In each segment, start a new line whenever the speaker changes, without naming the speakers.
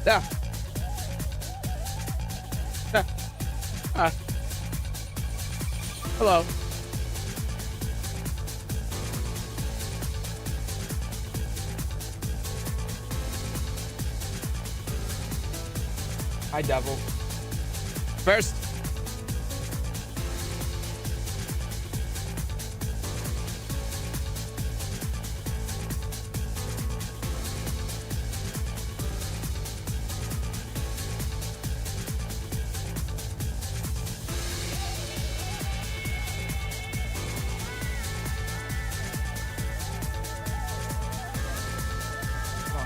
Yeah. Hello. Hi, devil. First.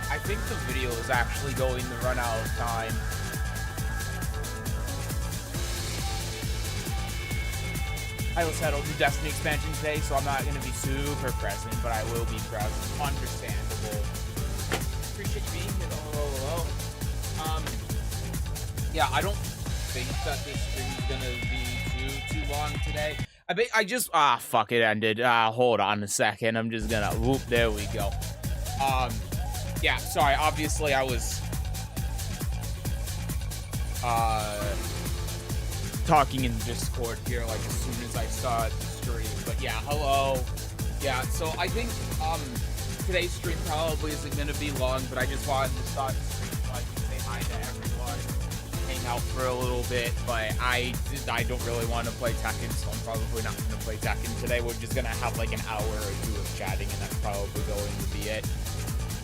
I think the video is actually going to run out of time. I will settle the Destiny expansion today, so I'm not going to be super present, but I will be present. Understandable. Appreciate you being here. Hello. Yeah, I don't think that this stream is going to be too long today. Fuck, it ended. Hold on a second. I'm just gonna, whoop, there we go. Yeah, sorry, obviously I was, talking in Discord here, like, as soon as I saw the stream, but yeah, hello. Yeah, so I think, today's stream probably isn't gonna be long, but I just wanted to start the stream so I can say hi to everyone, hang out for a little bit, but I don't really want to play Tekken, so I'm probably not gonna play Tekken today. We're just gonna have, like, an hour or two of chatting, and that's probably going to be it.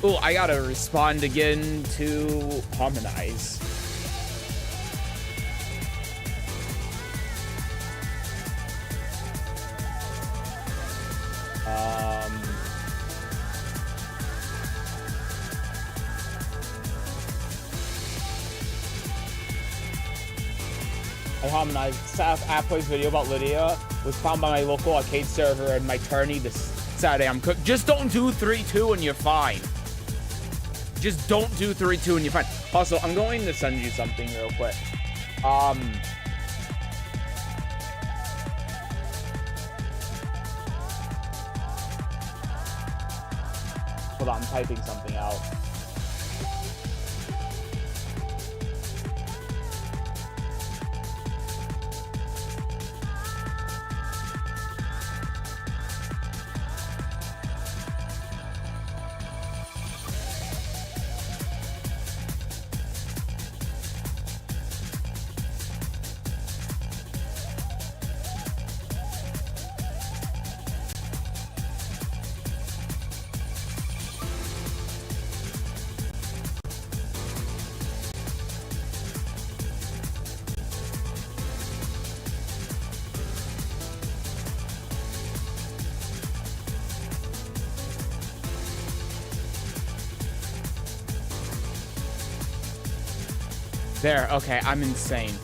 Oh, I gotta respond again to Harmonize. I Harmonize. Seth Apple's video about Lidia was found by my local arcade server and my tourney this Saturday. I'm cooked. Just don't do 3-2 and you're fine. Just don't do 3-2 and you're fine. Also, I'm going to send you something real quick. Hold on, I'm typing something out. There, okay, I'm insane.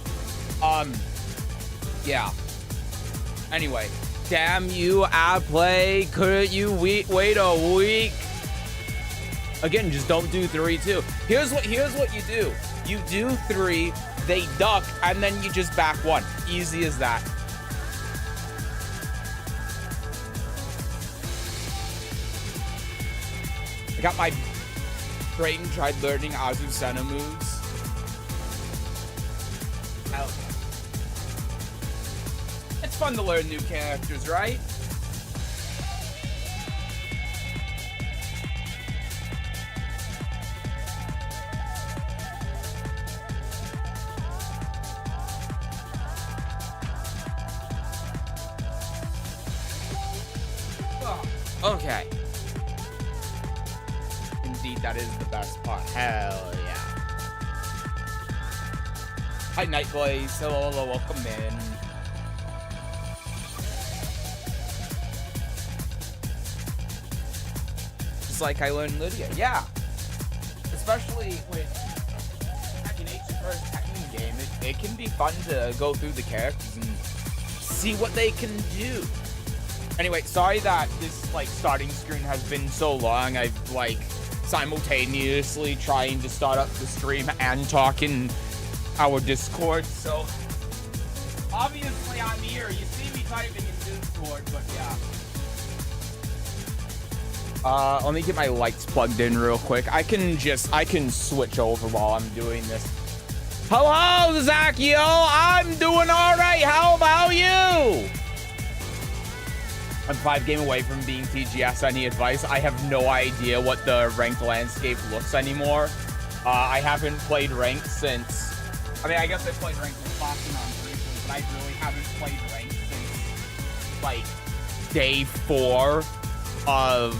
Yeah. Anyway, damn you, I play. Couldn't you wait a week? Again, just don't do 3-2. Here's what you do. You do 3, they duck, and then you just back 1. Easy as that. I got my brain tried learning Azucena moves. It's fun to learn new characters, right? Okay. Indeed, that is the best part. Hell yeah. Hi, Nightblaze. Hello, welcome in. Just like I learned Lidia. Yeah. Especially with Tekken 8's your first Tekken game, it can be fun to go through the characters and see what they can do. Anyway, sorry that this, like, starting screen has been so long. I've, like, simultaneously trying to start up the stream and talk in our Discord, so obviously I'm here. You see me typing in Discord, but yeah. Let me get my lights plugged in real quick. I can switch over while I'm doing this. Hello, Zacchio. I'm doing all right. How about you? I'm 5 game away from being TGS. Any advice? I have no idea what the ranked landscape looks anymore. I haven't played ranked since... I mean, I guess I played ranked with Boxing on briefly, but I really haven't played ranked since, like, day 4 of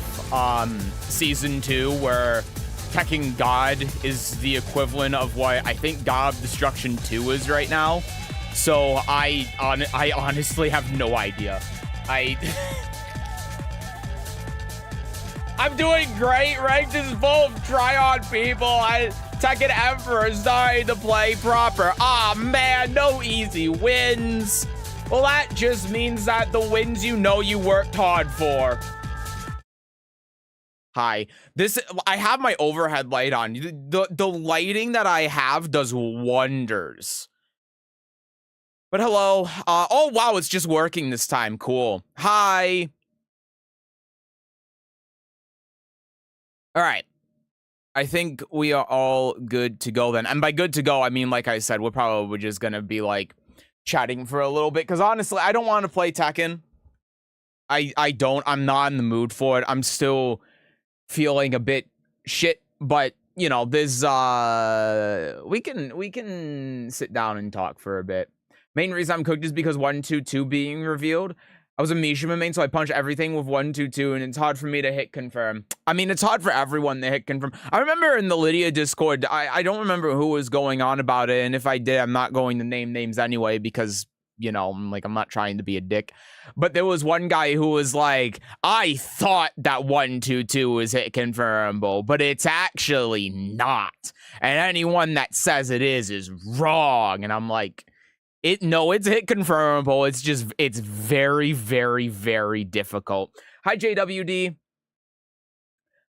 season 2, where Tekken God is the equivalent of what I think God of Destruction 2 is right now. So I honestly have no idea. I'm doing great. Ranked is full of try-on people. Tekken Emperor is starting to play proper. Ah, man, no easy wins. Well, that just means that the wins you know you worked hard for. Hi. I have my overhead light on. The lighting that I have does wonders. But hello. Oh, wow, it's just working this time. Cool. Hi. All right. I think we are all good to go then. And by good to go, I mean, like I said, we're probably just going to be, like, chatting for a little bit. Because honestly, I don't want to play Tekken. I don't. I'm not in the mood for it. I'm still feeling a bit shit. But, you know, there's, we can sit down and talk for a bit. Main reason I'm cooked is because 1-2-2 being revealed. I was a Mishima main, so I punch everything with 1-2-2, and it's hard for me to hit confirm. I mean, it's hard for everyone to hit confirm. I remember in the Lidia Discord, I don't remember who was going on about it, and if I did, I'm not going to name names anyway, because, you know, I'm not trying to be a dick. But there was one guy who was like, I thought that 1-2-2 was hit confirmable, but it's actually not. And anyone that says it is wrong. And I'm like... No, it's hit confirmable. It's very, very, very difficult. Hi, JWD.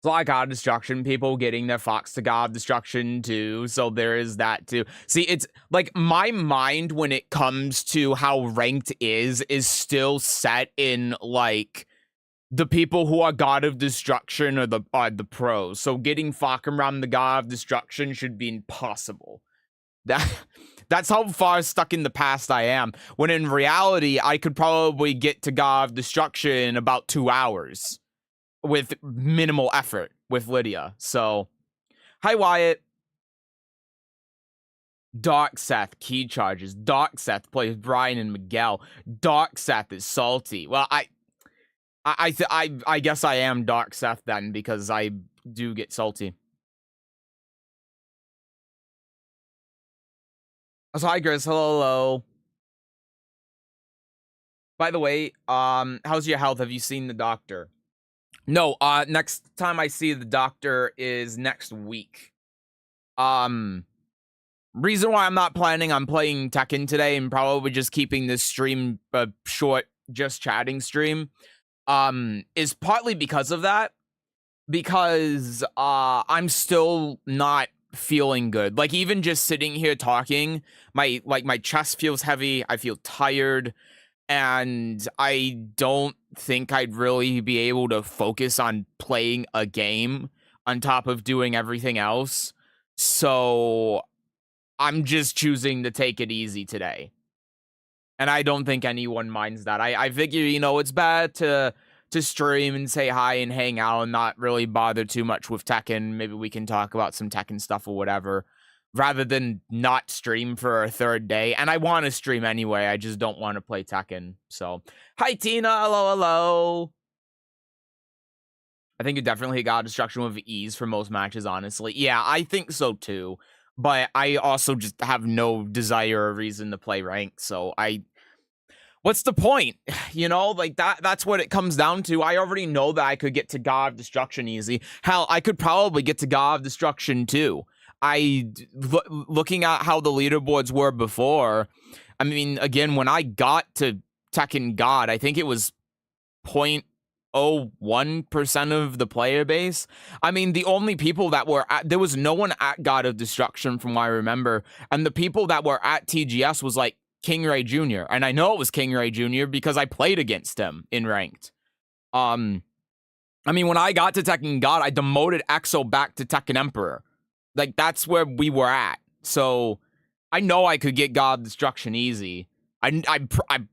So I got Destruction people getting their Fox to God Destruction too. So there is that too. See, it's like my mind when it comes to how ranked is still set in like the people who are God of Destruction are the pros. So getting Fakamram the God of Destruction should be impossible. That's how far stuck in the past I am. When in reality, I could probably get to God of Destruction in about 2 hours. With minimal effort with Lidia. So, hi Wyatt. Dark Seth, key charges. Dark Seth plays Brian and Miguel. Dark Seth is salty. Well, I guess I am Dark Seth then, because I do get salty. So hi, Chris. Hello. By the way, how's your health? Have you seen the doctor? No, next time I see the doctor is next week. Reason why I'm not planning on playing Tekken today and probably just keeping this stream a short, just chatting stream, is partly because of that. Because, I'm still not feeling good. Like, even just sitting here talking, my chest feels heavy, I feel tired, and I don't think I'd really be able to focus on playing a game on top of doing everything else. So I'm just choosing to take it easy today. And I don't think anyone minds that. I figure, you know, it's bad to stream and say hi and hang out and not really bother too much with Tekken. Maybe we can talk about some Tekken stuff or whatever, rather than not stream for a third day. And I want to stream anyway. I just don't want to play Tekken. So, hi Tina. Hello. I think you definitely got Destruction with ease for most matches, honestly. Yeah, I think so too. But I also just have no desire or reason to play ranked. So what's the point? You know, like that's what it comes down to. I already know that I could get to God of Destruction easy. Hell, I could probably get to God of Destruction too. Looking at how the leaderboards were before, I mean, again, when I got to Tekken God, I think it was 0.01% of the player base. I mean, the only people that were there was no one at God of Destruction from what I remember. And the people that were at TGS was like King Ray Jr. And I know it was King Ray Jr. because I played against him in ranked. I mean, when I got to Tekken God, I demoted Exo back to Tekken Emperor. Like, that's where we were at. So, I know I could get God of Destruction easy. I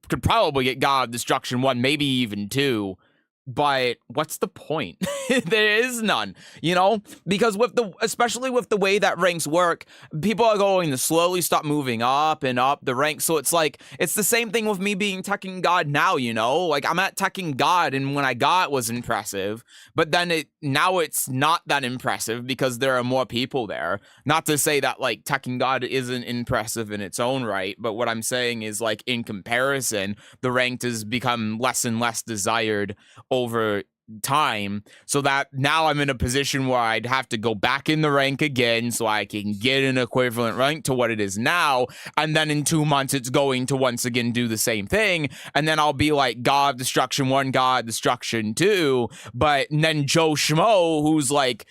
could probably get God of Destruction 1, maybe even 2. But what's the point? There is none, you know? Because especially with the way that ranks work, people are going to slowly stop moving up and up the ranks. So it's like, it's the same thing with me being Tekken God now, you know? Like, I'm at Tekken God, and when I got was impressive, but then now it's not that impressive because there are more people there. Not to say that, like, Tekken God isn't impressive in its own right, but what I'm saying is, like, in comparison, the ranked has become less and less desired over time, so that now I'm in a position where I'd have to go back in the rank again so I can get an equivalent rank to what it is now, and then in 2 months it's going to once again do the same thing, and then I'll be like God of Destruction 1, God of Destruction 2, but then Joe Schmo, who's like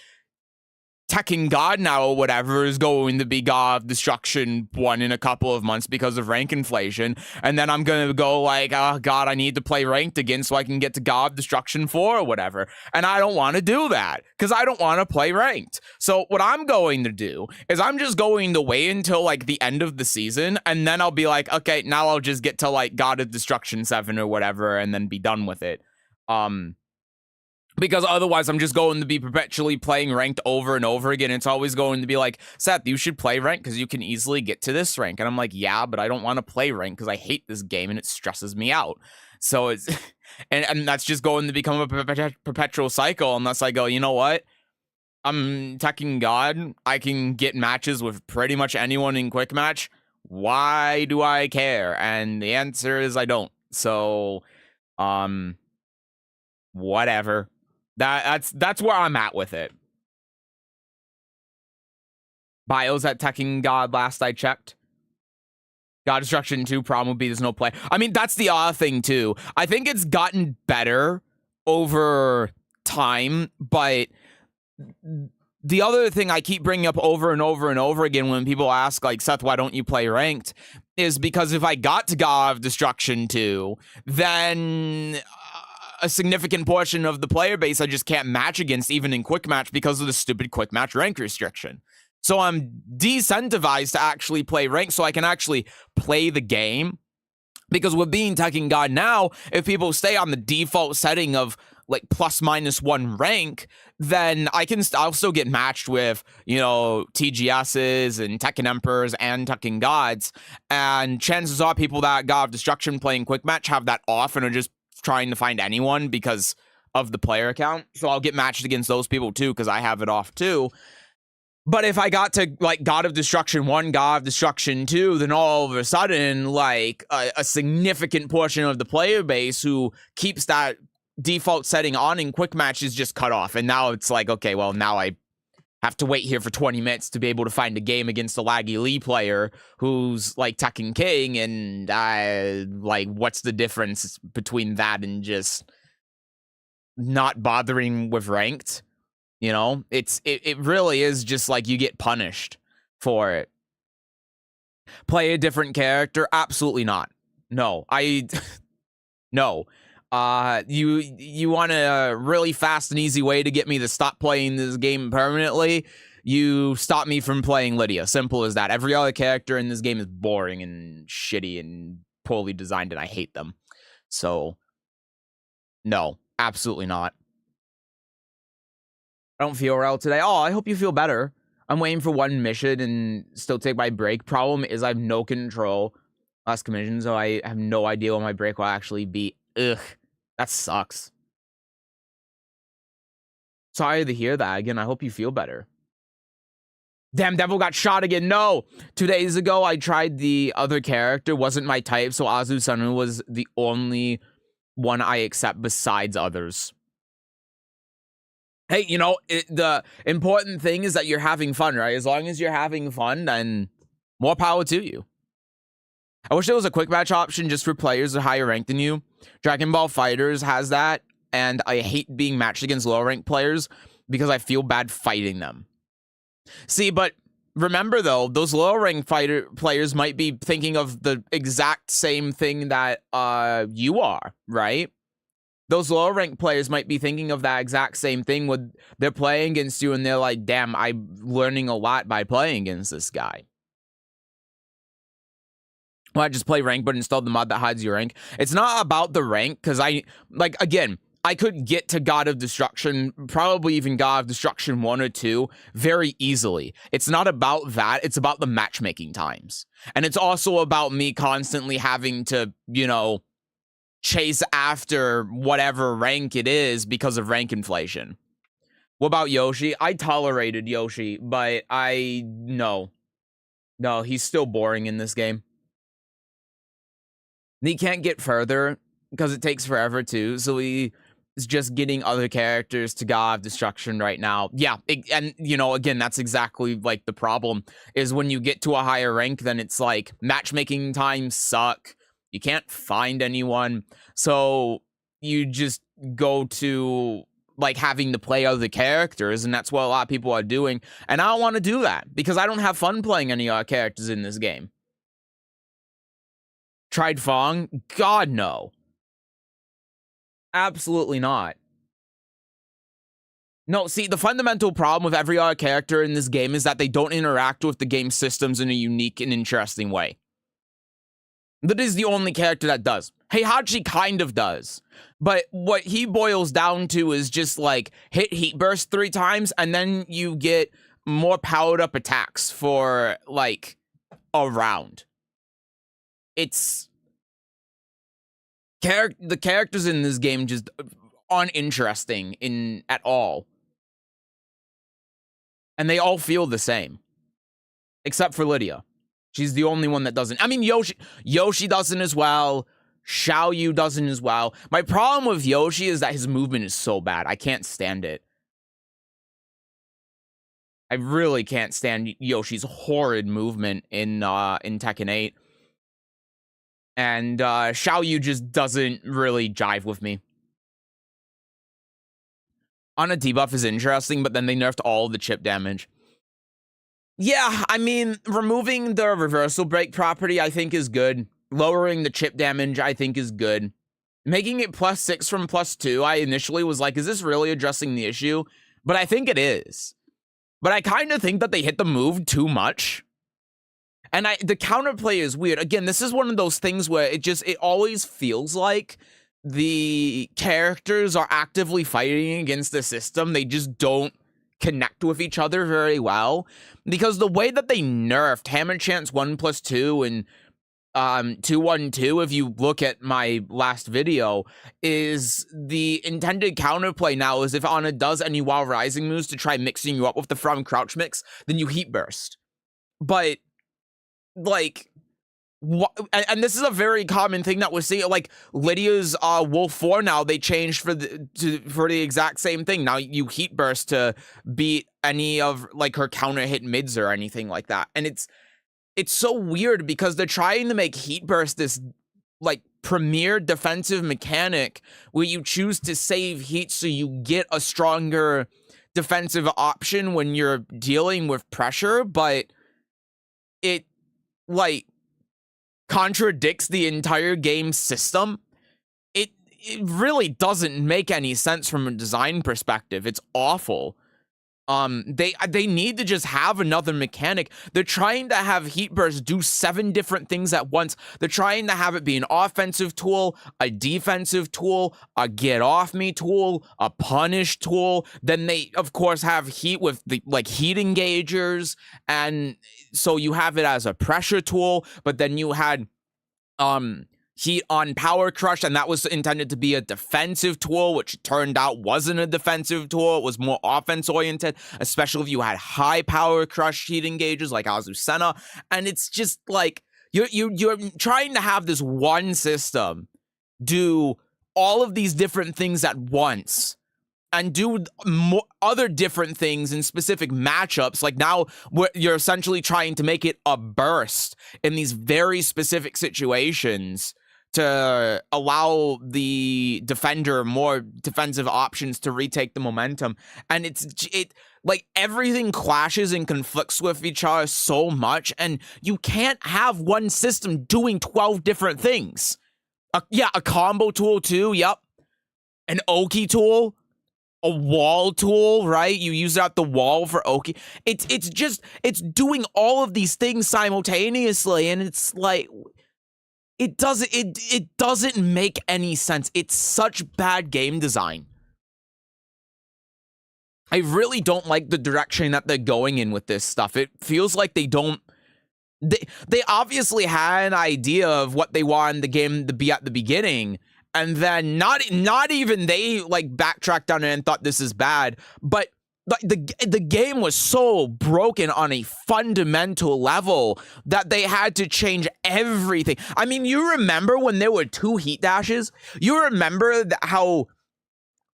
Tekken God now or whatever, is going to be God of Destruction 1 in a couple of months because of rank inflation. And then I'm going to go like, oh God, I need to play ranked again so I can get to God of Destruction 4 or whatever. And I don't want to do that because I don't want to play ranked. So what I'm going to do is I'm just going to wait until like the end of the season. And then I'll be like, okay, now I'll just get to like God of Destruction 7 or whatever and then be done with it. Because otherwise, I'm just going to be perpetually playing ranked over and over again. It's always going to be like, Seth, you should play ranked because you can easily get to this rank. And I'm like, yeah, but I don't want to play ranked because I hate this game and it stresses me out. So it's, and that's just going to become a perpetual cycle unless I go, you know what? I'm Tekken God. I can get matches with pretty much anyone in quick match. Why do I care? And the answer is I don't. So, whatever. That's where I'm at with it. Bios at Tekken God last I checked. God Destruction 2 problem would be there's no play. I mean, that's the other thing too. I think it's gotten better over time, but the other thing I keep bringing up over and over and over again when people ask, like, Seth, why don't you play ranked? Is because if I got to God of Destruction 2, then a significant portion of the player base I just can't match against even in quick match because of the stupid quick match rank restriction. So I'm decentivized to actually play ranked so I can actually play the game. Because with being Tekken God now, if people stay on the default setting of like +-1 rank, then I'll still get matched with, you know, TGSs and Tekken Emperors and Tekken Gods. And chances are people that God of Destruction playing quick match have that off and are just trying to find anyone because of the player account. So I'll get matched against those people too because I have it off too. But if I got to like God of Destruction 1, God of Destruction 2, then all of a sudden like a significant portion of the player base who keeps that default setting on in quick match is just cut off. And now it's like, okay, well, now I have to wait here for 20 minutes to be able to find a game against a laggy Lee player who's like Tekken King, and like, what's the difference between that and just not bothering with ranked? You know, it really is just like you get punished for it. Play a different character? Absolutely not. No, no. You want a really fast and easy way to get me to stop playing this game permanently? You stop me from playing Lidia. Simple as that. Every other character in this game is boring and shitty and poorly designed, and I hate them. So, no, absolutely not. I don't feel well today. Oh, I hope you feel better. I'm waiting for one mission and still take my break. Problem is I have no control last commission, so I have no idea what my break will actually be. Ugh. That sucks. Sorry to hear that again. I hope you feel better. Damn, Devil got shot again. No! 2 days ago, I tried the other character. Wasn't my type, so Azu-Sanu was the only one I accept besides others. Hey, you know, the important thing is that you're having fun, right? As long as you're having fun, then more power to you. I wish there was a quick match option just for players that are higher ranked than you. Dragon Ball FighterZ has that, and I hate being matched against lower ranked players because I feel bad fighting them. See, but remember though, those lower ranked players might be thinking of the exact same thing that you are, right? those lower rank players might be thinking of that exact same thing when they're playing against you and they're like, damn, I'm learning a lot by playing against this guy. Well, I just play rank, but install the mod that hides your rank. It's not about the rank, because again, I could get to God of Destruction, probably even God of Destruction 1 or 2, very easily. It's not about that, it's about the matchmaking times. And it's also about me constantly having to, you know, chase after whatever rank it is because of rank inflation. What about Yoshi? I tolerated Yoshi, but no, he's still boring in this game. He can't get further because it takes forever too, so he is just getting other characters to God of Destruction right now. Yeah, and you know, again, that's exactly like the problem, is when you get to a higher rank, then it's like matchmaking times suck. You can't find anyone, so you just go to like having to play other characters, and that's what a lot of people are doing. And I don't want to do that because I don't have fun playing any other characters in this game. Tried Fong? God, no. Absolutely not. No, see, the fundamental problem with every other character in this game is that they don't interact with the game systems in a unique and interesting way. That is the only character that does. Heihachi kind of does. But what he boils down to is just like hit Heat Burst 3 times and then you get more powered up attacks for like a round. It's the characters in this game just uninteresting at all. And they all feel the same. Except for Lidia. She's the only one that doesn't. I mean, Yoshi doesn't as well. Xiaoyu doesn't as well. My problem with Yoshi is that his movement is so bad. I can't stand it. I really can't stand Yoshi's horrid movement in Tekken 8. And Xiaoyu just doesn't really jive with me. On a debuff is interesting, but then they nerfed all the chip damage. Yeah, I mean, removing the reversal break property I think is good. Lowering the chip damage I think is good. Making it +6 from +2, I initially was like, is this really addressing the issue? But I think it is. But I kind of think that they hit the move too much. And the counterplay is weird. Again, this is one of those things where it always feels like the characters are actively fighting against the system. They just don't connect with each other very well. Because the way that they nerfed Hammer Chance 1+2 and 2-1-2, if you look at my last video, is the intended counterplay now is if Ana does any While Rising moves to try mixing you up with the from crouch mix, then you Heat Burst. But like, and this is a very common thing that we're seeing. Like Lydia's Wolf 4 now, they changed for the exact same thing. Now you Heat Burst to beat any of like her counter hit mids or anything like that. And it's so weird because they're trying to make Heat Burst this like premier defensive mechanic where you choose to save heat so you get a stronger defensive option when you're dealing with pressure, but it like contradicts the entire game system. It really doesn't make any sense from a design perspective. It's awful. They need to just have another mechanic. They're trying to have Heat Burst do 7 different things at once. They're trying to have it be an offensive tool, a defensive tool, a get off me tool, a punish tool. Then they, of course, have heat with the like heat engagers, and so you have it as a pressure tool. But then you had heat on Power Crush, and that was intended to be a defensive tool, which turned out wasn't a defensive tool. It was more offense-oriented, especially if you had high Power Crush heat engages like Azucena. And it's just like, you're trying to have this one system do all of these different things at once, and do more other different things in specific matchups. Like now you're essentially trying to make it a burst in these very specific situations to allow the defender more defensive options to retake the momentum. And it like everything clashes and conflicts with each other so much, and you can't have one system doing 12 different things. Yeah, a combo tool too, yep. An Oki tool, a wall tool, right? You use out the wall for Oki. It's doing all of these things simultaneously, and it's like it doesn't make any sense. It's such bad game design. I really don't like the direction that they're going in with this stuff. It feels like they obviously had an idea of what they wanted the game to be at the beginning, and then not even they like backtracked on it and thought this is bad, but the game was so broken on a fundamental level that they had to change everything. I mean, you remember when there were 2 heat dashes? You remember how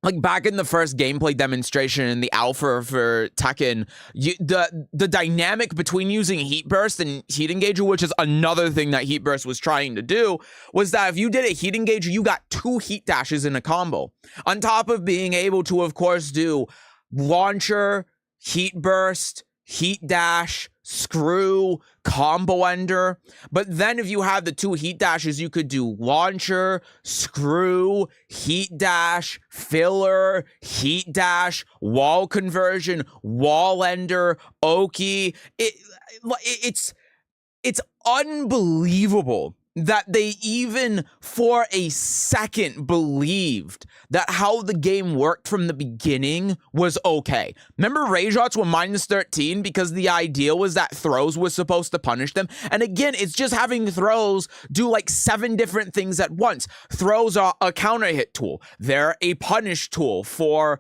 like back in the first gameplay demonstration in the alpha for Tekken, the dynamic between using Heat Burst and Heat Engager, which is another thing that Heat Burst was trying to do, was that if you did a Heat Engager, you got 2 Heat Dashes in a combo. On top of being able to, of course, do Launcher, Heat Burst, Heat Dash, Screw, Combo Ender. But then if you have the 2 Heat Dashes, you could do Launcher, Screw, Heat Dash, Filler, Heat Dash, Wall Conversion, Wall Ender, Oki. It's unbelievable that they even for a second believed that how the game worked from the beginning was okay. Remember Rajots were -13 because the idea was that throws were supposed to punish them? And again, it's just having throws do like 7 different things at once. Throws are a counter hit tool. They're a punish tool for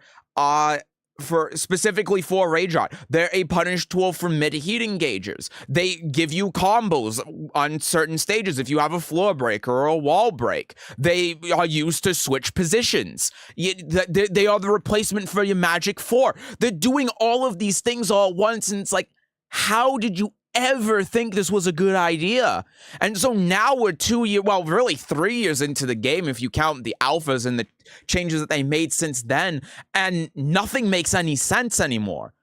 specifically for Rajot. They're a punish tool for mid-heat engagers. They give you combos on certain stages if you have a floor break or a wall break. They are used to switch positions. They are the replacement for your Magic 4. They're doing all of these things all at once, and it's like, how did you ever think this was a good idea? And so now we're 3 years into the game if you count the alphas and the changes that they made since then, and nothing makes any sense anymore.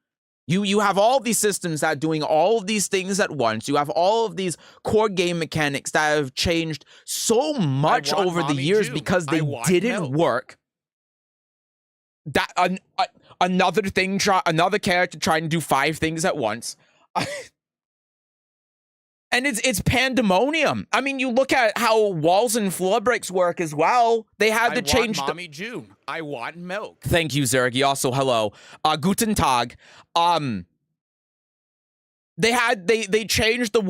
You have all these systems that are doing all of these things at once. You have all of these core game mechanics that have changed so much over the years because they didn't work. That another character trying to do 5 things at once. And it's pandemonium. I mean, you look at how walls and floor breaks work as well. They had to change.
Mommy June. I want milk.
Thank you, Zergi. Also, hello. Guten Tag. They changed the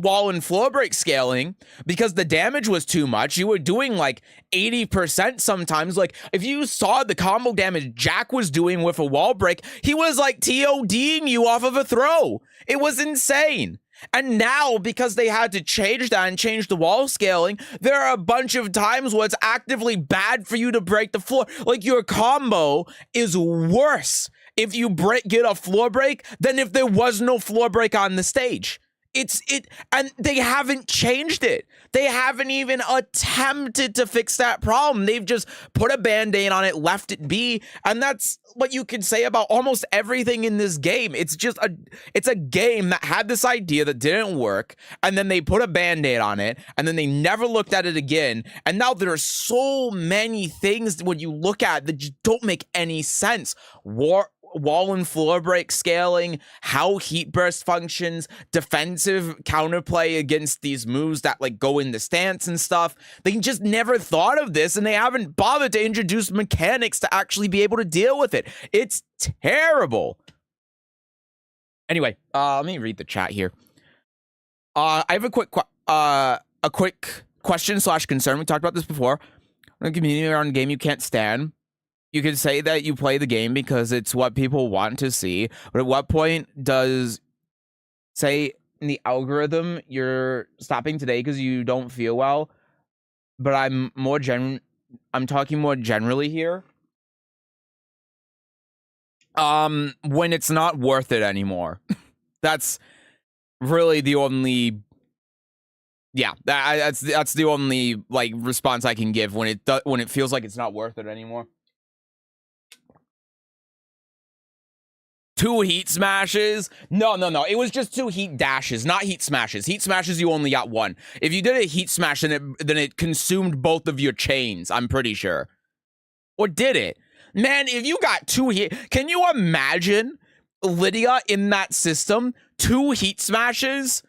wall and floor break scaling because the damage was too much. You were doing like 80% sometimes. Like if you saw the combo damage Jack was doing with a wall break, he was like TODing you off of a throw. It was insane. And now, because they had to change that and change the wall scaling, there are a bunch of times where it's actively bad for you to break the floor. Like your combo is worse if you get a floor break than if there was no floor break on the stage. And they haven't changed it. They haven't even attempted to fix that problem. They've just put a band-aid on it, left it be, and that's what you can say about almost everything in this game. It's a game that had this idea that didn't work, and then they put a band-aid on it, and then they never looked at it again, and now there are so many things when you look at that just don't make any sense. Wall and floor break scaling, how heat burst functions, defensive counterplay against these moves that like go into stance and stuff. They just never thought of this, and they haven't bothered to introduce mechanics to actually be able to deal with it. It's terrible. Anyway, let me read the chat here. I have a quick question / concern. We talked about this before. On a community around a game you can't stand. You could say that you play the game because it's what people want to see, but at what point does, say, in the algorithm, you're stopping today because you don't feel well? But I'm talking more generally here. When it's not worth it anymore. That's really the only. Yeah, that's the only like response I can give when it feels like it's not worth it anymore. 2 heat smashes? No. It was just 2 heat dashes, not heat smashes. Heat smashes, you only got 1. If you did a heat smash, then it consumed both of your chains, I'm pretty sure.
Or did it? Man, if you got 2 heat, can you imagine Lidia in that system? 2 heat smashes?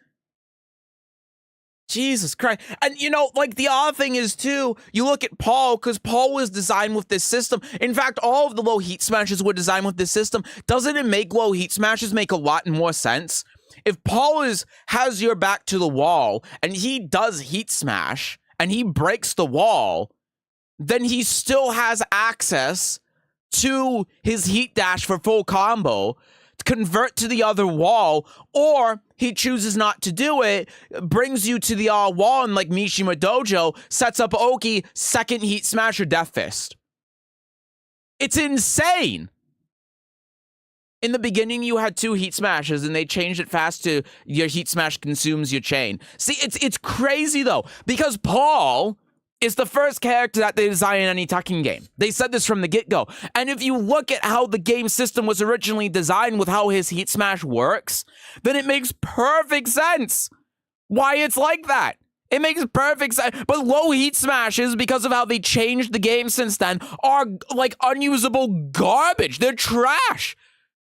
Jesus Christ. And, you know, like, the other thing is, too, you look at Paul, because Paul was designed with this system. In fact, all of the low heat smashes were designed with this system. Doesn't it make low heat smashes make a lot more sense? If Paul has your back to the wall, and he does heat smash, and he breaks the wall, then he still has access to his heat dash for full combo, convert to the other wall, or he chooses not to do it, brings you to the wall, and like Mishima Dojo, sets up Oki, second heat smash or death fist. It's insane. In the beginning, you had 2 heat smashes, and they changed it fast to your heat smash consumes your chain. See, it's crazy, though, because Paul is the first character that they design in any Tekken game. They said this from the get-go. And if you look at how the game system was originally designed with how his heat smash works, then it makes perfect sense why it's like that. It makes perfect sense. But low heat smashes, because of how they changed the game since then, are like unusable garbage. They're trash.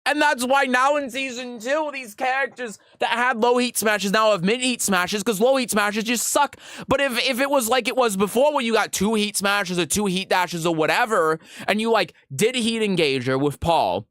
And that's why now in Season 2, these characters that had low heat smashes now have mid heat smashes, because low heat smashes just suck. But if it was like it was before, where you got 2 heat smashes or 2 heat dashes or whatever, and you like did heat engager with Paul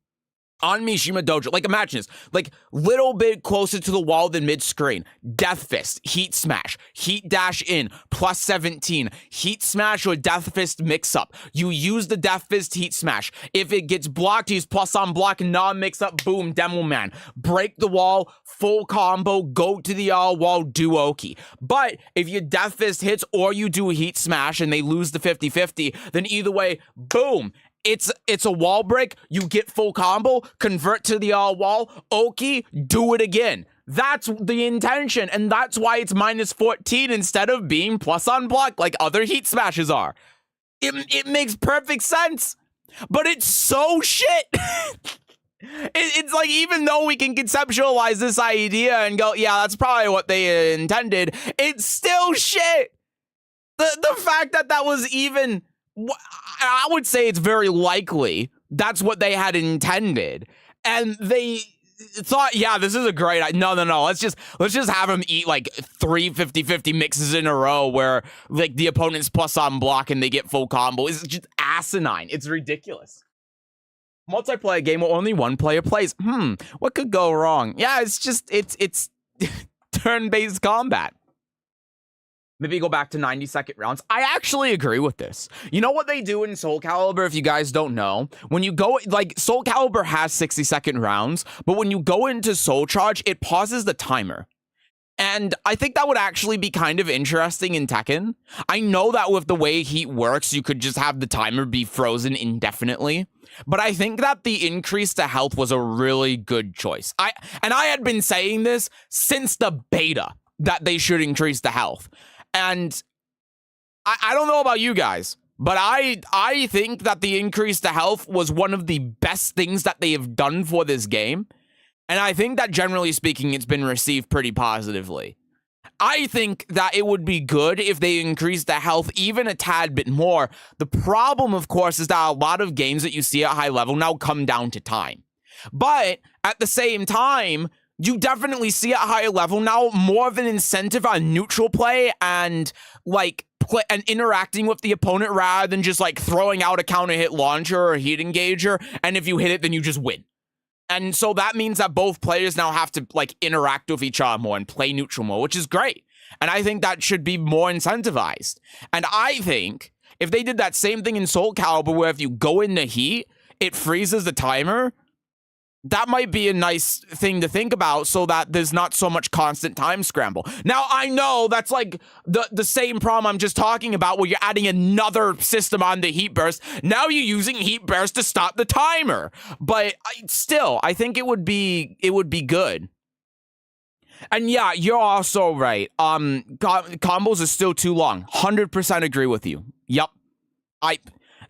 on Mishima Dojo, like imagine this, like little bit closer to the wall than mid-screen, death fist, heat smash, heat dash in, plus 17, heat smash or death fist mix up. You use the death fist heat smash. If it gets blocked, use plus on block, non-mix up, boom, demo man. Break the wall, full combo, go to the wall, do Oki. But if your death fist hits or you do a heat smash and they lose the 50-50, then either way, boom. It's a wall break, you get full combo, convert to the wall, Oki, do it again. That's the intention, and that's why it's minus 14 instead of being plus on block like other heat smashes are. It makes perfect sense, but it's so shit. It's like, even though we can conceptualize this idea and go, yeah, that's probably what they intended, it's still shit. The fact that was even... I would say it's very likely that's what they had intended, and they thought, yeah, this is a great idea. No, let's just have him eat like 3 50-50 mixes in a row where like the opponent's plus on block and they get full combo. It's just asinine. It's ridiculous. Multiplayer game where only one player plays. What could go wrong? Yeah, it's turn-based combat. Maybe go back to 90-second rounds. I actually agree with this. You know what they do in Soul Calibur, if you guys don't know? When you go, like, Soul Calibur has 60-second rounds, but when you go into Soul Charge, it pauses the timer. And I think that would actually be kind of interesting in Tekken. I know that with the way Heat works, you could just have the timer be frozen indefinitely. But I think that the increase to health was a really good choice. I had been saying this since the beta, that they should increase the health. And I don't know about you guys, but I think that the increase to health was one of the best things that they have done for this game. And I think that generally speaking, it's been received pretty positively. I think that it would be good if they increased the health even a tad bit more. The problem, of course, is that a lot of games that you see at high level now come down to time. But at the same time, you definitely see at higher level now more of an incentive on neutral play and like and interacting with the opponent rather than just like throwing out a counter hit launcher or a heat engager, and if you hit it, then you just win. And so that means that both players now have to like interact with each other more and play neutral more, which is great. And I think that should be more incentivized. And I think if they did that same thing in Soul Calibur, where if you go into heat, it freezes the timer, that might be a nice thing to think about so that there's not so much constant time scramble. Now, I know that's like the same problem I'm just talking about where you're adding another system on the heat burst. Now you're using heat burst to stop the timer. But still, I think it would be good. And yeah, you're also right. Combos are still too long. 100% agree with you. Yep.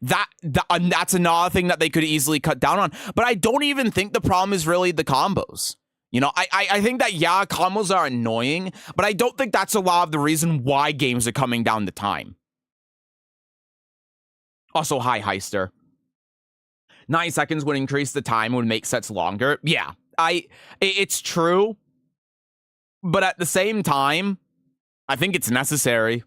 That's another thing that they could easily cut down on. But I don't even think the problem is really the combos. You know, I think that, yeah, combos are annoying, but I don't think that's a lot of the reason why games are coming down the time. Also, hi, Heister. 9 seconds would increase the time, would make sets longer. Yeah, it's true. But at the same time, I think it's necessary.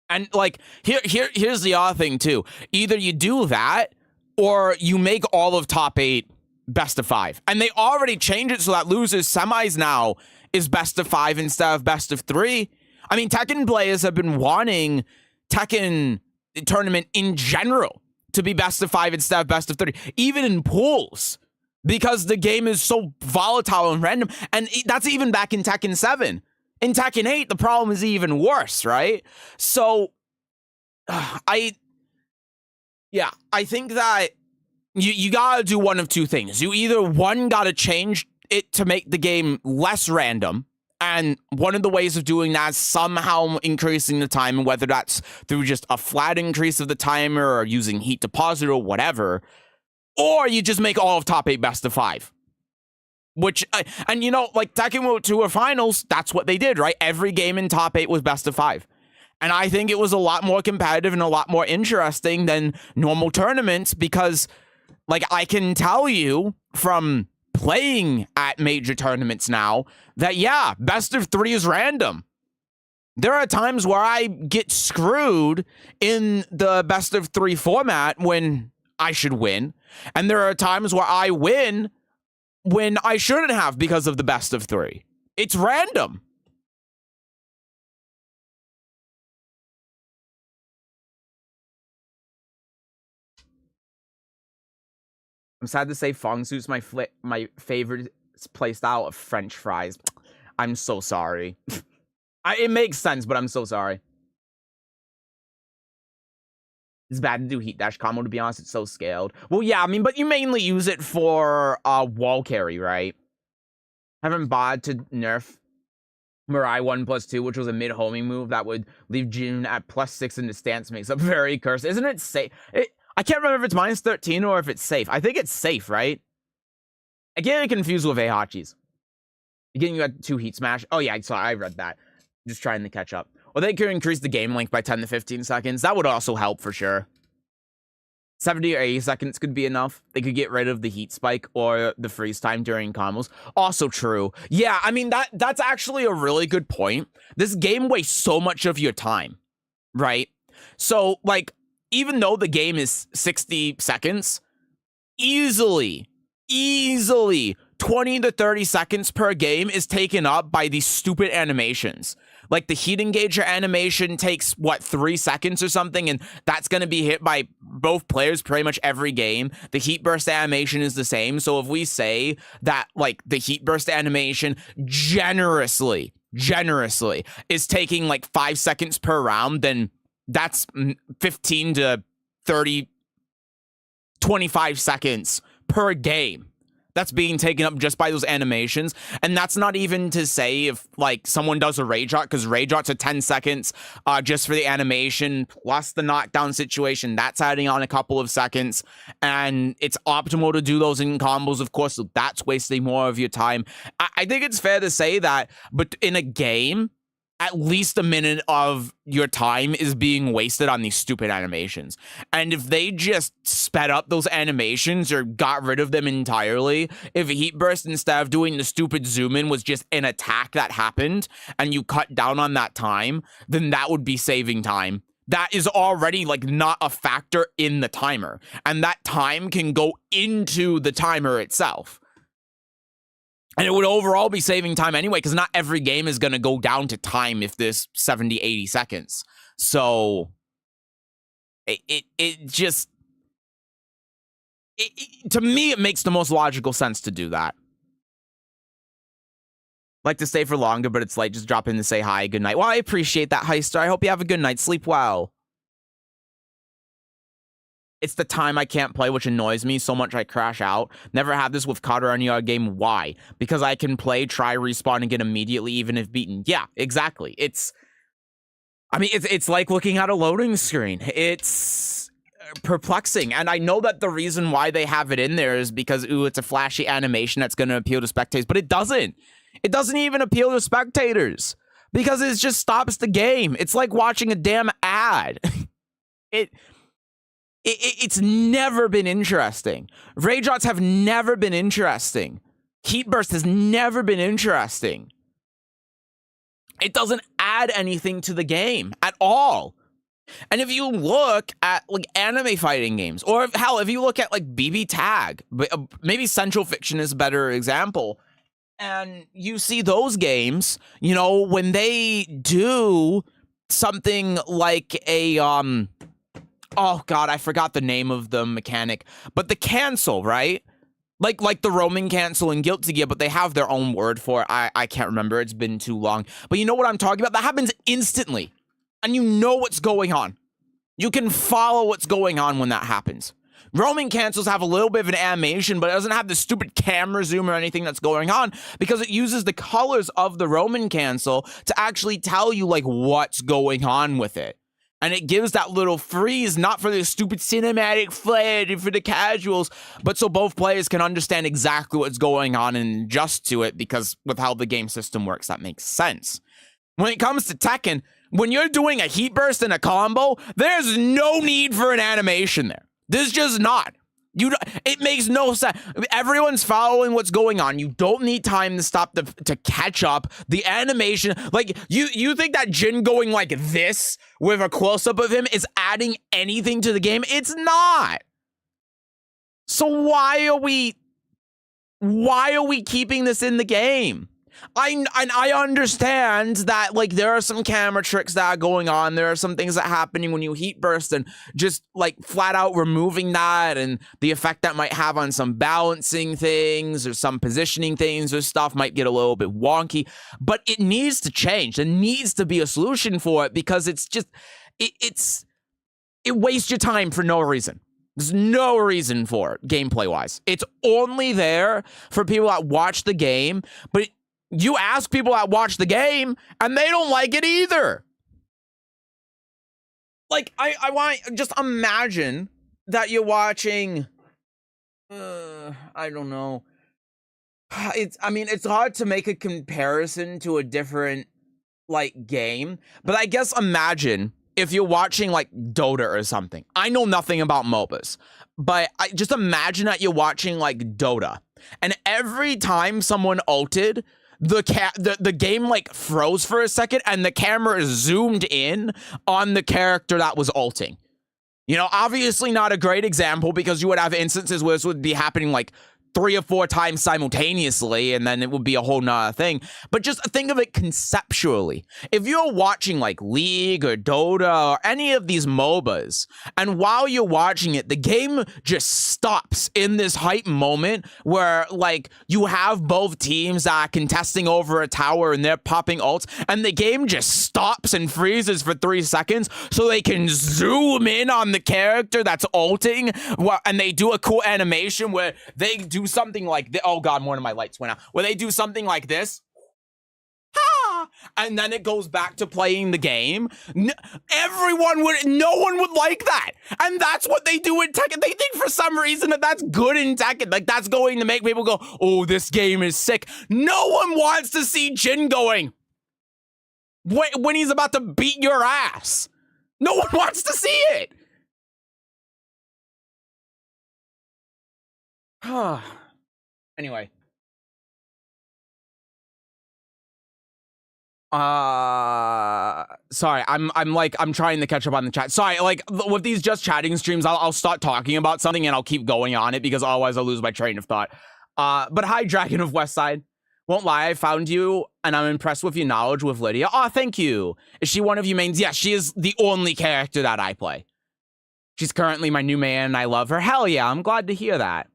And, like, here's the other thing, too. Either you do that, or you make all of top 8 best of 5. And they already changed it so that losers semis now is best of 5 instead of best of 3. I mean, Tekken players have been wanting Tekken tournament in general to be best of 5 instead of best of 3, even in pools, because the game is so volatile and random. And that's even back in Tekken 7. In Tekken 8, the problem is even worse, right? So, I think that you gotta do one of two things. You either, one, gotta change it to make the game less random, and one of the ways of doing that is somehow increasing the time, and whether that's through just a flat increase of the timer or using heat deposit or whatever, or you just make all of top 8 best of 5. Which, and you know, like Tekken World Tour Finals, that's what they did, right? Every game in top 8 was best of 5. And I think it was a lot more competitive and a lot more interesting than normal tournaments, because, like, I can tell you from playing at major tournaments now that, yeah, best of 3 is random. There are times where I get screwed in the best of 3 format when I should win. And there are times where I win when I shouldn't have because of the best of 3. It's random. I'm sad to say Fong suits my favorite playstyle of French fries. I'm so sorry. It makes sense, but I'm so sorry. It's bad to do heat dash combo, to be honest. It's so scaled. Well, yeah, I mean, but you mainly use it for wall carry, right? Haven't bothered to nerf Mirai 1+2, which was a mid-homing move that would leave Jin at +6 in the stance makes up very cursed. Isn't it safe? I can't remember if it's -13 or if it's safe. I think it's safe, right? I get confused with Heihachi's. Again, you got 2 heat smash. Oh, yeah, sorry, I read that. Just trying to catch up. Well, they could increase the game length by 10 to 15 seconds. That would also help for sure. 70 or 80 seconds could be enough. They could get rid of the heat spike or the freeze time during combos. Also true. Yeah, I mean, that's actually a really good point. This game wastes so much of your time, right? So, like, even though the game is 60 seconds, easily 20 to 30 seconds per game is taken up by these stupid animations. Like the heat engager animation takes, what, 3 seconds or something, and that's going to be hit by both players pretty much every game. The heat burst animation is the same, so if we say that, like, the heat burst animation generously is taking, like, 5 seconds per round, then that's 15 to 30, 25 seconds per game that's being taken up just by those animations. And that's not even to say if, like, someone does a rage art, because rage arts are 10 seconds just for the animation, plus the knockdown situation. That's adding on a couple of seconds. And it's optimal to do those in combos, of course, so that's wasting more of your time. I think it's fair to say that, but in a game, at least a minute of your time is being wasted on these stupid animations. And if they just sped up those animations or got rid of them entirely, if a heat burst, instead of doing the stupid zoom in, was just an attack that happened and you cut down on that time, then that would be saving time. That is already, like, not a factor in the timer. And that time can go into the timer itself. And it would overall be saving time anyway, because not every game is going to go down to time if there's 70, 80 seconds. So, to me, it makes the most logical sense to do that. Like to stay for longer, but it's like, just drop in to say hi, good night. Well, I appreciate that, Heister. I hope you have a good night. Sleep well. It's the time I can't play, which annoys me so much I crash out. Never had this with COD or any other game. Why? Because I can play, try, respawn, and get immediately, even if beaten. Yeah, exactly. It's like looking at a loading screen. It's perplexing. And I know that the reason why they have it in there is because, ooh, it's a flashy animation that's going to appeal to spectators. But it doesn't. It doesn't even appeal to spectators. Because it just stops the game. It's like watching a damn ad. It's never been interesting. Rage Arts have never been interesting. Heat Burst has never been interesting. It doesn't add anything to the game at all. And if you look at like anime fighting games, or hell, if you look at like BB Tag, maybe Central Fiction is a better example, and you see those games, you know, when they do something like a oh god, I forgot the name of the mechanic, but the cancel, right? Like the Roman cancel in Guilty Gear, but they have their own word for it. I can't remember. It's been too long. But you know what I'm talking about? That happens instantly. And you know what's going on. You can follow what's going on when that happens. Roman cancels have a little bit of an animation, but it doesn't have the stupid camera zoom or anything that's going on because it uses the colors of the Roman cancel to actually tell you like what's going on with it. And it gives that little freeze, not for the stupid cinematic flair for the casuals, but so both players can understand exactly what's going on and adjust to it, because with how the game system works, that makes sense. When it comes to Tekken, when you're doing a heat burst and a combo, there's no need for an animation there. There's just not. It makes no sense. Everyone's following what's going on. You don't need time to stop to catch up. The animation, like, you think that Jin going like this with a close-up of him is adding anything to the game? It's not. So why are we keeping this in the game? I understand that, like, there are some camera tricks that are going on. There are some things that are happening when you heat burst, and just, like, flat out removing that and the effect that might have on some balancing things or some positioning things or stuff might get a little bit wonky. But it needs to change. There needs to be a solution for it, because it's just, it wastes your time for no reason. There's no reason for it, gameplay-wise. It's only there for people that watch the game, but you ask people that watch the game, and they don't like it either. Like, I want, just imagine that you're watching, I don't know. I mean, it's hard to make a comparison to a different, like, game, but I guess imagine if you're watching, like, Dota or something. I know nothing about MOBAs, but I just imagine that you're watching, like, Dota, and every time someone ulted, the game like froze for a second and the camera is zoomed in on the character that was ulting. You know, obviously not a great example, because you would have instances where this would be happening like 3 or 4 times simultaneously, and then it would be a whole nother thing. But just think of it conceptually. If you're watching like League or Dota or any of these MOBAs, and while you're watching it, the game just stops in this hype moment where, like, you have both teams that are contesting over a tower and they're popping ults, and the game just stops and freezes for 3 seconds so they can zoom in on the character that's ulting, and they do a cool animation where they do something like this. Oh god, one of my lights went out. Where they do something like this, ha, and then it goes back to playing the game. No one would like that, and that's what they do in Tekken. They think for some reason that that's good in Tekken, like that's going to make people go, oh, this game is sick. No one wants to see Jin going when he's about to beat your ass. No one wants to see it. Anyway. Sorry, I'm trying to catch up on the chat. Sorry, like, with these just chatting streams, I'll start talking about something and I'll keep going on it, because otherwise I'll lose my train of thought. But hi, Dragon of Westside. Won't lie, I found you, and I'm impressed with your knowledge with Lidia. Aw, thank you. Is she one of you mains? Yes, she is the only character that I play. She's currently my new man, and I love her. Hell yeah, I'm glad to hear that.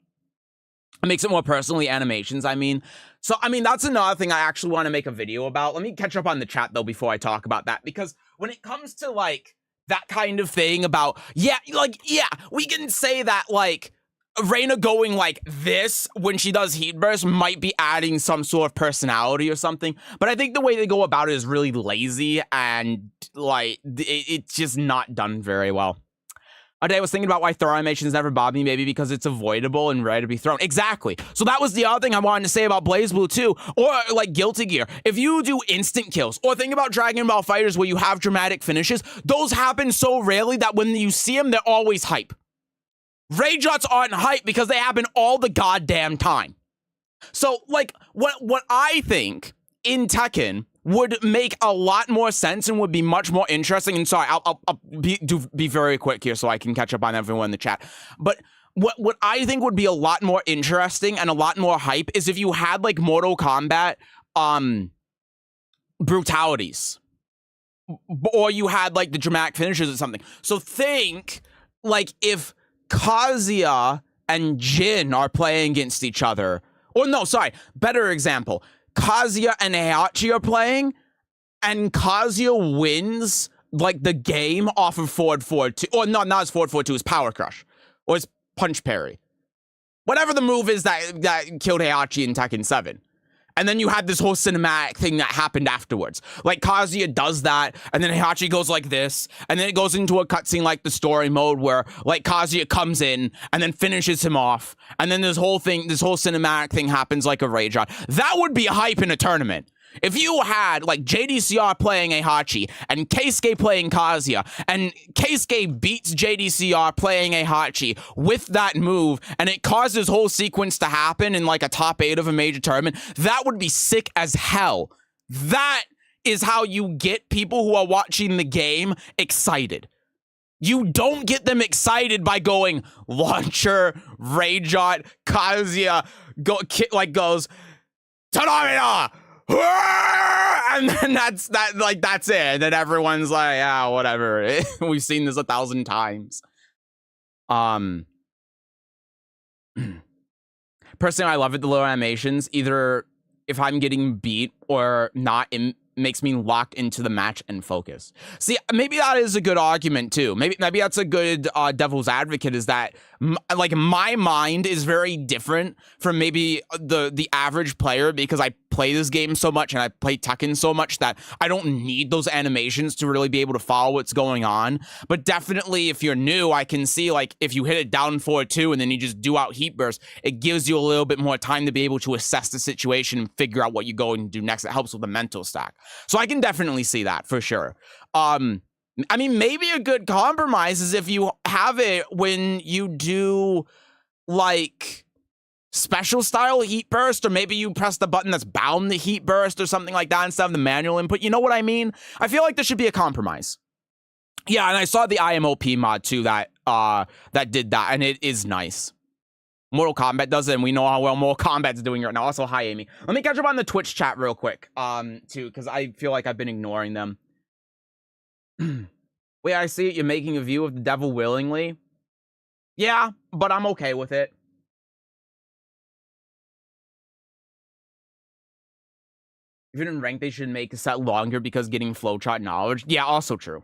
It makes it more personally, animations, I mean. So, I mean, that's another thing I actually want to make a video about. Let me catch up on the chat, though, before I talk about that. Because when it comes to, like, that kind of thing about, yeah, we can say that, like, Reina going like this when she does heat burst might be adding some sort of personality or something. But I think the way they go about it is really lazy, and, like, it's just not done very well. I was thinking about why throw animations never bother me, maybe because it's avoidable and ready to be thrown. Exactly. So that was the other thing I wanted to say about BlazBlue too, or like Guilty Gear. If you do instant kills, or think about Dragon Ball FighterZ where you have dramatic finishes, those happen so rarely that when you see them, they're always hype. Rage shots aren't hype because they happen all the goddamn time. So, like, what I think in Tekken would make a lot more sense and would be much more interesting. And sorry, I'll be very quick here so I can catch up on everyone in the chat. But what I think would be a lot more interesting and a lot more hype is if you had like Mortal Kombat brutalities, or you had like the dramatic finishes or something. So think like if Kazuya and Jin are playing against each other, or no, sorry, better example. Kazuya and Heihachi are playing, and Kazuya wins like the game off of forward 4-2, or no, not as forward 4-2, it's Power Crush, or it's Punch Parry, whatever the move is that killed Heihachi in Tekken 7. And then you had this whole cinematic thing that happened afterwards. Like, Kazuya does that, and then Heihachi goes like this, and then it goes into a cutscene like the story mode where, like, Kazuya comes in and then finishes him off, and then this whole cinematic thing happens like a rage on. That would be hype in a tournament. If you had, like, JDCR playing Heihachi and Keisuke playing Kazuya, and Keisuke beats JDCR playing Heihachi with that move, and it caused this whole sequence to happen in, like, a top 8 of a major tournament, that would be sick as hell. That is how you get people who are watching the game excited. You don't get them excited by going, launcher, rage on, Kazuya goes, Tanamina! And then that's it. And then everyone's like, yeah, whatever. We've seen this 1,000 times. Personally, I love it, the little animations. Either if I'm getting beat or not, it makes me locked into the match and focus. See, maybe that is a good argument too. Maybe that's a good devil's advocate, is that like my mind is very different from maybe the average player, because I play this game so much and I play Tekken so much that I don't need those animations to really be able to follow what's going on. But definitely if you're new, I can see like if you hit it down 4-2 and then you just do out heat burst, it gives you a little bit more time to be able to assess the situation and figure out what you're going to do next. It helps with the mental stack. So I can definitely see that for sure. I mean, maybe a good compromise is if you have it when you do like special style heat burst, or maybe you press the button that's bound to heat burst or something like that instead of the manual input. You know what I mean? I feel like there should be a compromise. Yeah, and I saw the IMOP mod too that did that, and it is nice. Mortal Kombat does it, and we know how well Mortal Kombat's doing right now. Also, hi, Amy. Let me catch up on the Twitch chat real quick, too, because I feel like I've been ignoring them. Wait, I see it. You're making a view of the devil willingly. Yeah, but I'm okay with it. Even in rank, they should make a set longer because getting flowchart knowledge. Yeah, also true.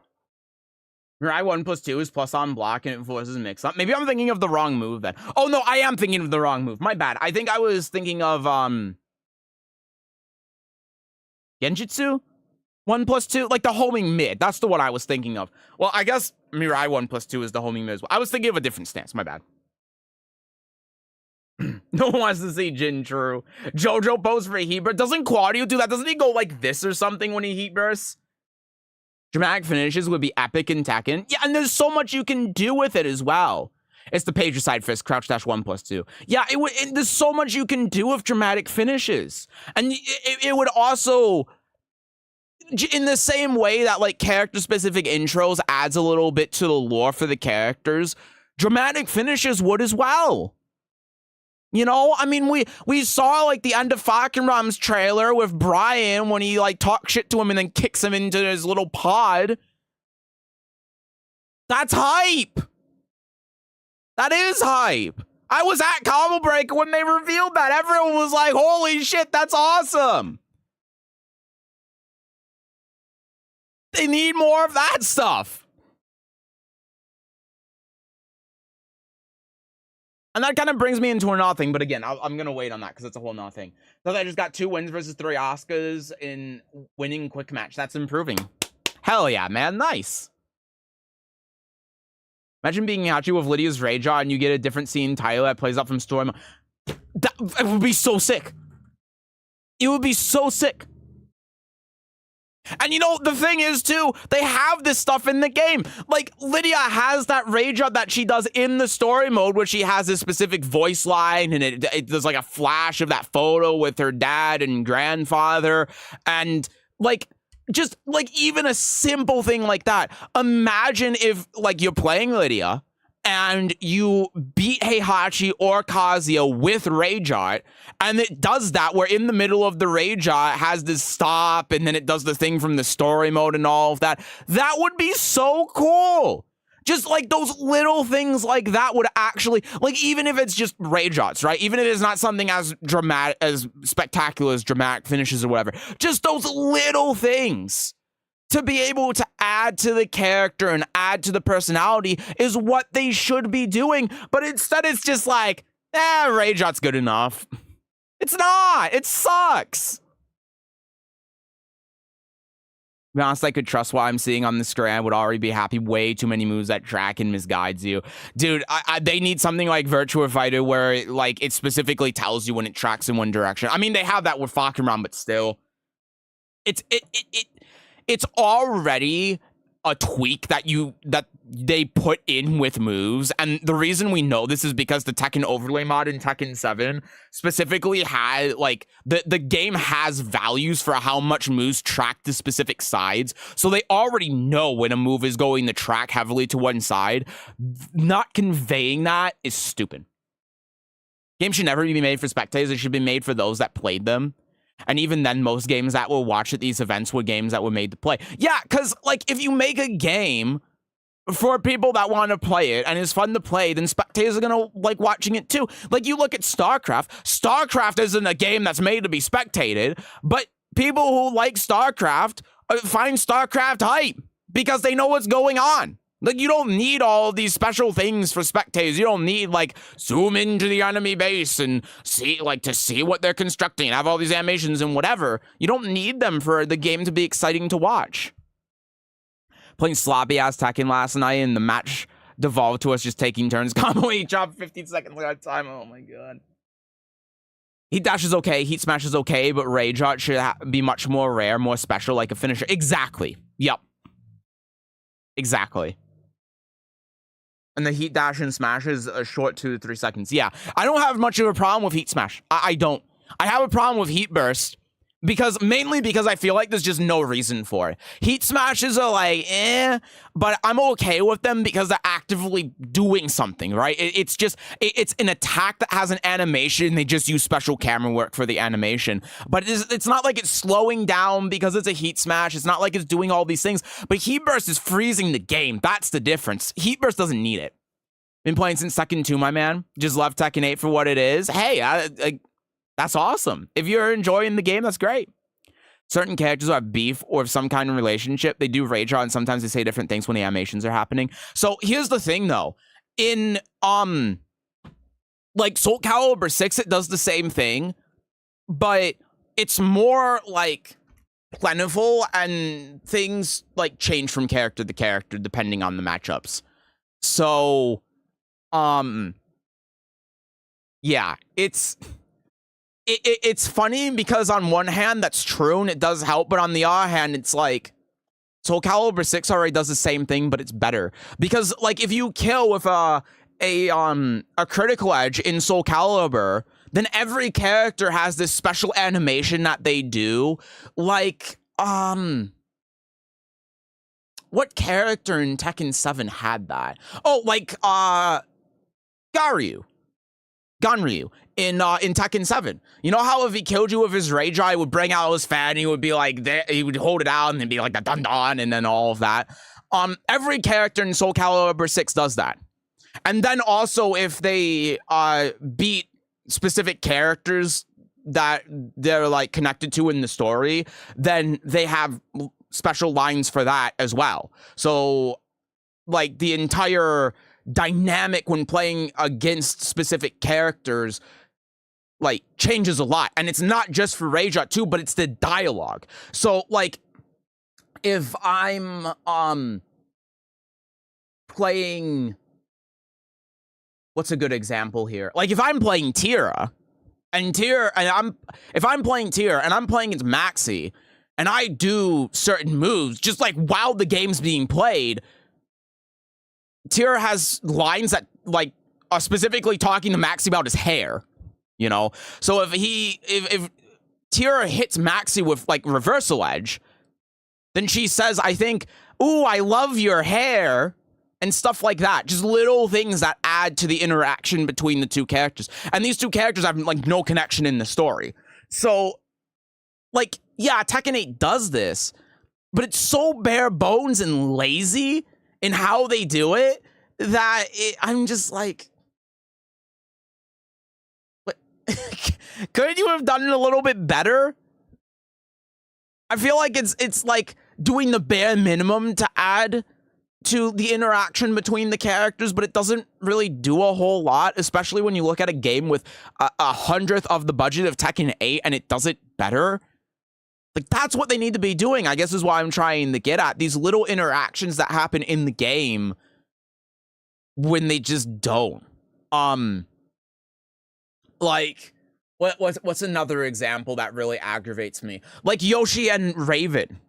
Mirai 1+2 is plus on block and it forces mix-up. Maybe I'm thinking of the wrong move then. Oh, no, I am thinking of the wrong move. My bad. I think I was thinking of, Genjutsu? 1+2? Like the homing mid. That's the one I was thinking of. Well, I guess Mirai 1+2 is the homing mid as well. I was thinking of a different stance. My bad. No one wants to see Jin True. Jojo posts for a heat burst. Doesn't Claudio do that? Doesn't he go like this or something when he heat bursts? Dramatic finishes would be epic in Tekken. Yeah, and there's so much you can do with it as well. It's the pager side fist, crouch dash 1+2. Yeah, there's so much you can do with dramatic finishes. And it would also, in the same way that like character-specific intros adds a little bit to the lore for the characters, dramatic finishes would as well. You know, I mean, we saw like the end of Fakenram's trailer with Brian when he like talks shit to him and then kicks him into his little pod. That's hype. That is hype. I was at Combo Break when they revealed that. Everyone was like, holy shit, that's awesome. They need more of that stuff. And that kind of brings me into another thing, but again, I'm going to wait on that because it's a whole nother thing. So I just got 2 wins versus 3 Oscars in winning quick match. That's improving. Hell yeah, man. Nice. Imagine being Hachi with Lidia's Rage and you get a different scene title that plays up from Storm. It would be so sick. It would be so sick. And you know, the thing is, too, they have this stuff in the game. Like, Lidia has that rage up that she does in the story mode where she has this specific voice line and it does like a flash of that photo with her dad and grandfather. And like, just like even a simple thing like that. Imagine if like you're playing Lidia and you beat Heihachi or Kazuya with Rage Art, and it does that where in the middle of the Rage Art it has this stop, and then it does the thing from the story mode and all of that. That would be so cool. Just like those little things like that would actually, like even if it's just Rage Arts, right? Even if it's not something as dramatic, as spectacular as dramatic finishes or whatever. Just those little things to be able to add to the character and add to the personality is what they should be doing. But instead it's just like, Rage Art's good enough. It's not. It sucks. To be honest, I could trust what I'm seeing on the screen. I would already be happy. Way too many moves that track and misguides you. Dude, they need something like Virtua Fighter where it specifically tells you when it tracks in one direction. I mean, they have that with Fakuran, but still. It's already a tweak that they put in with moves, and the reason we know this is because the Tekken overlay mod in Tekken 7 specifically had like the game has values for how much moves track to specific sides, so they already know when a move is going to track heavily to one side. Not conveying that is stupid. Games should never be made for spectators. It should be made for those that played them. And even then, most games that will watch at these events were games that were made to play. Yeah, because, like, if you make a game for people that want to play it and it's fun to play, then spectators are going to like watching it too. Like, you look at StarCraft. StarCraft isn't a game that's made to be spectated, but people who like StarCraft find StarCraft hype because they know what's going on. Like, you don't need all of these special things for spectators. You don't need, like, zoom into the enemy base and see, like, to see what they're constructing and have all these animations and whatever. You don't need them for the game to be exciting to watch. Playing sloppy-ass Tekken last night, and the match devolved to us just taking turns. Combo each up 15 seconds at a time. Oh, my God. Heat Dash is okay. Heat Smash is okay, but Rage Art should be much more rare, more special, like a finisher. Exactly. Yep. Exactly. And the Heat Dash and Smash is a short 2 to 3 seconds. Yeah, I don't have much of a problem with Heat Smash. I don't. I have a problem with Heat Burst mainly because I feel like there's just no reason for it. Heat Smashes are like, but I'm okay with them because they're actively doing something, right? It's an attack that has an animation. They just use special camera work for the animation. But it's not like it's slowing down because it's a Heat Smash. It's not like it's doing all these things. But Heat Burst is freezing the game. That's the difference. Heat Burst doesn't need it. Been playing since Tekken 2, my man. Just love Tekken 8 for what it is. Hey, that's awesome. If you're enjoying the game, that's great. Certain characters have beef or some kind of relationship. They do rage on, and sometimes they say different things when the animations are happening. So here's the thing, though. In like Soul Calibur 6, it does the same thing, but it's more like plentiful, and things like change from character to character depending on the matchups. So, yeah, it's funny because on one hand that's true and it does help, but on the other hand it's like Soul Calibur 6 already does the same thing, but it's better because like if you kill with a critical edge in Soul Calibur, then every character has this special animation that they do. Like what character in Tekken 7 had that? Oh, like Ganryu in Tekken 7. You know how if he killed you with his rage eye, he would bring out his fan and he would be like, he would hold it out and then be like the dun dun and then all of that. Every character in Soul Calibur 6 does that. And then also if they beat specific characters that they're like connected to in the story, then they have special lines for that as well. So like the entire dynamic when playing against specific characters like changes a lot, and it's not just for Rage Art too, but it's the dialogue. So like if I'm playing, what's a good example here? Like if I'm playing Tira and if I'm playing Tira and I'm playing against Maxi, and I do certain moves, just like while the game's being played, Tyr has lines that like are specifically talking to Maxi about his hair, you know? So if Tyr hits Maxi with like reversal edge, then she says, I think, ooh, I love your hair, and stuff like that. Just little things that add to the interaction between the two characters. And these two characters have like no connection in the story. So, like, yeah, Tekken 8 does this, but it's so bare bones and lazy in how they do it that I'm just like, what? Couldn't you have done it a little bit better? I feel like it's like doing the bare minimum to add to the interaction between the characters, but it doesn't really do a whole lot, especially when you look at a game with a hundredth of the budget of Tekken 8 and it does it better. Like, that's what they need to be doing, I guess, is what I'm trying to get at. These little interactions that happen in the game when they just don't. Like, what's another example that really aggravates me? Like Yoshi and Raven.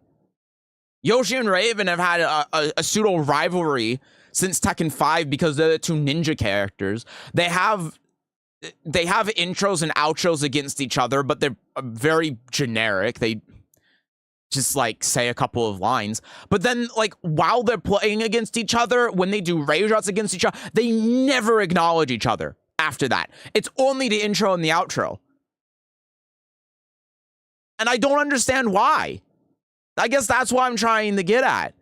Yoshi and Raven have had a pseudo rivalry since Tekken 5 because they're the two ninja characters. They have intros and outros against each other, but they're very generic. They just like say a couple of lines. But then like while they're playing against each other, when they do rage shots against each other, they never acknowledge each other after that. It's only the intro and the outro. And I don't understand why. I guess that's what I'm trying to get at.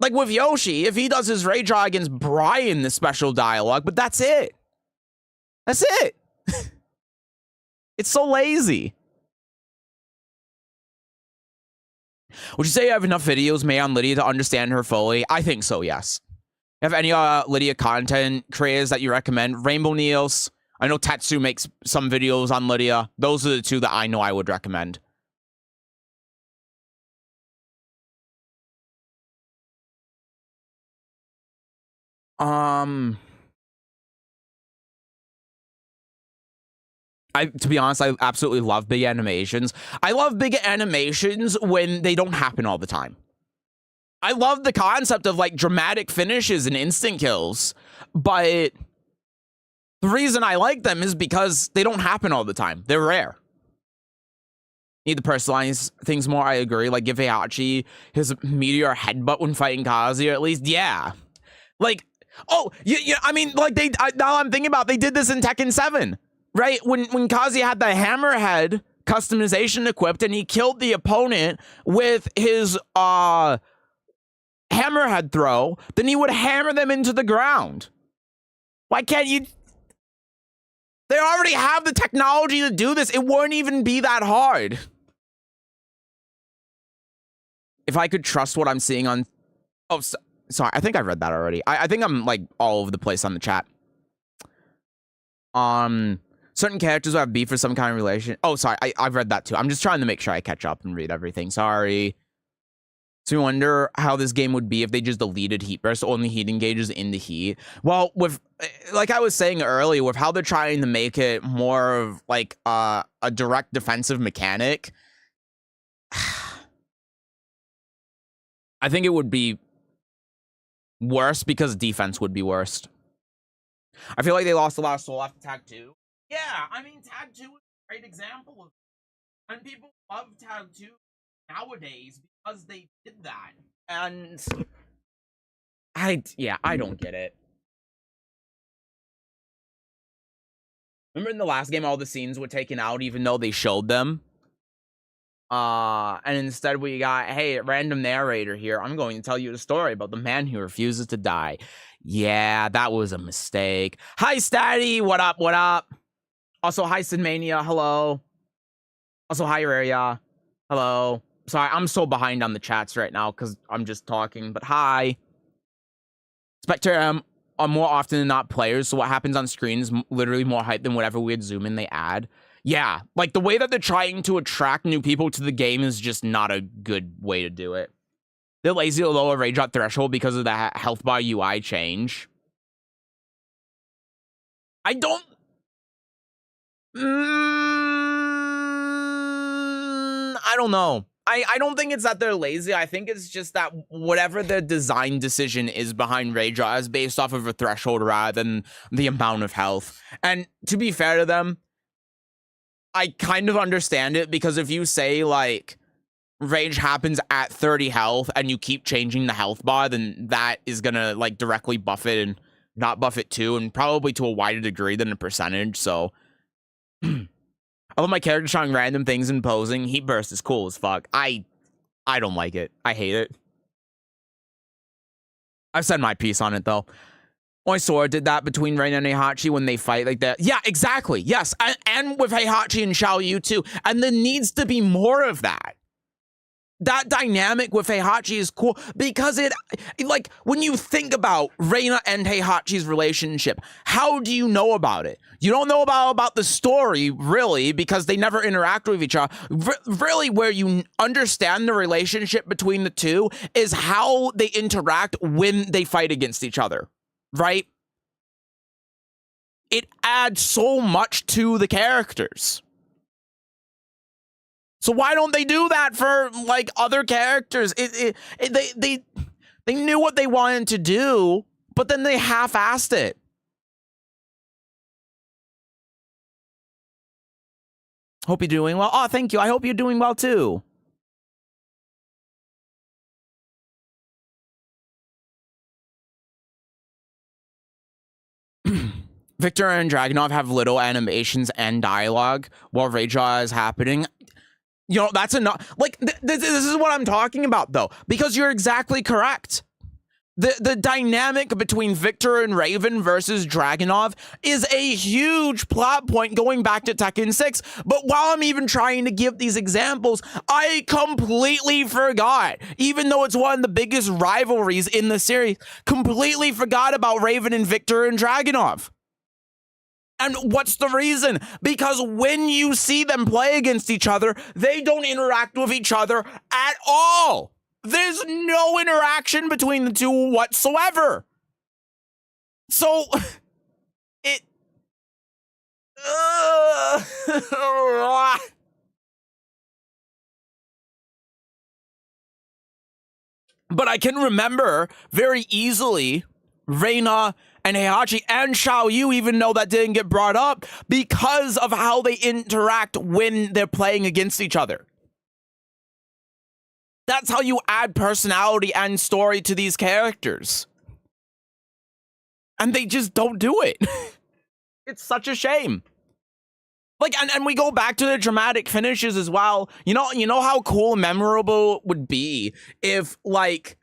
Like with Yoshi, if he does his rage draw against Brian, the special dialogue, but that's it. That's it. It's so lazy. Would you say you have enough videos made on Lidia to understand her fully? I think so, yes. You have any Lidia content creators that you recommend? Rainbow Neos. I know Tetsu makes some videos on Lidia. Those are the two that I know I would recommend. To be honest, I absolutely love big animations. I love big animations when they don't happen all the time. I love the concept of like dramatic finishes and instant kills, but the reason I like them is because they don't happen all the time. They're rare. Need to personalize things more, I agree. Like give Heihachi his meteor headbutt when fighting Kazuya at least. Yeah. Like, oh, yeah, I mean, like now I'm thinking about, they did this in Tekken 7. Right, when Kazuya had the hammerhead customization equipped and he killed the opponent with his hammerhead throw, then he would hammer them into the ground. Why can't you? They already have the technology to do this. It wouldn't even be that hard. If I could trust what I'm seeing on... Oh, sorry, I think I read that already. I think I'm like all over the place on the chat. Certain characters will have beef for some kind of relation. Oh, sorry. I've read that too. I'm just trying to make sure I catch up and read everything. Sorry. So you wonder how this game would be if they just deleted heat burst, only heat engages in the heat. Well, with, like I was saying earlier, with how they're trying to make it more of like a direct defensive mechanic, I think it would be worse because defense would be worst. I feel like they lost a lot of soul after Tag 2. Yeah, I mean, Tag 2 is a great example of it. And people love Tag 2 nowadays because they did that. And I don't get it. Remember in the last game, all the scenes were taken out even though they showed them? And instead we got, hey, random narrator here. I'm going to tell you the story about the man who refuses to die. Yeah, that was a mistake. Hi, Statty. What up? What up? Also, hi, Sidmania. Hello. Also, hi, Area. Hello. Sorry, I'm so behind on the chats right now because I'm just talking, but hi. Spectre are more often than not players, so what happens on screen is literally more hype than whatever weird zoom in they add. Yeah, like the way that they're trying to attract new people to the game is just not a good way to do it. They're lazy to lower rage drop threshold because of the health bar UI change. I don't... I don't know. I don't think it's that they're lazy. I think it's just that whatever their design decision is behind Raydra is based off of a threshold rather than the amount of health. And to be fair to them, I kind of understand it, because if you say, like, rage happens at 30 health and you keep changing the health bar, then that is gonna, like, directly buff it and not buff it too, and probably to a wider degree than a percentage, so... I love my character trying random things and posing. Heat burst is cool as fuck. I don't like it. I hate it. I've said my piece on it, though. Oisora did that between Reina and Heihachi when they fight like that. Yeah, exactly. Yes, and with Heihachi and Xiaoyu, too. And there needs to be more of that. That dynamic with Heihachi is cool because it, like, when you think about Reina and Heihachi's relationship, how do you know about it? You don't know about the story, really, because they never interact with each other. Really, where you understand the relationship between the two is how they interact when they fight against each other, right? It adds so much to the characters. So why don't they do that for, like, other characters? They knew what they wanted to do, but then they half-assed it. Hope you're doing well. Oh, thank you. I hope you're doing well, too. Victor and Dragunov have little animations and dialogue while Rayjaw is happening. You know, that's enough. Like, this is what I'm talking about, though, because you're exactly correct. The dynamic between Victor and Raven versus Dragunov is a huge plot point going back to Tekken 6. But while I'm even trying to give these examples, I completely forgot, even though it's one of the biggest rivalries in the series, completely forgot about Raven and Victor and Dragunov. And what's the reason? Because when you see them play against each other, they don't interact with each other at all. There's no interaction between the two whatsoever. So, it... But I can remember very easily Reina and Heihachi and Xiaoyu, even though that didn't get brought up, because of how they interact when they're playing against each other. That's how you add personality and story to these characters. And they just don't do it. It's such a shame. Like, and we go back to the dramatic finishes as well. You know how cool and memorable it would be if, like,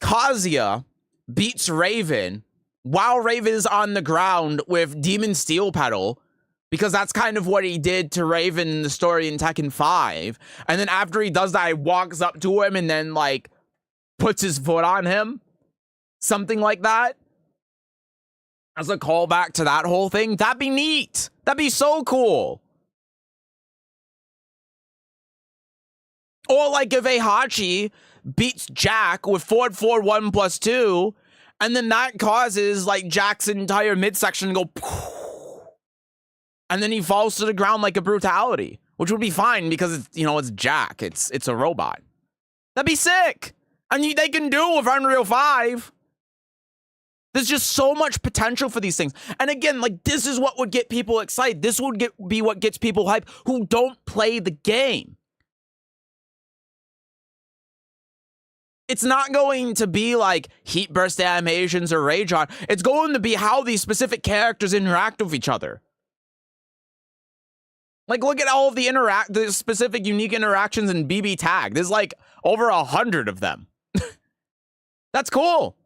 Kazuya beats Raven while Raven is on the ground with Demon Steel Pedal, because that's kind of what he did to Raven in the story in Tekken 5. And then after he does that, he walks up to him and then, like, puts his foot on him. Something like that. As a callback to that whole thing. That'd be neat. That'd be so cool. Or, like, if Heihachi beats Jack with forward 4-1 plus 2, and then that causes, like, Jack's entire midsection to go poof, and then he falls to the ground like a brutality, which would be fine because it's, you know, it's Jack. It's a robot. That'd be sick. And they can do it with Unreal 5. There's just so much potential for these things. And again, like, this is what would get people excited. This would be what gets people hyped who don't play the game. It's not going to be like heat burst animations or rage on. It's going to be how these specific characters interact with each other. Like, look at all of the specific unique interactions in BB Tag. There's like over 100 of them. That's cool.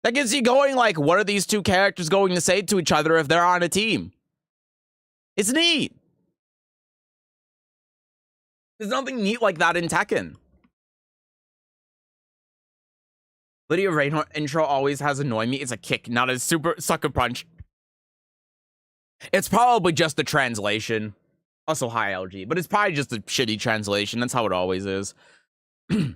That gets you going, like, what are these two characters going to say to each other if they're on a team? It's neat. There's nothing neat like that in Tekken. Lidia Reinhardt intro always has annoyed me. It's a kick, not a super sucker punch. It's probably just the translation. Also, hi, LG. But it's probably just a shitty translation. That's how it always is. A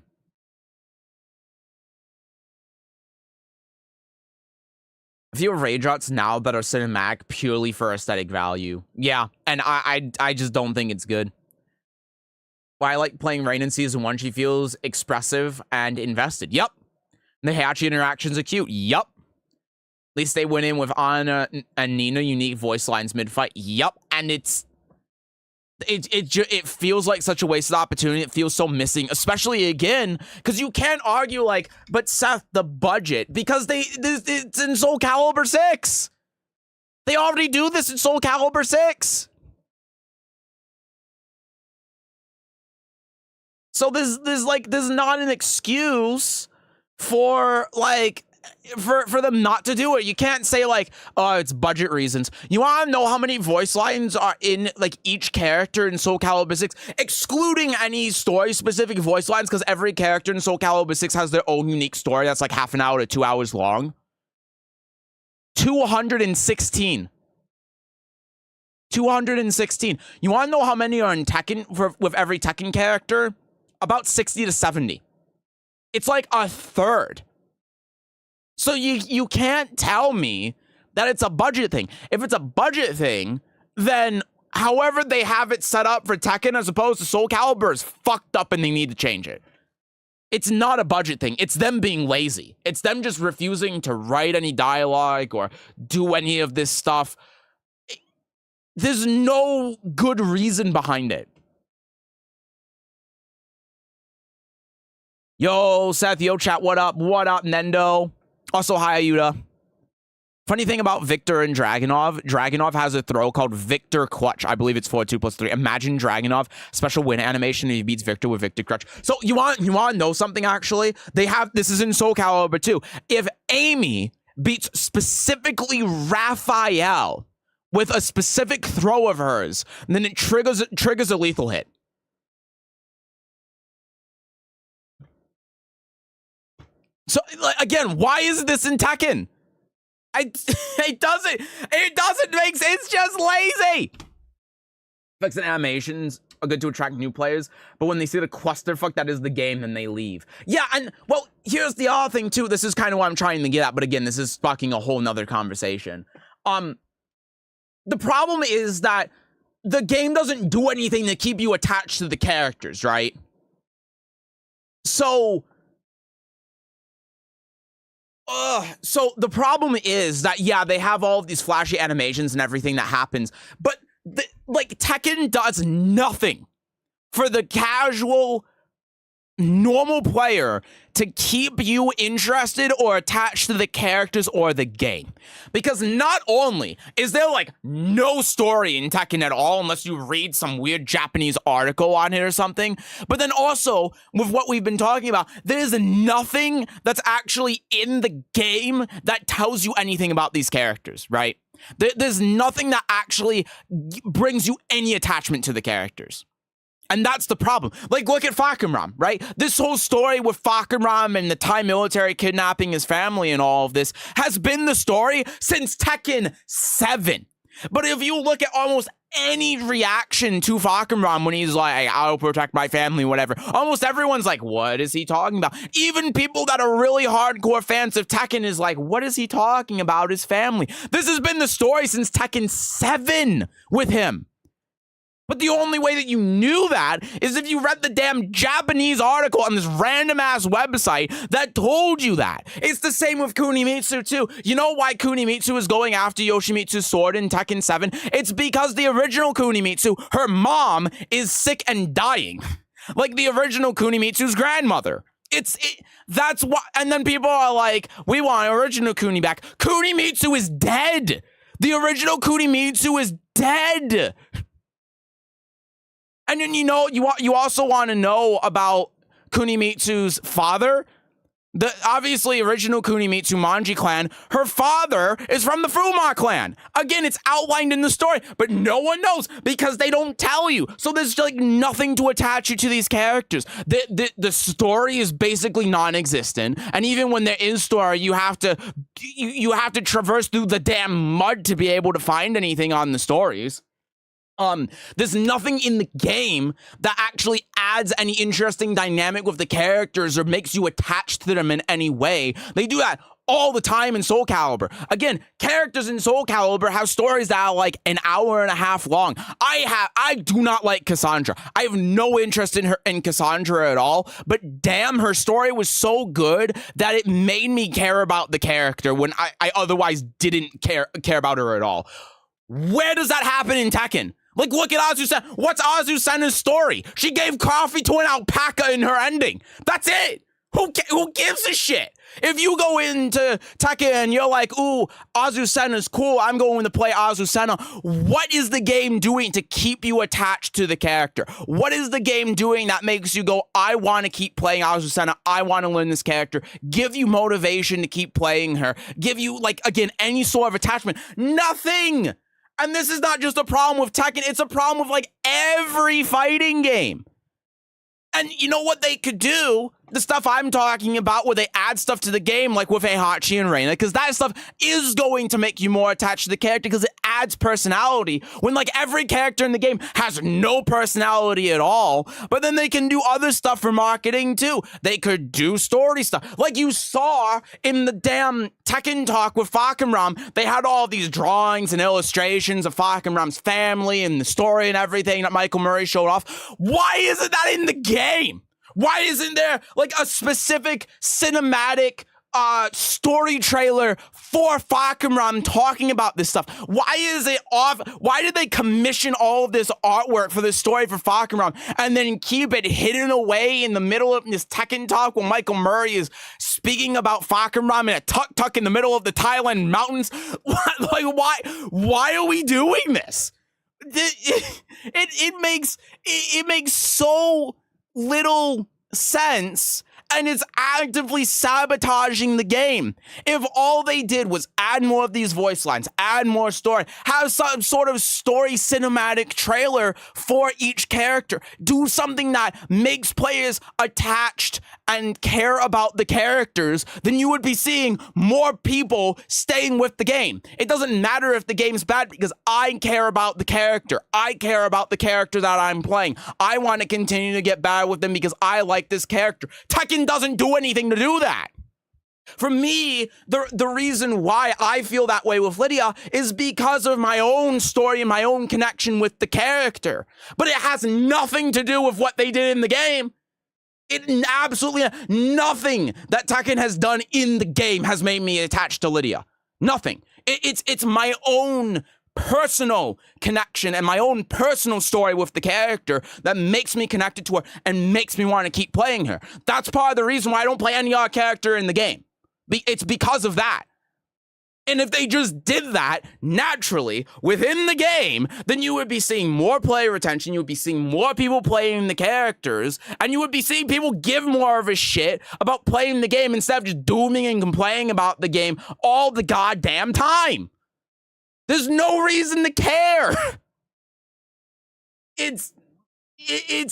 few rage outs now that are cinematic purely for aesthetic value. Yeah, and I just don't think it's good. Why I like playing Rain in Season 1, she feels expressive and invested. Yup. The Heihachi interactions are cute. Yup. At least they went in with Anna and Nina unique voice lines mid-fight. Yup. And it feels like such a wasted opportunity. It feels so missing, especially again, because you can't argue like, but Seth, the budget, because it's in Soul Calibur 6. They already do this in Soul Calibur 6. So there's not an excuse for like for them not to do it. You can't say like, oh, it's budget reasons. You want to know how many voice lines are in like each character in Soul Calibur 6, excluding any story specific voice lines, because every character in Soul Calibur 6 has their own unique story that's like half an hour to 2 hours long. 216. 216. You want to know how many are in Tekken with every Tekken character? About 60 to 70. It's like a third. So you can't tell me that it's a budget thing. If it's a budget thing, then however they have it set up for Tekken as opposed to Soul Calibur is fucked up and they need to change it. It's not a budget thing. It's them being lazy. It's them just refusing to write any dialogue or do any of this stuff. There's no good reason behind it. Yo, Seth, yo, chat, what up? What up, Nendo? Also, hi, Ayuda. Funny thing about Victor and Dragunov has a throw called Victor Clutch. I believe it's 4-2+3. Imagine Dragunov, special win animation, and he beats Victor with Victor Clutch. So you want to know something, actually? This is in Soul Calibur 2. If Amy beats specifically Raphael with a specific throw of hers, then it triggers a lethal hit. So, like, again, why is this in Tekken? It doesn't make sense. It's just lazy. Effects and animations are good to attract new players, but when they see the clusterfuck that is the game, then they leave. Yeah, and, well, here's the other thing, too. This is kind of what I'm trying to get at, but again, this is fucking a whole nother conversation. The problem is that the game doesn't do anything to keep you attached to the characters, right? So the problem is that, yeah, they have all of these flashy animations and everything that happens, but like Tekken does nothing for the casual, normal player to keep you interested or attached to the characters or the game. Because not only is there like no story in Tekken at all unless you read some weird Japanese article on it or something, but then also with what we've been talking about, there's nothing that's actually in the game that tells you anything about these characters, right? There's nothing that actually brings you any attachment to the characters. And that's the problem. Like, look at Fakenram, right? This whole story with Fakenram and the Thai military kidnapping his family and all of this has been the story since Tekken 7. But if you look at almost any reaction to Fakenram when he's like, I'll protect my family, whatever, almost everyone's like, what is he talking about? Even people that are really hardcore fans of Tekken is like, what is he talking about, his family? This has been the story since Tekken 7 with him. But the only way that you knew that is if you read the damn Japanese article on this random-ass website that told you that. It's the same with Kunimitsu, too. You know why Kunimitsu is going after Yoshimitsu's sword in Tekken 7? It's because the original Kunimitsu, her mom, is sick and dying. Like the original Kunimitsu's grandmother. That's why. And then people are like, we want original Kuni back. Kunimitsu is dead. The original Kunimitsu is dead. And then, you know, you also want to know about Kunimitsu's father. The obviously original Kunimitsu Manji clan, her father is from the Fuma clan. Again, it's outlined in the story, but no one knows because they don't tell you. So there's like nothing to attach you to these characters. The story is basically non-existent, and even when there is story, you have to traverse through the damn mud to be able to find anything on the stories. There's nothing in the game that actually adds any interesting dynamic with the characters or makes you attached to them in any way. They do that all the time in Soul Calibur. Again, characters in Soul Calibur have stories that are like an hour and a half long. I do not like Cassandra. I have no interest in Cassandra at all, but damn, her story was so good that it made me care about the character when I otherwise didn't care about her at all. Where does that happen in Tekken? Like, look at Azucena. What's Azucena's story? She gave coffee to an alpaca in her ending. That's it. Who gives a shit? If you go into Tekken and you're like, ooh, Azucena's cool, I'm going to play Azucena, what is the game doing to keep you attached to the character? What is the game doing that makes you go, I want to keep playing Azucena, I want to learn this character, give you motivation to keep playing her, give you, like, again, any sort of attachment? Nothing! And this is not just a problem with Tekken, it's a problem with, like, every fighting game. And you know what they could do? The stuff I'm talking about where they add stuff to the game, like with Heihachi and Reina, because that stuff is going to make you more attached to the character because it adds personality when, like, every character in the game has no personality at all. But then they can do other stuff for marketing too. They could do story stuff. Like you saw in the damn Tekken talk with Fakenram, they had all these drawings and illustrations of Fakenram's family and the story and everything that Michael Murray showed off. Why isn't that in the game? Why isn't there, like, a specific cinematic story trailer for Fakenram talking about this stuff? Why is it off? Why did they commission all of this artwork for this story for Fakenram and then keep it hidden away in the middle of this Tekken talk when Michael Murray is speaking about Fakenram in a tuk-tuk in the middle of the Thailand mountains? Like, why are we doing this? It makes so little sense, and it's actively sabotaging the game. If all they did was add more of these voice lines, add more story, have some sort of story cinematic trailer for each character, do something that makes players attached and care about the characters, then you would be seeing more people staying with the game. It doesn't matter if the game's bad because I care about the character. I care about the character that I'm playing. I want to continue to get bad with them because I like this character. Tekken doesn't do anything to do that. For me, the reason why I feel that way with Lidia is because of my own story and my own connection with the character. But it has nothing to do with what they did in the game. It absolutely nothing that Tekken has done in the game has made me attached to Lidia. Nothing. It's my own personal connection and my own personal story with the character that makes me connected to her and makes me want to keep playing her. That's part of the reason why I don't play any other character in the game. It's because of that. And if they just did that naturally within the game, then you would be seeing more player attention, you would be seeing more people playing the characters, and you would be seeing people give more of a shit about playing the game instead of just dooming and complaining about the game all the goddamn time. There's no reason to care. It's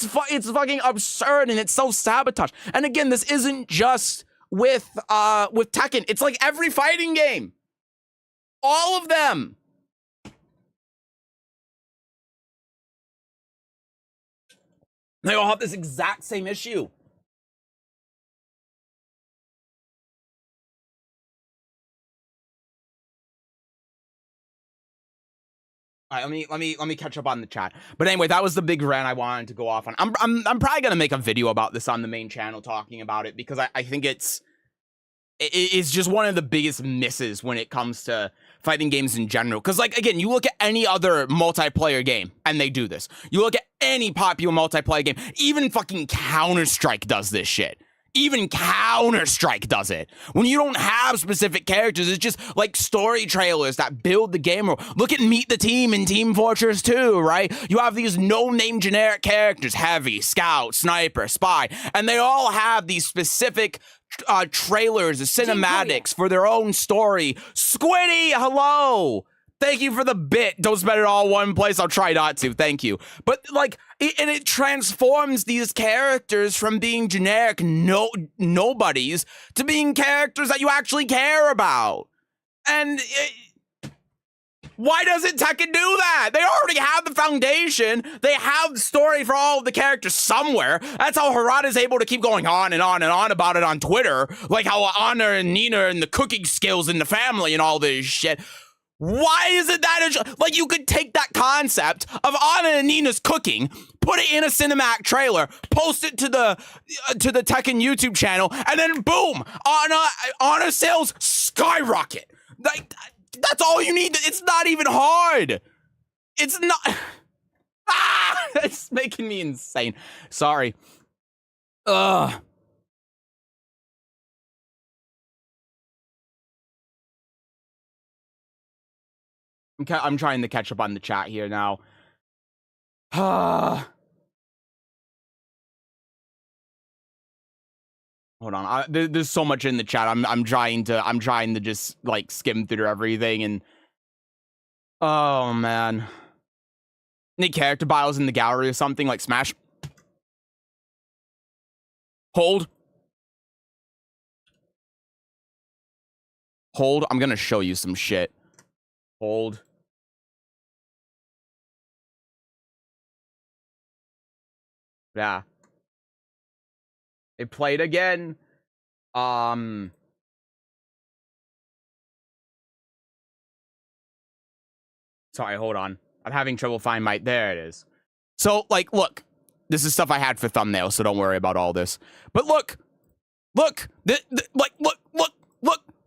fucking absurd, and it's so sabotage. And again, this isn't just with Tekken. It's like every fighting game. All of them. They all have this exact same issue. All right, let me catch up on the chat. But anyway, that was the big rant I wanted to go off on. I'm probably gonna make a video about this on the main channel talking about it because I think it's just one of the biggest misses when it comes to fighting games in general. Because, like, again, you look at any other multiplayer game, and they do this. You look at any popular multiplayer game, even fucking Counter-Strike does this shit. Even Counter-Strike does it. When you don't have specific characters, it's just like story trailers that build the game. Look at Meet the Team in Team Fortress 2, right? You have these no-name generic characters, Heavy, Scout, Sniper, Spy, and they all have these specific trailers, cinematics for their own story. Squiddy, hello! Thank you for the bit. Don't spend it all one place. I'll try not to. Thank you. But, like, it transforms these characters from being generic nobodies to being characters that you actually care about. And Why doesn't Tekken do that? They already have the foundation. They have the story for all of the characters somewhere. That's how Harada's able to keep going on and on and on about it on Twitter. Like how Anna and Nina and the cooking skills in the family and all this shit. Why isn't that like you could take that concept of Anna and Nina's cooking, put it in a cinematic trailer, post it to the Tekken YouTube channel, and then boom, Anna sales skyrocket. Like that's all you need. It's not even hard. It's not. It's making me insane. Sorry. Ugh. I'm trying to catch up on the chat here now. Hold on. There's so much in the chat. I'm trying to just like skim through everything and oh man. Any character bios in the gallery or something like Smash? Hold. I'm gonna show you some shit. Hold. Yeah. It played again. Sorry, hold on. I'm having trouble finding my... There it is. So, like, look. This is stuff I had for thumbnails, so don't worry about all this. But look. Look.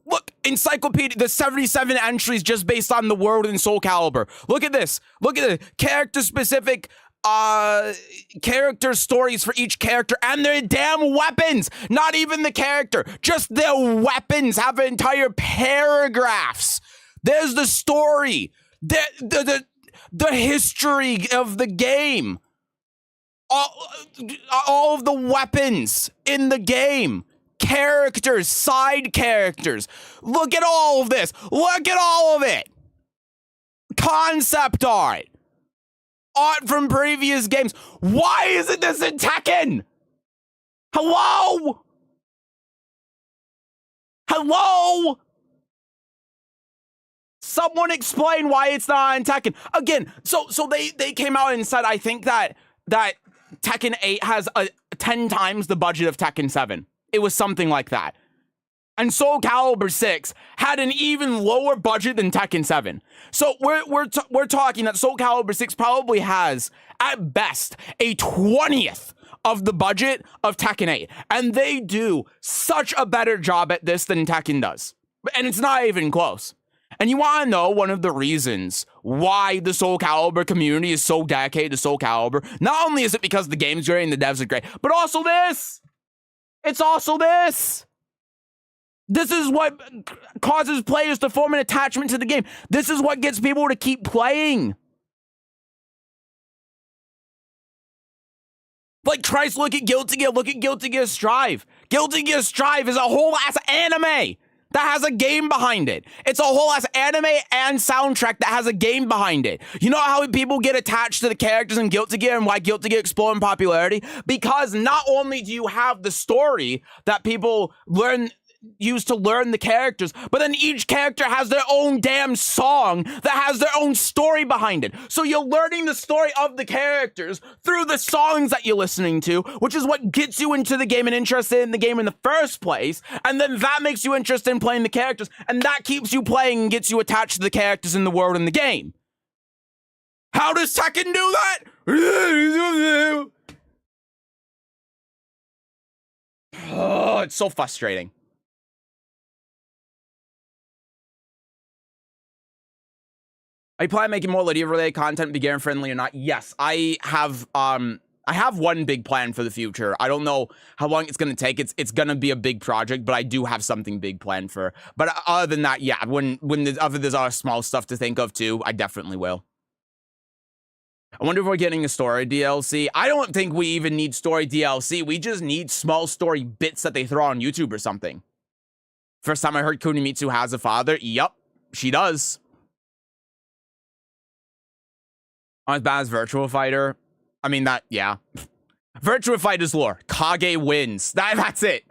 Look. Encyclopedia. The 77 entries just based on the world in Soul Calibur. Look at this. Look at the character-specific... character stories for each character and their damn weapons. Not even the character, just their weapons have entire paragraphs. There's the story, the history of the game, all of the weapons in the game, characters, side characters. Look at all of this. Look at all of it. Concept art from previous games. Why isn't this in Tekken? Hello? Someone explain why it's not in Tekken. Again, so they came out and said, I think that Tekken 8 has 10 times the budget of Tekken 7. It was something like that. And Soul Calibur 6 had an even lower budget than Tekken 7. So we're talking that Soul Calibur 6 probably has, at best, a 20th of the budget of Tekken 8. And they do such a better job at this than Tekken does. And it's not even close. And you want to know one of the reasons why the Soul Calibur community is so dedicated to Soul Calibur? Not only is it because the game's great and the devs are great, but also this! It's also this! This is what causes players to form an attachment to the game. This is what gets people to keep playing. Like, Christ, look at Guilty Gear. Look at Guilty Gear Strive. Guilty Gear Strive is a whole ass anime that has a game behind it. It's a whole ass anime and soundtrack that has a game behind it. You know how people get attached to the characters in Guilty Gear and why Guilty Gear exploded in popularity? Because not only do you have the story that people use to learn the characters, but then each character has their own damn song that has their own story behind it. So you're learning the story of the characters through the songs that you're listening to, which is what gets you into the game and interested in the game in the first place. And then that makes you interested in playing the characters, and that keeps you playing and gets you attached to the characters in the world in the game. How does Tekken do that? Oh, it's so frustrating. Are you planning on making more Lidia-related content, beginner friendly or not? Yes, I have one big plan for the future. I don't know how long it's gonna take. It's gonna be a big project, but I do have something big planned for. But other than that, yeah, when there's other small stuff to think of too, I definitely will. I wonder if we're getting a story DLC. I don't think we even need story DLC. We just need small story bits that they throw on YouTube or something. First time I heard Kunimitsu has a father. Yup, she does. As bad as Virtua Fighter. I mean, yeah. Virtua Fighter's lore. Kage wins. That's it.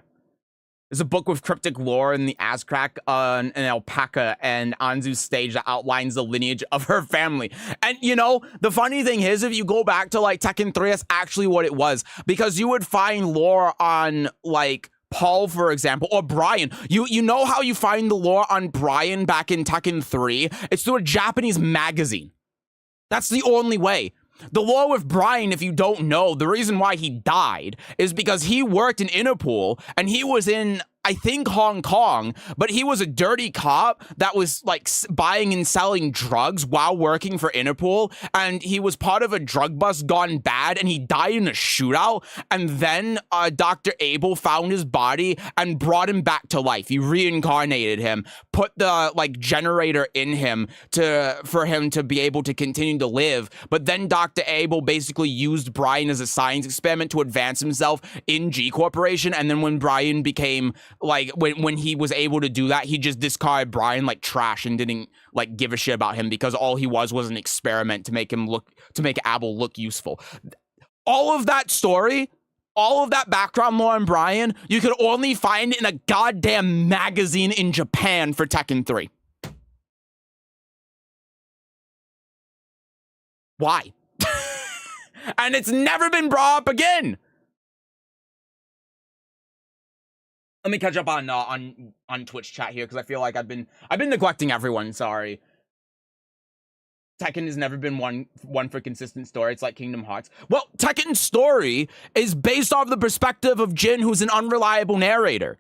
There's a book with cryptic lore in the Azcrack, an alpaca, and Anzu's stage that outlines the lineage of her family. And, you know, the funny thing is, if you go back to, like, Tekken 3, that's actually what it was. Because you would find lore on, like, Paul, for example, or Brian. You know how you find the lore on Brian back in Tekken 3? It's through a Japanese magazine. That's the only way. The lore with Brian, if you don't know, the reason why he died is because he worked in Interpol, and he was in, I think, Hong Kong, but he was a dirty cop that was, like, buying and selling drugs while working for Interpol, and he was part of a drug bust gone bad, and he died in a shootout, and then Dr. Abel found his body and brought him back to life. He reincarnated him, put the, like, generator in him for him to be able to continue to live, but then Dr. Abel basically used Brian as a science experiment to advance himself in G Corporation, and then when Brian became, like, when he was able to do that, he just discarded Brian like trash and didn't, like, give a shit about him because all he was an experiment to make Abel look useful. All of that story, all of that background lore on Brian, you could only find in a goddamn magazine in Japan for Tekken 3. Why? And it's never been brought up again. Let me catch up on Twitch chat here because I feel like I've been neglecting everyone. Sorry. Tekken has never been one for consistent story. It's like Kingdom Hearts. Well, Tekken's story is based off the perspective of Jin, who's an unreliable narrator.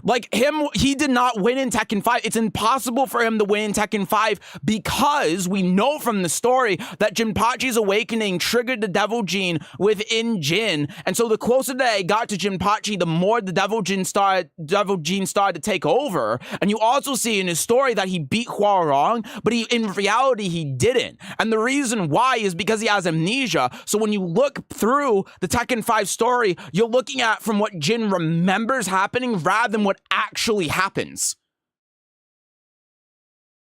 Like, he did not win in Tekken 5. It's impossible for him to win in Tekken 5 because we know from the story that Jinpachi's awakening triggered the devil gene within Jin. And so the closer that I got to Jinpachi, the more the devil gene started to take over. And you also see in his story that he beat Hwoarang, but in reality, he didn't. And the reason why is because he has amnesia. So when you look through the Tekken 5 story, you're looking at from what Jin remembers happening rather than what actually happens.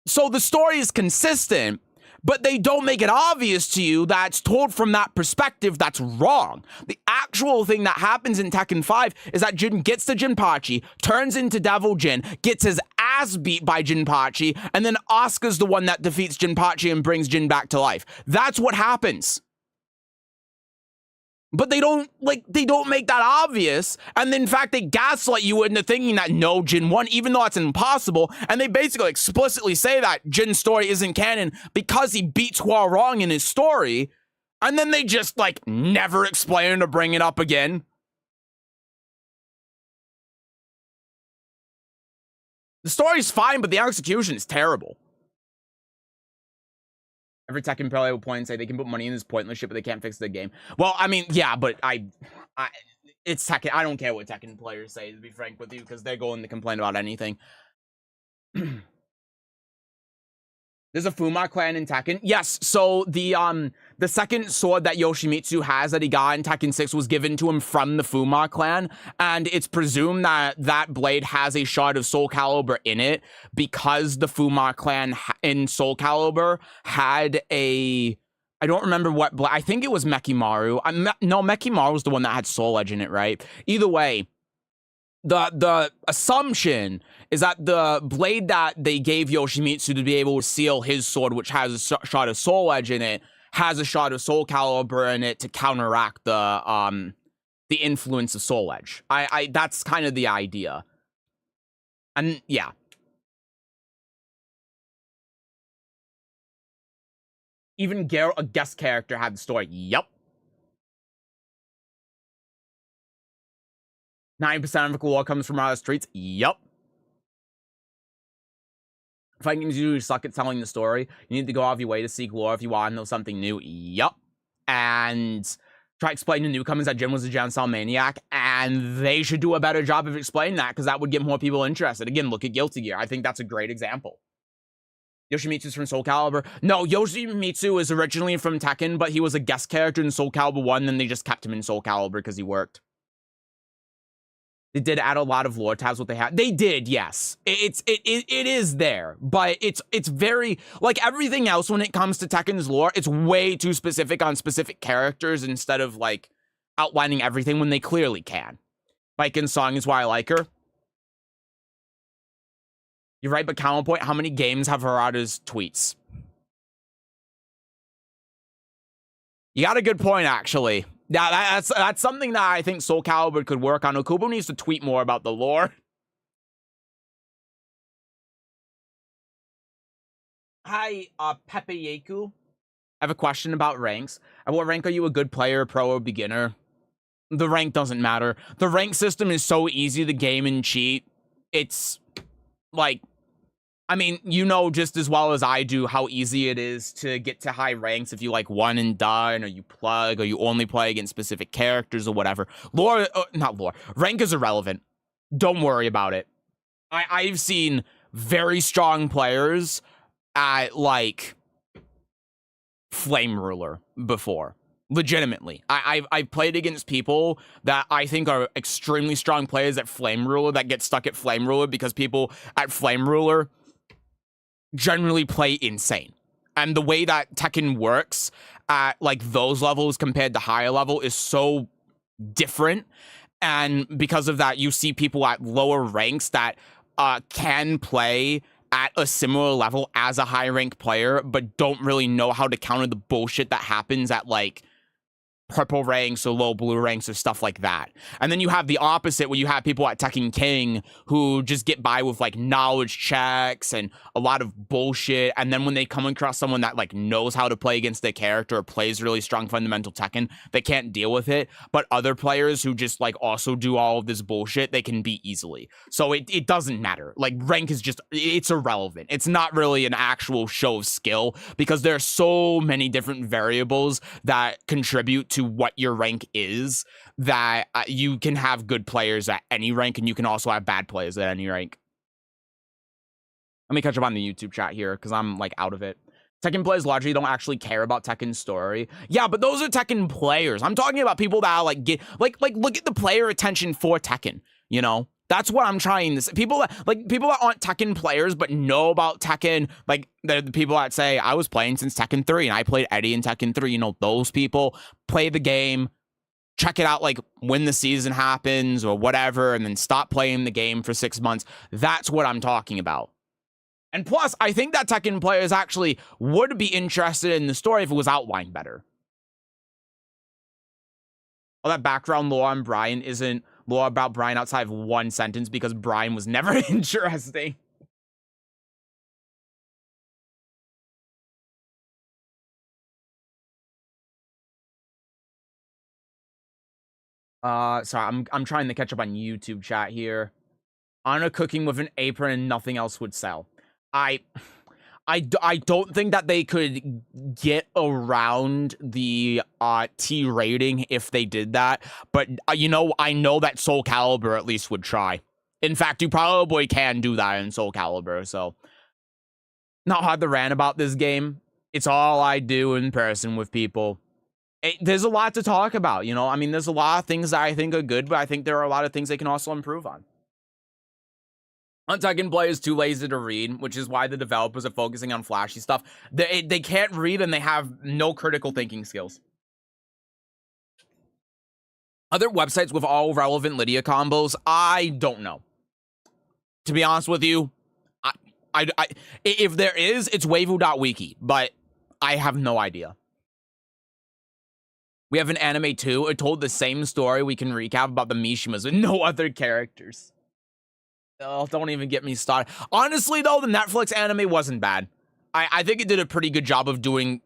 So the story is consistent, but they don't make it obvious to you that it's told from that perspective that's wrong. The actual thing that happens in Tekken 5 is that Jin gets to Jinpachi, turns into Devil Jin, gets his ass beat by Jinpachi, and then Asuka's the one that defeats Jinpachi and brings Jin back to life. That's what happens. But they don't make that obvious, and in fact, they gaslight you into thinking that no, Jin won, even though that's impossible, and they basically explicitly say that Jin's story isn't canon because he beats Hwoarang in his story, and then they just, like, never explain or bring it up again. The story's fine, but the execution is terrible. Every Tekken player will point and say they can put money in this pointless shit, but they can't fix the game. Well, I mean, yeah, but it's Tekken. I don't care what Tekken players say, to be frank with you, because they're going to complain about anything. There's a Fuma clan in Tekken. Yes, so the second sword that Yoshimitsu has that he got in Tekken 6 was given to him from the Fuma clan, and it's presumed that that blade has a shard of Soul Calibur in it because the Fuma clan in Soul Calibur had a... I don't remember what blade. I think it was Mekimaru. No, Mekimaru's the one that had Soul Edge in it, right? Either way, the assumption is that the blade that they gave Yoshimitsu to be able to seal his sword, which has a shot of Soul Edge in it, has a shot of Soul Calibur in it to counteract the influence of Soul Edge. That's kind of the idea. And yeah. Even a guest character had the story. Yup. 90% of the lore comes from out of the streets. Yup. Fighting games usually suck at telling the story. You need to go off your way to seek lore if you want to know something new. Yup. And try explaining to newcomers that Jin was a Gen-style maniac, and they should do a better job of explaining that, because that would get more people interested. Again, look at Guilty Gear. I think that's a great example. Yoshimitsu's from Soul Calibur. No, Yoshimitsu is originally from Tekken, but he was a guest character in Soul Calibur 1, then they just kept him in Soul Calibur because he worked. They did add a lot of lore tabs. What they had, they did, yes. It is there, but it's very, like everything else when it comes to Tekken's lore, it's way too specific on specific characters instead of like outlining everything when they clearly can. Like in Song Is Why I Like Her. You're right, but counterpoint, how many games have Harada's tweets? You got a good point, actually. Yeah, that's something that I think Soul Calibur could work on. Okubo needs to tweet more about the lore. Hi, Pepe Yeku. I have a question about ranks. At what rank are you, a good player, pro, or beginner? The rank doesn't matter. The rank system is so easy to game and cheat. It's like, I mean, you know just as well as I do how easy it is to get to high ranks if you like one and done, or you plug, or you only play against specific characters or whatever. Lore, not lore. Rank is irrelevant. Don't worry about it. I've seen very strong players at like Flame Ruler before. Legitimately. I've played against people that I think are extremely strong players at Flame Ruler that get stuck at Flame Ruler because people at Flame Ruler generally play insane. And the way that Tekken works at like those levels compared to higher level is so different. And because of that, you see people at lower ranks that can play at a similar level as a high rank player, but don't really know how to counter the bullshit that happens at like purple ranks or low blue ranks or stuff like that. And then you have the opposite where you have people at Tekken King who just get by with like knowledge checks and a lot of bullshit. And then when they come across someone that like knows how to play against their character or plays really strong fundamental Tekken, they can't deal with it. But other players who just like also do all of this bullshit, they can beat easily. So it doesn't matter. Like rank is just, it's irrelevant. It's not really an actual show of skill because there are so many different variables that contribute to what your rank is that you can have good players at any rank and you can also have bad players at any rank. Let me catch up on the YouTube chat here because I'm like out of it. Tekken players largely don't actually care about Tekken's story. Yeah, but those are Tekken players. I'm talking about people that like get like look at the player attention for Tekken, you know? That's what I'm trying to say. People that aren't Tekken players but know about Tekken, like the people that say, I was playing since Tekken 3 and I played Eddie in Tekken 3, you know, those people play the game, check it out like when the season happens or whatever, and then stop playing the game for 6 months. That's what I'm talking about. And plus, I think that Tekken players actually would be interested in the story if it was outlined better. All that background lore on Brian isn't lore about Brian outside of one sentence because Brian was never interesting. Sorry, I'm trying to catch up on YouTube chat here. Anna cooking with an apron and nothing else would sell. I don't think that they could get around the T rating if they did that. But, you know, I know that Soul Calibur at least would try. In fact, you probably can do that in Soul Calibur, so. Not hard to rant about this game. It's all I do in person with people. There's a lot to talk about, you know? I mean, there's a lot of things that I think are good, but I think there are a lot of things they can also improve on. Non-Tekken play is too lazy to read, which is why the developers are focusing on flashy stuff. They can't read and they have no critical thinking skills. Other websites with all relevant Lidia combos, I don't know. To be honest with you, if there is, it's waifu.wiki, but I have no idea. We have an anime too. It told the same story we can recap about the Mishimas with no other characters. Oh, don't even get me started. Honestly, though, the Netflix anime wasn't bad. I think it did a pretty good job of doing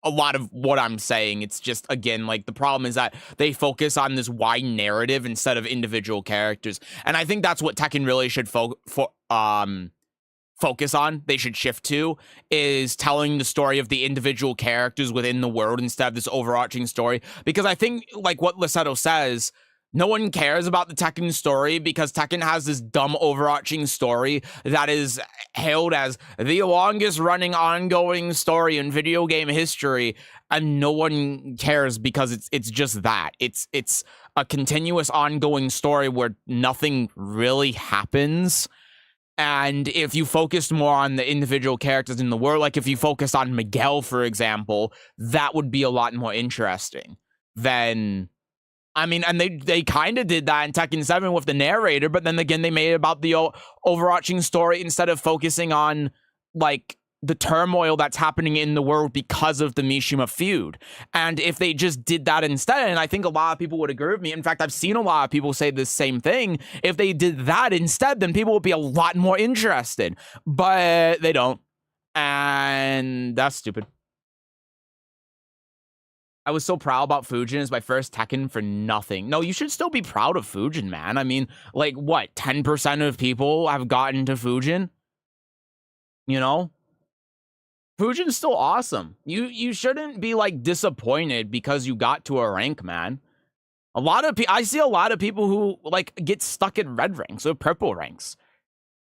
a lot of what I'm saying. It's just, again, like, the problem is that they focus on this wide narrative instead of individual characters. And I think that's what Tekken really should focus on, they should shift to, is telling the story of the individual characters within the world instead of this overarching story. Because I think, like what Lisetto says, no one cares about the Tekken story because Tekken has this dumb overarching story that is hailed as the longest running ongoing story in video game history, and no one cares because it's just that. It's a continuous ongoing story where nothing really happens. And if you focused more on the individual characters in the world, like if you focused on Miguel, for example, that would be a lot more interesting than I mean, and they kind of did that in Tekken 7 with the narrator, but then again, they made it about the overarching story instead of focusing on, like, the turmoil that's happening in the world because of the Mishima feud. And if they just did that instead, and I think a lot of people would agree with me. In fact, I've seen a lot of people say the same thing. If they did that instead, then people would be a lot more interested. But they don't. And that's stupid. I was so proud about Fujin as my first Tekken for nothing. No, you should still be proud of Fujin, man. I mean, like, what, 10% of people have gotten to Fujin? You know? Fujin's still awesome. You shouldn't be, like, disappointed because you got to a rank, man. I see a lot of people who, like, get stuck at red ranks or purple ranks.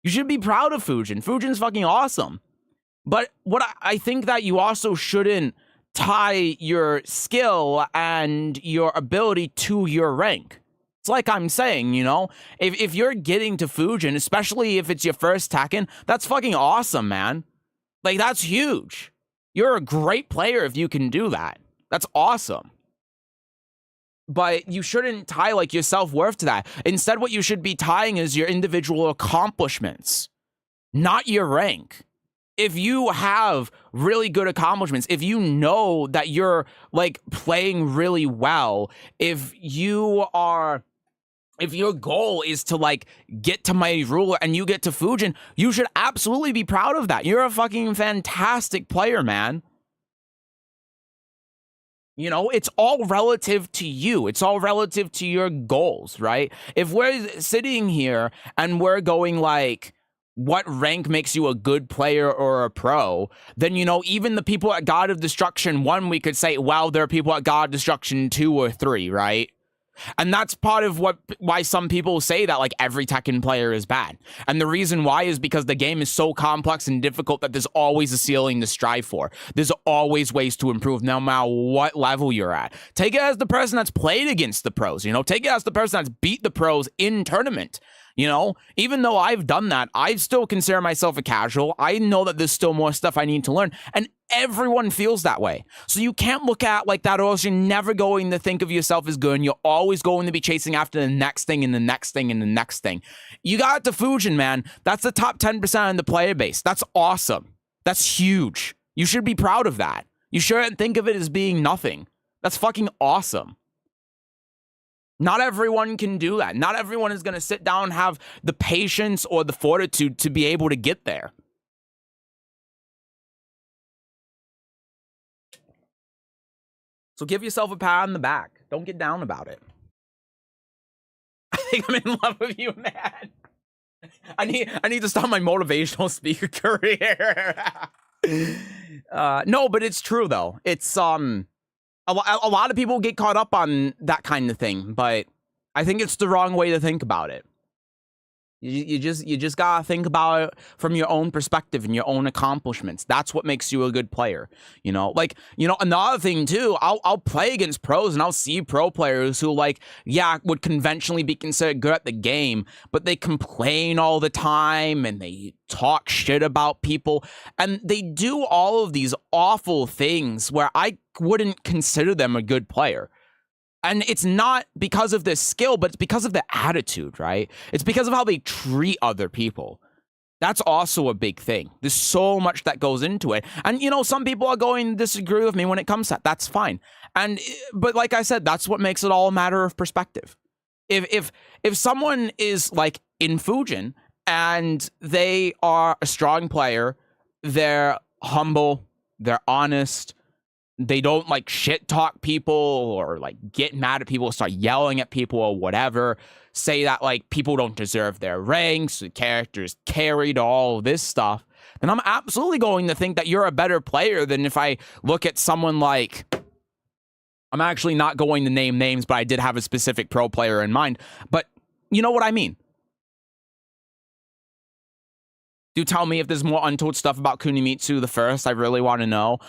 You should be proud of Fujin. Fujin's fucking awesome. But what I think that you also shouldn't tie your skill and your ability to your rank. It's like I'm saying, you know, if you're getting to Fujin, especially if it's your first Tekken, that's fucking awesome, man. Like, that's huge. You're a great player if you can do that. That's awesome. But you shouldn't tie, like, your self-worth to that. Instead, what you should be tying is your individual accomplishments, not your rank. If you have really good accomplishments, if you know that you're, like, playing really well, if your goal is to, like, get to Mighty Ruler and you get to Fujin, you should absolutely be proud of that. You're a fucking fantastic player, man. You know, it's all relative to you. It's all relative to your goals, right? If we're sitting here and we're going, like, what rank makes you a good player or a pro, then, you know, even the people at God of Destruction 1, we could say, well, there are people at God of Destruction 2 or 3, right? And that's part of why some people say that, like, every Tekken player is bad. And the reason why is because the game is so complex and difficult that there's always a ceiling to strive for. There's always ways to improve no matter what level you're at. Take it as the person that's played against the pros, you know? Take it as the person that's beat the pros in tournament. You know, even though I've done that, I still consider myself a casual. I know that there's still more stuff I need to learn, and everyone feels that way. So you can't look at like that, or else you're never going to think of yourself as good, and you're always going to be chasing after the next thing and the next thing and the next thing. You got to Fujin, man. That's the top 10% of the player base. That's awesome. That's huge. You should be proud of that. You shouldn't think of it as being nothing. That's fucking awesome. Not everyone can do that. Not everyone is going to sit down and have the patience or the fortitude to be able to get there. So give yourself a pat on the back. Don't get down about it. I think I'm in love with you, man. I need to start my motivational speaker career. No, but it's true though. It's a lot of people get caught up on that kind of thing, but I think it's the wrong way to think about it. You just gotta think about it from your own perspective and your own accomplishments. That's what makes you a good player. You know, like, you know, another thing too, I'll play against pros and I'll see pro players who, like, yeah, would conventionally be considered good at the game, but they complain all the time and they talk shit about people and they do all of these awful things where I wouldn't consider them a good player. And it's not because of their skill, but it's because of their attitude, right? It's because of how they treat other people. That's also a big thing. There's so much that goes into it. And, you know, some people are going to disagree with me when it comes to that. That's fine. But like I said, that's what makes it all a matter of perspective. If someone is, like, in Fujin and they are a strong player, they're humble, they're honest, they don't, like, shit talk people or, like, get mad at people, start yelling at people or whatever, say that, like, people don't deserve their ranks, the characters carried, all this stuff, then I'm absolutely going to think that you're a better player than if I look at someone like, I'm actually not going to name names, but I did have a specific pro player in mind, but you know what I mean. Do tell me if there's more untold stuff about Kunimitsu the First. I really want to know.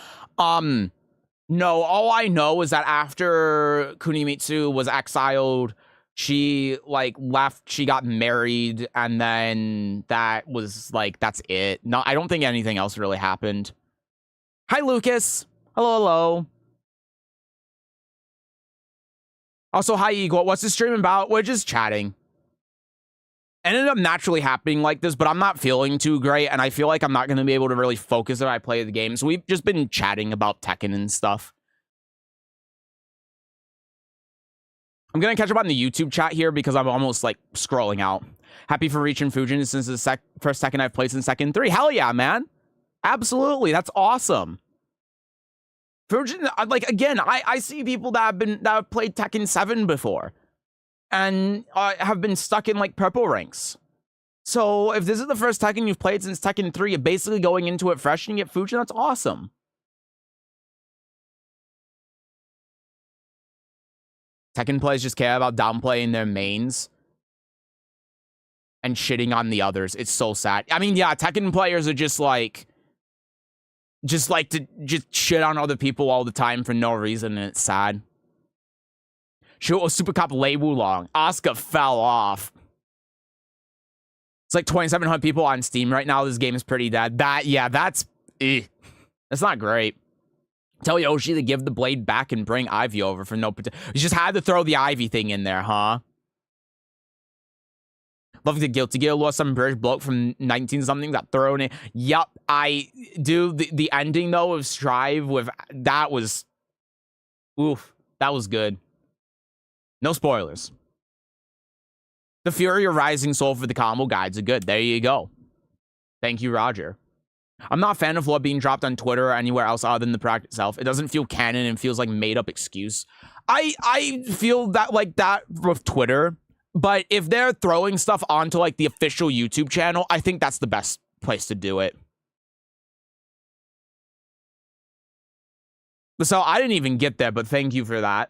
No, all I know is that after Kunimitsu was exiled, she, like, left, she got married, and then that was, like, that's it. No, I don't think anything else really happened. Hi, Lucas. Hello, hello. Also, hi, Eagle. What's the stream about? We're just chatting. It ended up naturally happening like this, but I'm not feeling too great, and I feel like I'm not going to be able to really focus if I play the game. So we've just been chatting about Tekken and stuff. I'm going to catch up on the YouTube chat here because I'm almost, like, scrolling out. Happy for reaching Fujin since the first Tekken I've played since Tekken 3. Hell yeah, man. Absolutely. That's awesome. Fujin, like, again, I see people that have played Tekken 7 before and have been stuck in, like, purple ranks. So if this is the first Tekken you've played since Tekken 3, you're basically going into it fresh and you get Fujin. That's awesome. Tekken players just care about downplaying their mains and shitting on the others. It's so sad. I mean, yeah, Tekken players are just like to shit on other people all the time for no reason, and it's sad. Shoot, Super Cop Lei Wulong. Asuka fell off. It's like 2,700 people on Steam right now. This game is pretty dead. That's not great. Tell Yoshi to give the blade back and bring Ivy over for no potential. You just had to throw the Ivy thing in there, huh? Love the Guilty Gear lost some British bloke from 19-something got thrown in. Yup, I do. The ending, though, of Strive with... That was... Oof. That was good. No spoilers. The Fury of Rising Soul for the combo guides are good. There you go. Thank you, Roger. I'm not a fan of lore being dropped on Twitter or anywhere else other than the product itself. It doesn't feel canon and feels like made-up excuse. I feel that like that with Twitter, but if they're throwing stuff onto like the official YouTube channel, I think that's the best place to do it. So I didn't even get there, but thank you for that.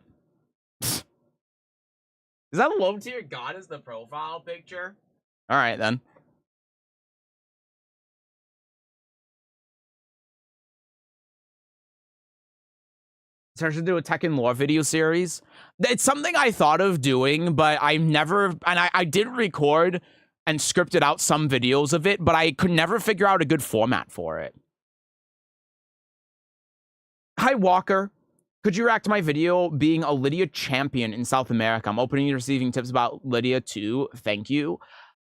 Is that low tier god as the profile picture? All right, then. Starts to do a Tekken lore video series. It's something I thought of doing, but I've never, and I did record and scripted out some videos of it, but I could never figure out a good format for it. Hi, Walker. Could you react to my video being a Lidia champion in South America? I'm opening and receiving tips about Lidia too. Thank you.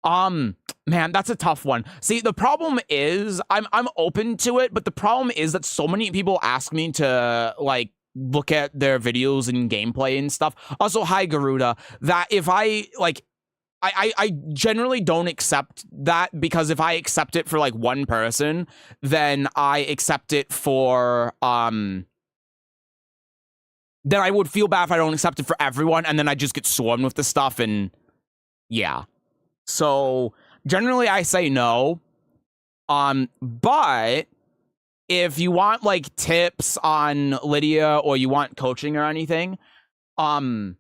Man, that's a tough one. See, the problem is I'm open to it, but the problem is that so many people ask me to like look at their videos and gameplay and stuff. Also, hi, Garuda, that if I like I generally don't accept that, because if I accept it for like one person, then I accept it for then I would feel bad if I don't accept it for everyone, and then I just get swarmed with the stuff, and yeah. So generally I say no. But if you want like tips on Lidia or you want coaching or anything, then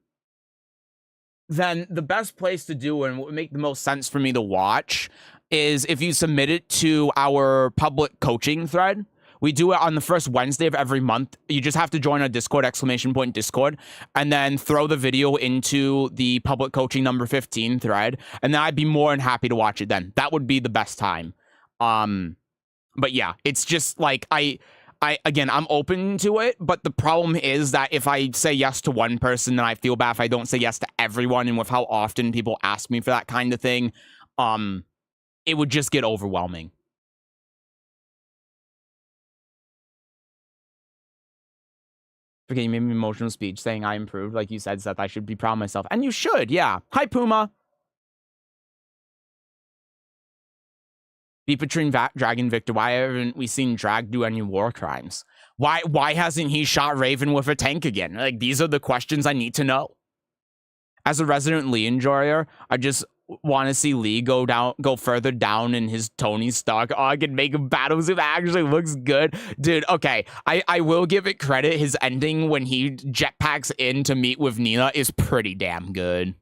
the best place to do and what would make the most sense for me to watch is if you submit it to our public coaching thread. We do it on the first Wednesday of every month. You just have to join our Discord, !Discord, and then throw the video into the public coaching number 15 thread, and then I'd be more than happy to watch it then. That would be the best time. But yeah, it's just like, again, I'm open to it, but the problem is that if I say yes to one person, then I feel bad if I don't say yes to everyone, and with how often people ask me for that kind of thing, it would just get overwhelming. Okay, you made me emotional speech saying I improved. Like you said, Seth, I should be proud of myself. And you should, yeah. Hi, Puma. Be between Dragon Victor. Why haven't we seen Drag do any war crimes? Why hasn't he shot Raven with a tank again? Like, these are the questions I need to know. As a resident Lee enjoyer, I just want to see Lee go further down in his Tony Stark arc and make a battle suit that actually looks good. Dude, okay, I will give it credit. His ending when he jetpacks in to meet with Nina is pretty damn good.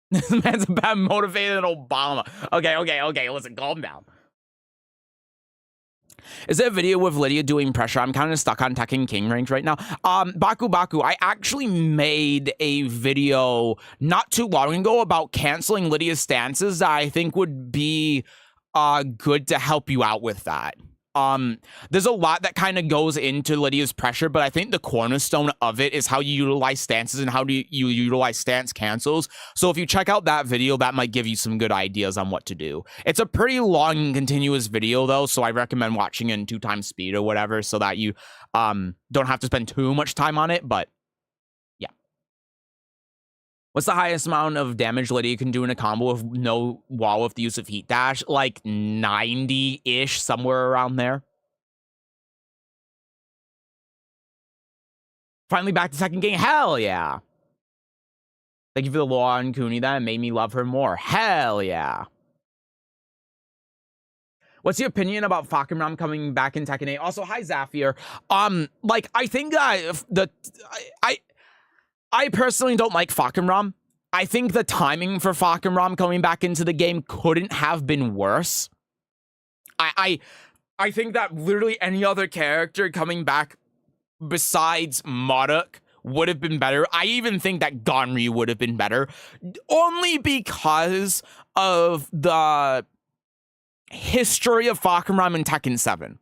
This man's a bad motivated Obama. Okay, listen, calm down. Is there a video with Lidia doing pressure? I'm kind of stuck on Tekken King range right now. Baku, I actually made a video not too long ago about canceling Lidia's stances that I think would be good to help you out with that. There's a lot that kind of goes into Lidia's pressure, but I think the cornerstone of it is how you utilize stances and how do you utilize stance cancels. So if you check out that video, that might give you some good ideas on what to do. It's a pretty long and continuous video though, so I recommend watching it in 2x speed or whatever so that you don't have to spend too much time on it, but yeah. What's the highest amount of damage Lidia can do in a combo with no wall with the use of heat dash? Like 90-ish, somewhere around there. Finally back to second game. Hell yeah. Thank you for the lore on Kuni. That made me love her more. Hell yeah. What's your opinion about Fakenram coming back in Tekken 8? Also, hi Zafir. Like I think that I personally don't like Fakenram. I think the timing for Fakenram coming back into the game couldn't have been worse. I think that literally any other character coming back besides Modok would have been better. I even think that Gonryu would have been better. Only because of the history of Fakenram in Tekken 7.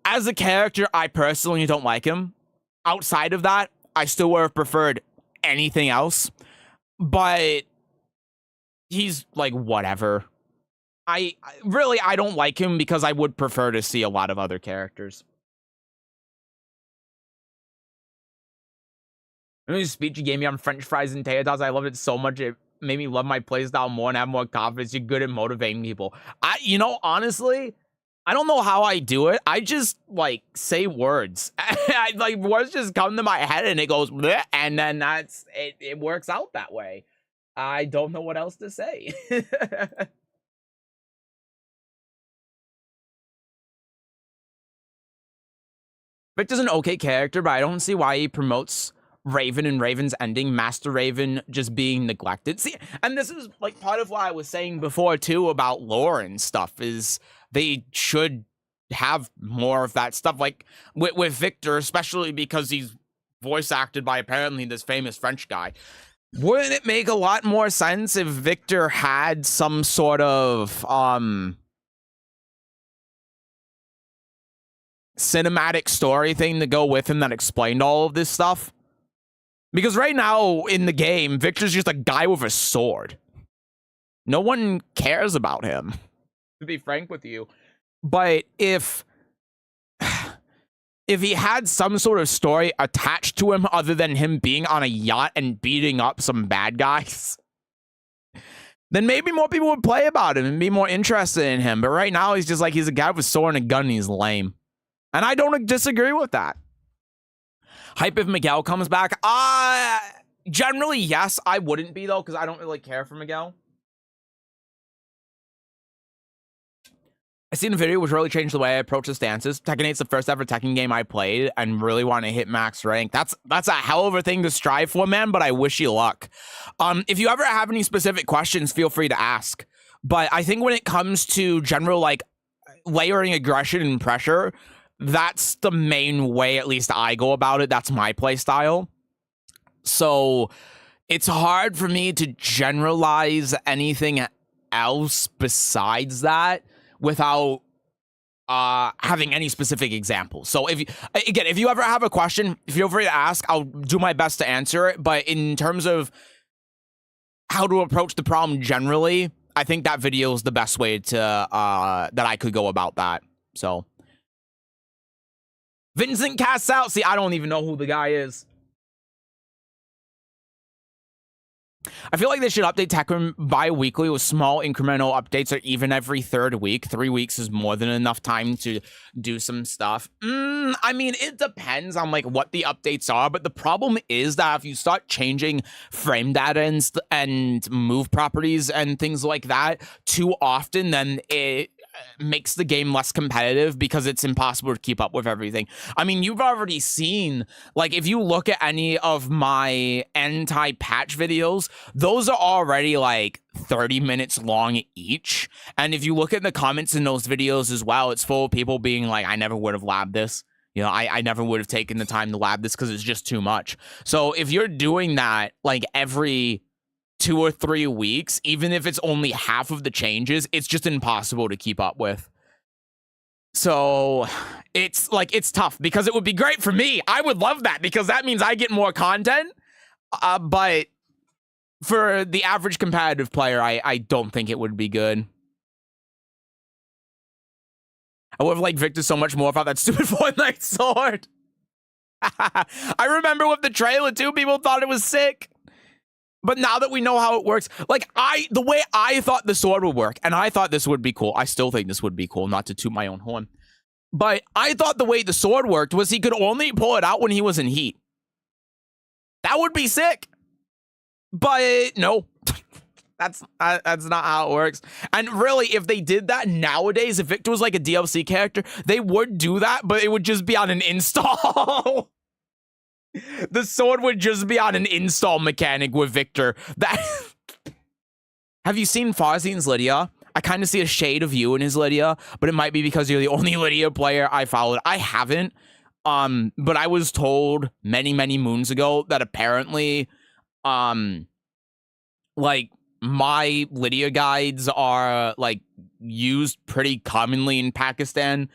As a character, I personally don't like him. Outside of that, I still would have preferred anything else, but he's like whatever. I don't like him because I would prefer to see a lot of other characters. The speech you gave me on French fries and tatas, I loved it so much. It made me love my playstyle more and have more confidence. You're good at motivating people. Honestly, I don't know how I do it. I just, like, say words. Words just come to my head and it goes, bleh, and then it works out that way. I don't know what else to say. Victor's an okay character, but I don't see why he promotes Raven and Raven's ending, Master Raven just being neglected. See, and this is, like, part of what I was saying before, too, about lore and stuff, is they should have more of that stuff, like with Victor, especially because he's voice acted by apparently this famous French guy. Wouldn't it make a lot more sense if Victor had some sort of cinematic story thing to go with him that explained all of this stuff? Because right now in the game, Victor's just a guy with a sword. No one cares about him, to be frank with you. But if he had some sort of story attached to him other than him being on a yacht and beating up some bad guys, then maybe more people would play about him and be more interested in him. But right now, he's just like, he's a guy with a sword and a gun and he's lame. And I don't disagree with that. Hype if Miguel comes back? Generally, yes. I wouldn't be, though, because I don't really care for Miguel. I seen a video which really changed the way I approach the stances. Tekken 8's the first ever Tekken game I played and really want to hit max rank. That's a hell of a thing to strive for, man, but I wish you luck. If you ever have any specific questions, feel free to ask. But I think when it comes to general, like, layering aggression and pressure, that's the main way, at least I go about it. That's my play style. So it's hard for me to generalize anything else besides that without having any specific examples. So if you ever have a question, feel free to ask. I'll do my best to answer it. But in terms of how to approach the problem generally, I think that video is the best way to that I could go about that. So Vincent casts out. See, I don't even know who the guy is. I feel like they should update Tekken bi-weekly with small incremental updates, or even every third week. 3 weeks is more than enough time to do some stuff. I mean, it depends on like what the updates are, but the problem is that if you start changing frame data and move properties and things like that too often, then it makes the game less competitive because it's impossible to keep up with everything. I mean, you've already seen, like, if you look at any of my anti-patch videos, those are already like 30 minutes long each. And if you look at the comments in those videos as well, it's full of people being like, I never would have labbed this. You know, I never would have taken the time to lab this because it's just too much. So if you're doing that like every 2 or 3 weeks, even if it's only half of the changes, it's just impossible to keep up with. So it's like, it's tough because it would be great for me. I would love that because that means I get more content. But for the average competitive player, I don't think it would be good. I would have liked Victor so much more without that stupid Fortnite sword. I remember with the trailer too, people thought it was sick. But now that we know how it works, like the way I thought the sword would work, and I thought this would be cool. I still think this would be cool, not to toot my own horn. But I thought the way the sword worked was he could only pull it out when he was in heat. That would be sick. But no, that's not how it works. And really, if they did that nowadays, if Victor was like a DLC character, they would do that, but it would just be on an install. The sword would just be on an install mechanic with Victor. That Have you seen Farzine's Lidia? I kind of see a shade of you in his Lidia, but it might be because you're the only Lidia player I followed. I haven't. But I was told many, many moons ago that apparently, like, my Lidia guides are, like, used pretty commonly in Pakistan,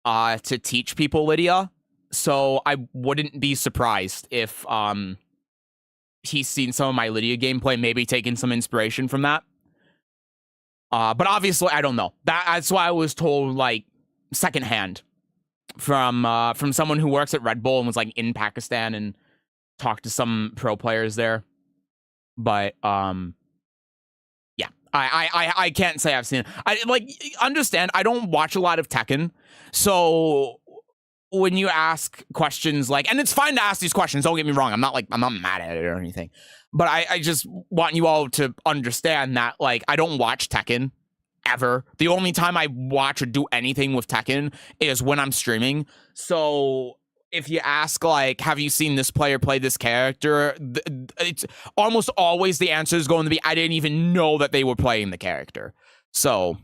to teach people Lidia. So I wouldn't be surprised if, he's seen some of my Lidia gameplay, maybe taken some inspiration from that. But obviously, I don't know. That's why I was told, like, secondhand from someone who works at Red Bull and was, like, in Pakistan and talked to some pro players there. But, yeah, I can't say I've seen it. Understand, I don't watch a lot of Tekken, so when you ask questions like, and it's fine to ask these questions, don't get me wrong, I'm not mad at it or anything, but I just want you all to understand that, like, I don't watch Tekken ever. The only time I watch or do anything with Tekken is when I'm streaming. So if you ask, like, have you seen this player play this character, it's almost always the answer is going to be, I didn't even know that they were playing the character. So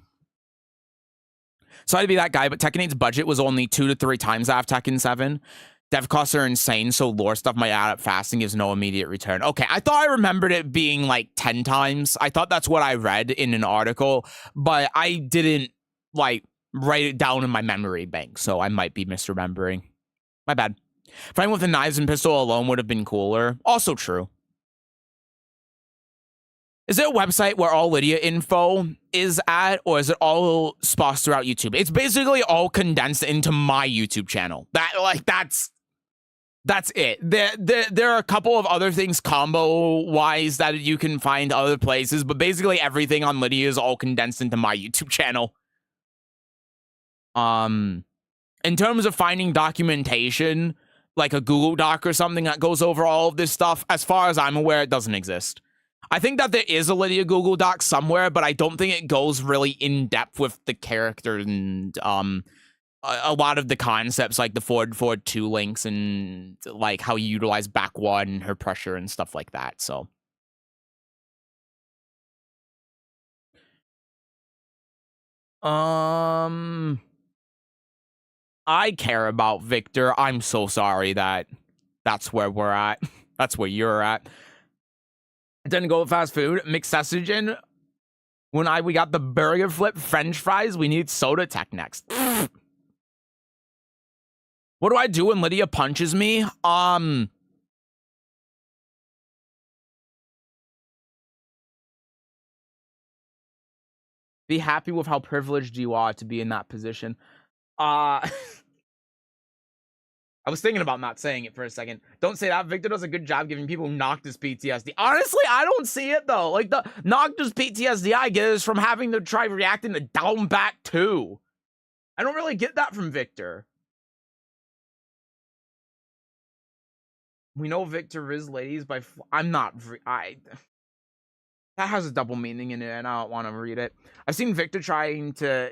I'd be that guy, but Tekken 8's budget was only 2 to 3 times that of Tekken 7. Dev costs are insane, so lore stuff might add up fast and gives no immediate return. Okay, I thought I remembered it being like 10 times. I thought that's what I read in an article, but I didn't, like, write it down in my memory bank, so I might be misremembering. My bad. Fighting with the knives and pistol alone would have been cooler. Also true. Is there a website where all Lidia info is at, or is it all sparse throughout YouTube? It's basically all condensed into my YouTube channel. That's it. There are a couple of other things combo-wise that you can find other places, but basically everything on Lidia is all condensed into my YouTube channel. In terms of finding documentation, like a Google Doc or something that goes over all of this stuff, as far as I'm aware, it doesn't exist. I think that there is a Lidia Google Doc somewhere, but I don't think it goes really in depth with the character and a lot of the concepts, like the forward 2 links and like how you utilize back 1 and her pressure and stuff like that. So I care about Victor. I'm so sorry that that's where we're at. That's where you're at. Didn't go with fast food. Mixed Sesujin. When we got the burger flip, French fries, we need soda tech next. What do I do when Lidia punches me? Be happy with how privileged you are to be in that position. I was thinking about not saying it for a second. Don't say that. Victor does a good job giving people Noctis PTSD. Honestly, I don't see it, though. Like, the Noctis PTSD I get is from having to try reacting to Down Back 2. I don't really get that from Victor. We know Victor is ladies by... I'm not... That has a double meaning in it, and I don't want to read it. I've seen Victor trying to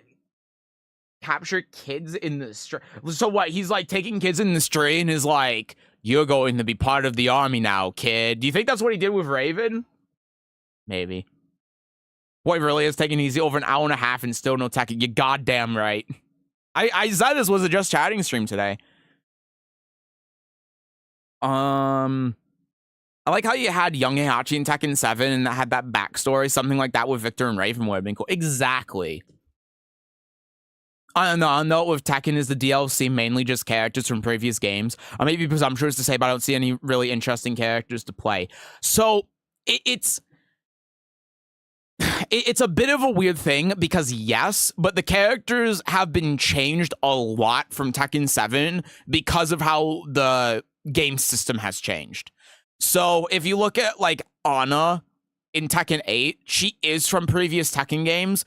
capture kids in the street. So what, he's like taking kids in the street and is like, you're going to be part of the army now, kid. Do you think that's what he did with Raven? Maybe. Boy, really is taking easy over an hour and a half and still no Tekken. You're goddamn right. I said this was a just chatting stream today. I like how you had young Heihachi in Tekken 7 and had that backstory. Something like that with Victor and Raven would have been cool. Exactly. On the note with Tekken, is the DLC mainly just characters from previous games? I may be presumptuous to say, but I don't see any really interesting characters to play. So it's a bit of a weird thing because yes, but the characters have been changed a lot from Tekken 7 because of how the game system has changed. So if you look at like Anna in Tekken 8, she is from previous Tekken games,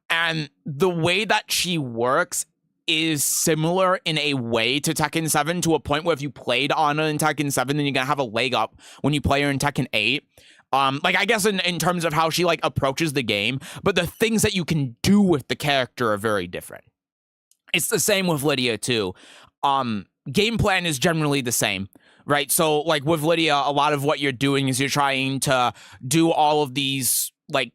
and the way that she works is similar in a way to Tekken 7, to a point where if you played Anna in Tekken 7, then you're gonna have a leg up when you play her in Tekken 8. Like, I guess in terms of how she, like, approaches the game, but the things that you can do with the character are very different. It's the same with Lidia, too. Game plan is generally the same, right? So, like, with Lidia, a lot of what you're doing is you're trying to do all of these, like,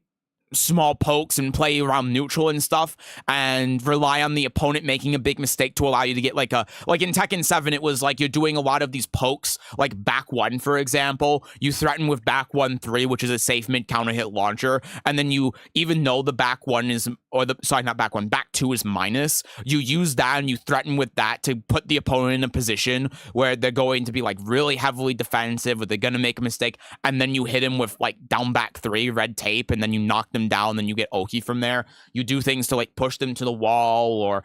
small pokes and play around neutral and stuff, and rely on the opponent making a big mistake to allow you to get like in Tekken 7, it was like you're doing a lot of these pokes, like back 1, for example. You threaten with back 1-3, which is a safe mid counter hit launcher, and then you, even though the back 1 is, or the, sorry, not back 1, back 2 is minus, you use that and you threaten with that to put the opponent in a position where they're going to be like really heavily defensive, or they're going to make a mistake, and then you hit him with like down back 3 red tape, and then you knock them down, then you get Oki from there. You do things to like push them to the wall, or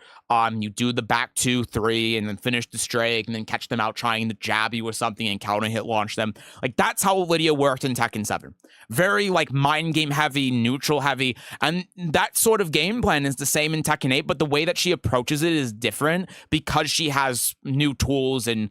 you do the back 2-3 and then finish the strike and then catch them out trying to jab you or something and counter hit launch them. Like, that's how Lidia worked in Tekken 7. Very like mind game heavy, neutral heavy, and that sort of game plan is the same in Tekken 8, but the way that she approaches it is different because she has new tools, and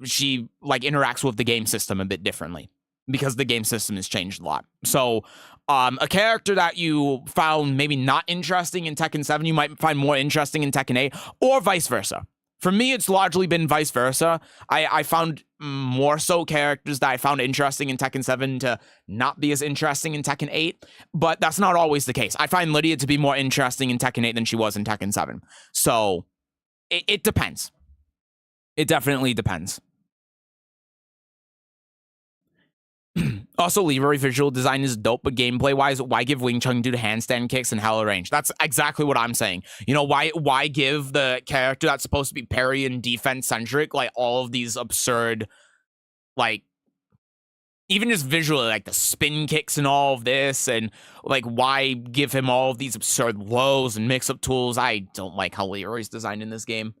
she like interacts with the game system a bit differently because the game system has changed a lot. So a character that you found maybe not interesting in Tekken 7, you might find more interesting in Tekken 8, or vice versa. For me, it's largely been vice versa. I found more so characters that I found interesting in Tekken 7 to not be as interesting in Tekken 8, but that's not always the case. I find Lidia to be more interesting in Tekken 8 than she was in Tekken 7. So it depends. It definitely depends. Also, Leroy visual design is dope, but gameplay-wise, why give Wing Chun due to handstand kicks and hella range? That's exactly what I'm saying. You know, why give the character that's supposed to be parry and defense-centric, like, all of these absurd, like, even just visually, like, the spin kicks and all of this, and, like, why give him all of these absurd lows and mix-up tools? I don't like how Leroy's designed in this game.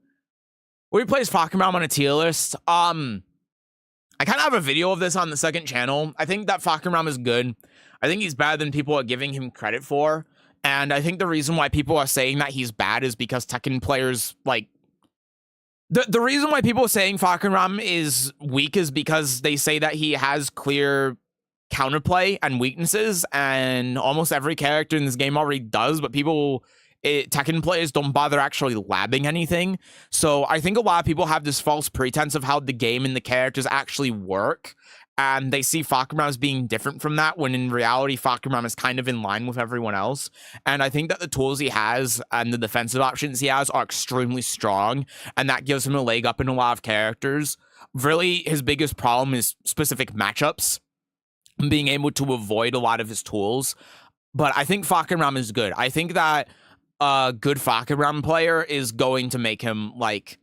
Where he plays Fakumram on a tier list, I kind of have a video of this on the second channel. I think that Fakumram is good. I think he's better than people are giving him credit for. And I think the reason why people are saying that he's bad is because Tekken players, like... The reason why people are saying Fakumram is weak is because they say that he has clear counterplay and weaknesses, and almost every character in this game already does, but people... Tekken players don't bother actually labbing anything. So I think a lot of people have this false pretense of how the game and the characters actually work, and they see Fakumram as being different from that, when in reality Fakumram is kind of in line with everyone else. And I think that the tools he has and the defensive options he has are extremely strong, and that gives him a leg up in a lot of characters. Really, his biggest problem is specific matchups, being able to avoid a lot of his tools. But I think Fakumram is good. I think that a good Fakumram player is going to make him, like,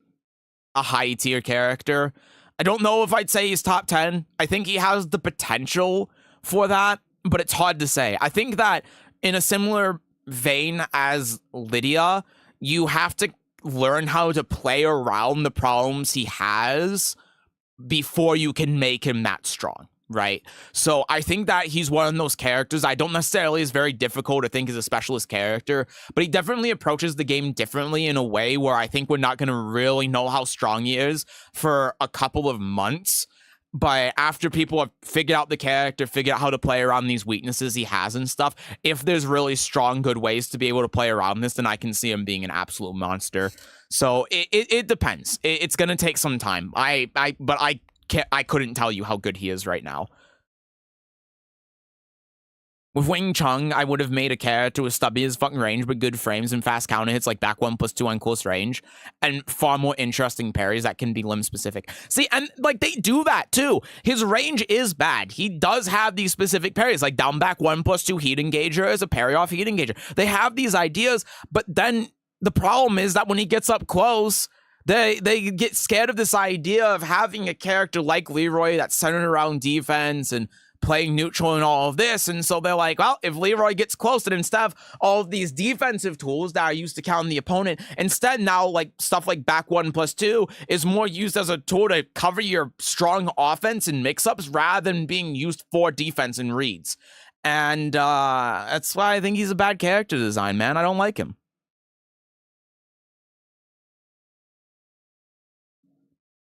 a high-tier character. I don't know if I'd say he's top 10. I think he has the potential for that, but it's hard to say. I think that in a similar vein as Lidia, you have to learn how to play around the problems he has before you can make him that strong. Right? So I think that he's one of those characters I don't necessarily is very difficult to think is a specialist character, but he definitely approaches the game differently in a way where I think we're not going to really know how strong he is for a couple of months. But after people have figured out the character, figured out how to play around these weaknesses he has and stuff, if there's really strong, good ways to be able to play around this, then I can see him being an absolute monster. So it depends. It's going to take some time. But I couldn't tell you how good he is right now. With Wing Chun, I would have made a character with stubby as fucking range, but good frames and fast counter hits like back 1+2 on close range, and far more interesting parries that can be limb specific. See, and like they do that too. His range is bad. He does have these specific parries, like down back 1+2 heat engager as a parry off heat engager. They have these ideas, but then the problem is that when he gets up close, they get scared of this idea of having a character like Leroy that's centered around defense and playing neutral and all of this. And so they're like, well, if Leroy gets close, then instead of all of these defensive tools that are used to counter the opponent, instead now like stuff like back 1+2 is more used as a tool to cover your strong offense and mix-ups rather than being used for defense and reads. And that's why I think he's a bad character design, man. I don't like him.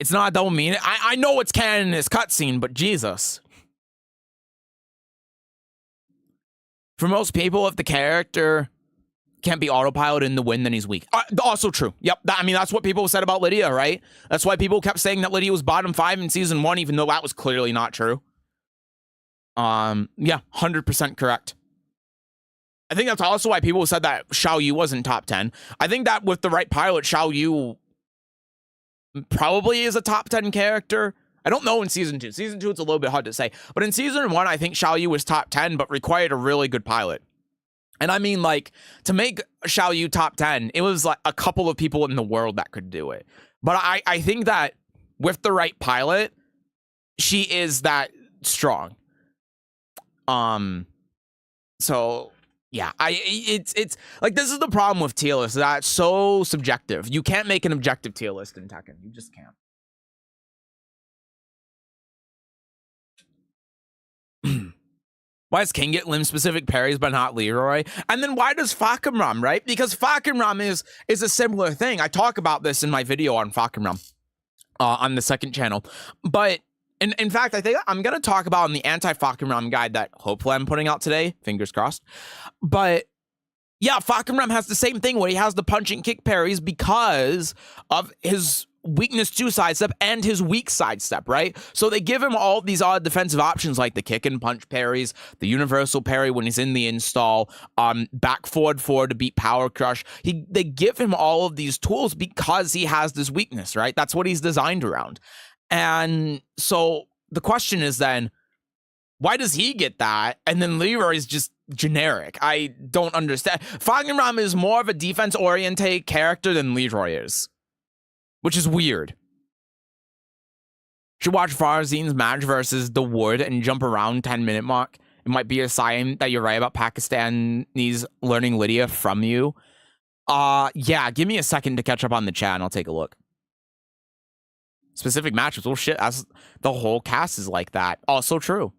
It's not a double meaning. I know it's canon in this cutscene, but Jesus. For most people, if the character can't be autopilot in the win, then he's weak. Also true. Yep. I mean, that's what people said about Lidia, right? That's why people kept saying that Lidia was bottom 5 in season 1, even though that was clearly not true. Yeah, 100% correct. I think that's also why people said that Xiao Yu wasn't top 10. I think that with the right pilot, Xiao Yu probably is a top 10 character. I don't know in season 2. Season 2, it's a little bit hard to say. But in season 1, I think Xiao Yu was top 10, but required a really good pilot. And I mean, like, to make Xiao Yu top 10, it was like a couple of people in the world that could do it. But I think that with the right pilot, she is that strong. So yeah, it's like, this is the problem with tier lists, that's so subjective. You can't make an objective tier list in Tekken. You just can't. Why does King get limb-specific parries but not Leroy? And then why does Fakenram, right? Because Fakenram is a similar thing. I talk about this in my video on Fakenram on the second channel. But in fact, I think I'm going to talk about in the anti-Fakenram guide that hopefully I'm putting out today. Fingers crossed. But yeah, Fakenram has the same thing where he has the punch and kick parries because of his weakness 2 sidestep and his weak sidestep, right? So they give him all these odd defensive options like the kick and punch parries, the universal parry when he's in the install, back forward to beat power crush. They give him all of these tools because he has this weakness, right? That's what he's designed around. And so the question is then, why does he get that? And then Leroy is just generic. I don't understand. Fakenram is more of a defense-oriented character than Leroy is, which is weird. Should watch Farzine's match versus The Wood and jump around 10-minute mark. It might be a sign that you're right about Pakistanis learning Lidia from you. Yeah, give me a second to catch up on the chat and I'll take a look. Specific matchups. Oh shit, the whole cast is like that. Also true.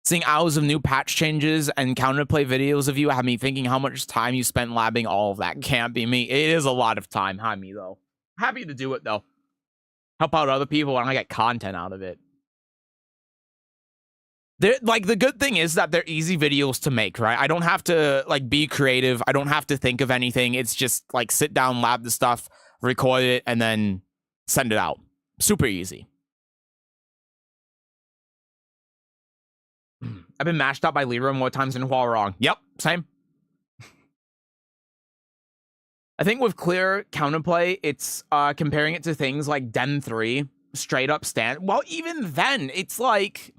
Seeing hours of new patch changes and counterplay videos of you have me thinking how much time you spent labbing all of that. Can't be me. It is a lot of time. Hi, me though. Happy to do it though. Help out other people and I get content out of it. Like, the good thing is that they're easy videos to make, right? I don't have to like be creative. I don't have to think of anything. It's just like sit down, lab the stuff, record it, and then send it out. Super easy. I've been mashed up by Leroy more times than Huarong. Yep, same. I think with clear counterplay, it's comparing it to things like Den 3, straight up stand. Well, even then, it's like,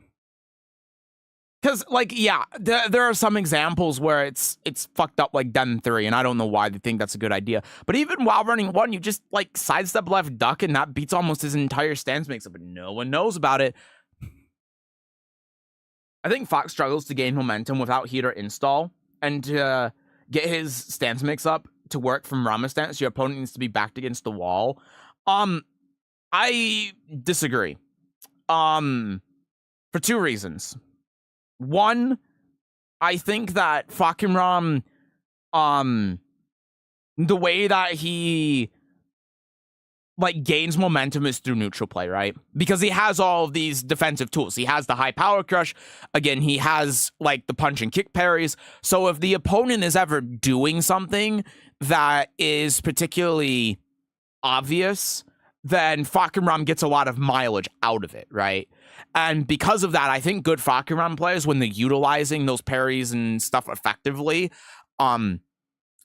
because like, yeah, there are some examples where it's fucked up like Den 3, and I don't know why they think that's a good idea. But even while running 1, you just like sidestep left duck, and that beats almost his entire stance mix up, but no one knows about it. I think Fox struggles to gain momentum without heater install, and to get his stance mix up to work from Rama stance, your opponent needs to be backed against the wall. I disagree. For 2 reasons. 1, I think that Fakenram, the way that he like gains momentum is through neutral play, right? Because he has all of these defensive tools. He has the high power crush. Again, he has like the punch and kick parries. So if the opponent is ever doing something that is particularly obvious, then Fakenram gets a lot of mileage out of it, right? And because of that, I think good Fakenram players, when they're utilizing those parries and stuff effectively, and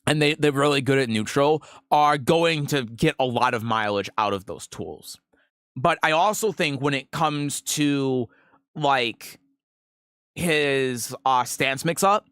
they're really good at neutral, are going to get a lot of mileage out of those tools. But I also think when it comes to like his stance mix up,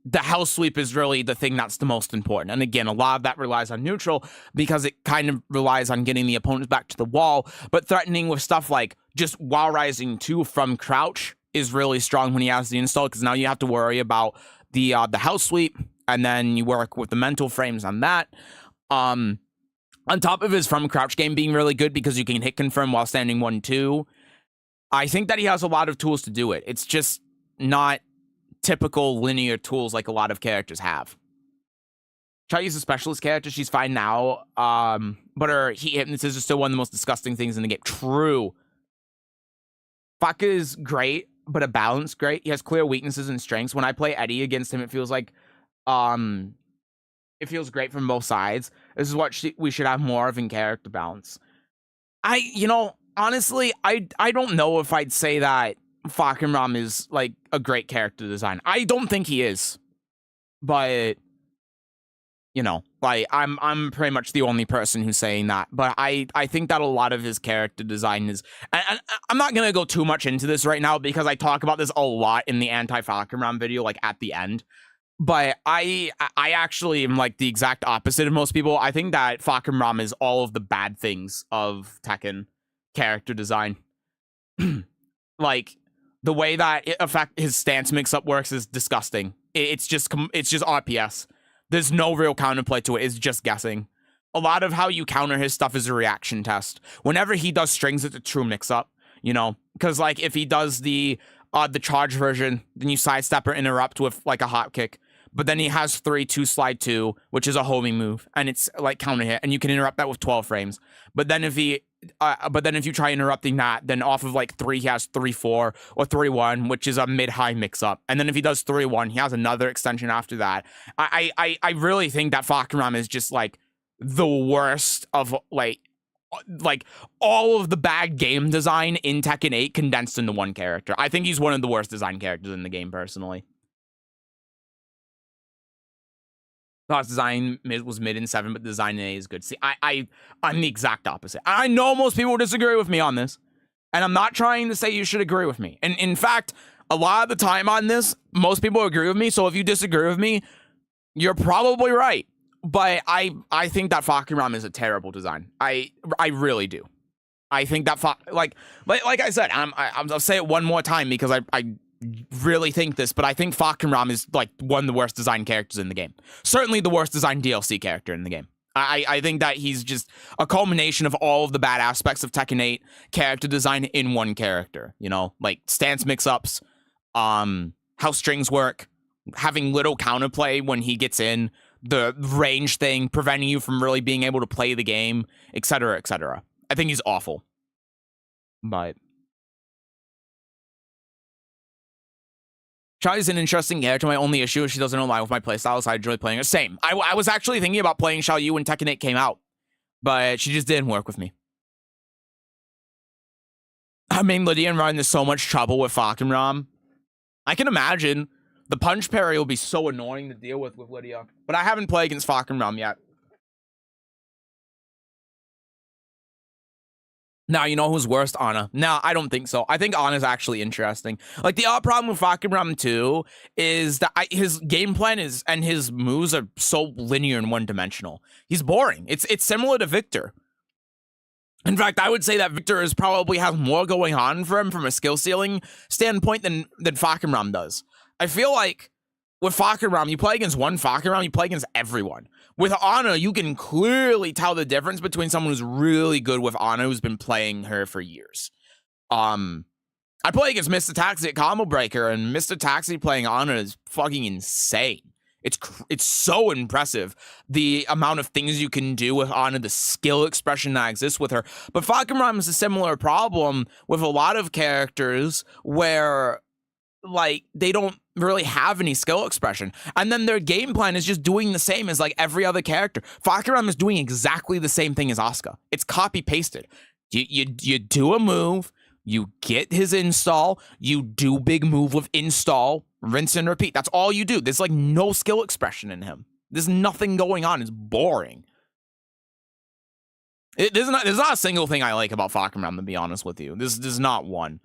the house sweep is really the thing that's the most important. And again, a lot of that relies on neutral because it kind of relies on getting the opponents back to the wall. But threatening with stuff like just wall rising 2 from crouch is really strong when he has the install, because now you have to worry about the house sweep, and then you work with the mental frames on that. On top of his from crouch game being really good because you can hit confirm while standing 1-2, I think that he has a lot of tools to do it. It's just not typical linear tools like a lot of characters have. Try to use a specialist character. She's fine now. But her heat hypnosis is still one of the most disgusting things in the game. True. Faka is great, but a balance great. He has clear weaknesses and strengths. When I play Eddie against him, it feels like it feels great from both sides. This is what we should have more of in character balance. Honestly, I don't know if I'd say that Fakenram is like a great character design. I don't think he is, but like I'm pretty much the only person who's saying that. But I think that a lot of his character design is, and I'm not gonna go too much into this right now because I talk about this a lot in the anti-Fakenram video, like at the end. But I actually am like the exact opposite of most people. I think that Fakenram is all of the bad things of Tekken character design. Like, the way that his stance mix-up works is disgusting. It's just RPS. There's no real counterplay to it. It's just guessing. A lot of how you counter his stuff is a reaction test. Whenever he does strings, it's a true mix-up, because like if he does the charge version, then you sidestep or interrupt with like a hop kick. But then he has 3-2 slide 2, which is a homing move, and it's like counter hit, and you can interrupt that with 12 frames. But then if you try interrupting that, then off of like 3, he has 3-4 or 3-1, which is a mid-high mix-up. And then if he does 3-1, he has another extension after that. I really think that Fakenram is just like the worst of like all of the bad game design in Tekken 8 condensed into one character. I think he's one of the worst design characters in the game, personally. Thoughts design was mid in 7, but design in 8 is good. See, I'm the exact opposite. I know most people disagree with me on this, and I'm not trying to say you should agree with me. And in fact, a lot of the time on this, most people agree with me. So if you disagree with me, you're probably right. But I think that Fakenram is a terrible design. I really do. I think that like I said, I'll say it one more time because I really think this, but I think Fakenram is like one of the worst designed characters in the game. Certainly the worst designed DLC character in the game. I think that he's just a culmination of all of the bad aspects of Tekken 8 character design in one character. Like stance mix-ups, how strings work, having little counterplay when he gets in, the range thing, preventing you from really being able to play the game, etc., etc. I think he's awful. But Charlie's an interesting character. My only issue is she doesn't align with my playstyle, so I enjoy playing her. Same. I was actually thinking about playing Xiao Yu when Tekken 8 came out, but she just didn't work with me. I mean, Lidia and Ryan, there's so much trouble with Fakenram. I can imagine the punch parry will be so annoying to deal with Lidia, but I haven't played against Fakenram yet. Now, you know who's worst? Ana. No, I don't think so. I think Ana's actually interesting. Like, the odd problem with Fakenram 2 is that his game plan and his moves are so linear and one-dimensional. He's boring. It's similar to Victor. In fact, I would say that Victor probably has more going on for him from a skill ceiling standpoint than Fakenram does. I feel like with Fakenram, you play against one Fakenram, you play against everyone. With Ana, you can clearly tell the difference between someone who's really good with Ana, who's been playing her for years. I play against Mr. Taxi at Combo Breaker, and Mr. Taxi playing Ana is fucking insane. It's so impressive, the amount of things you can do with Ana, the skill expression that exists with her. But Fakenram is a similar problem with a lot of characters where, like, they don't really have any skill expression, and then their game plan is just doing the same as like every other character. Fakenram is doing exactly the same thing as Asuka. It's copy pasted. You do a move, you get his install, you do big move with install, rinse and repeat. That's all you do. There's like no skill expression in him. There's nothing going on. It's boring. There's not a single thing I like about Fakenram, to be honest with you. There's not one.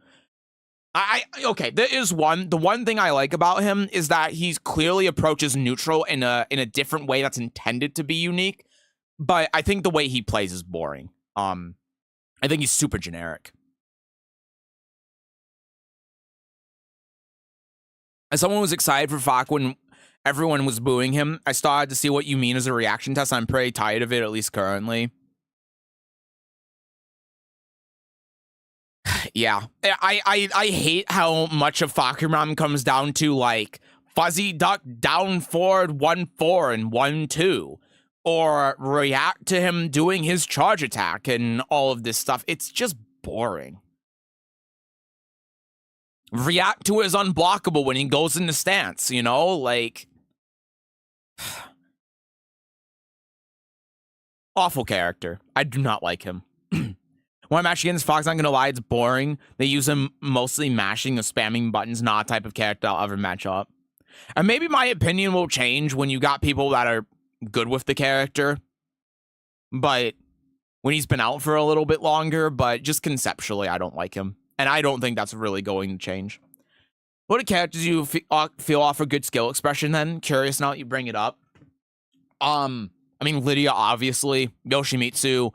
Okay, there is one. The one thing I like about him is that he's clearly approaches neutral in a different way that's intended to be unique. But I think the way he plays is boring. I think he's super generic. As someone who was excited for Fak when everyone was booing him, I started to see what you mean as a reaction test. I'm pretty tired of it, at least currently. Yeah, I hate how much of Fakuram comes down to like fuzzy duck down forward 1-4 and 1-2, or react to him doing his charge attack and all of this stuff. It's just boring. React to his unblockable when he goes into stance, you know, like awful character. I do not like him. When I match against Fox, I'm gonna lie, it's boring. They use him mostly mashing or spamming buttons, not a type of character I'll ever match up. And maybe my opinion will change when you got people that are good with the character. But when he's been out for a little bit longer, but just conceptually, I don't like him. And I don't think that's really going to change. What characters do you feel offer good skill expression then? Curious now that you bring it up. I mean, Lidia, obviously. Yoshimitsu.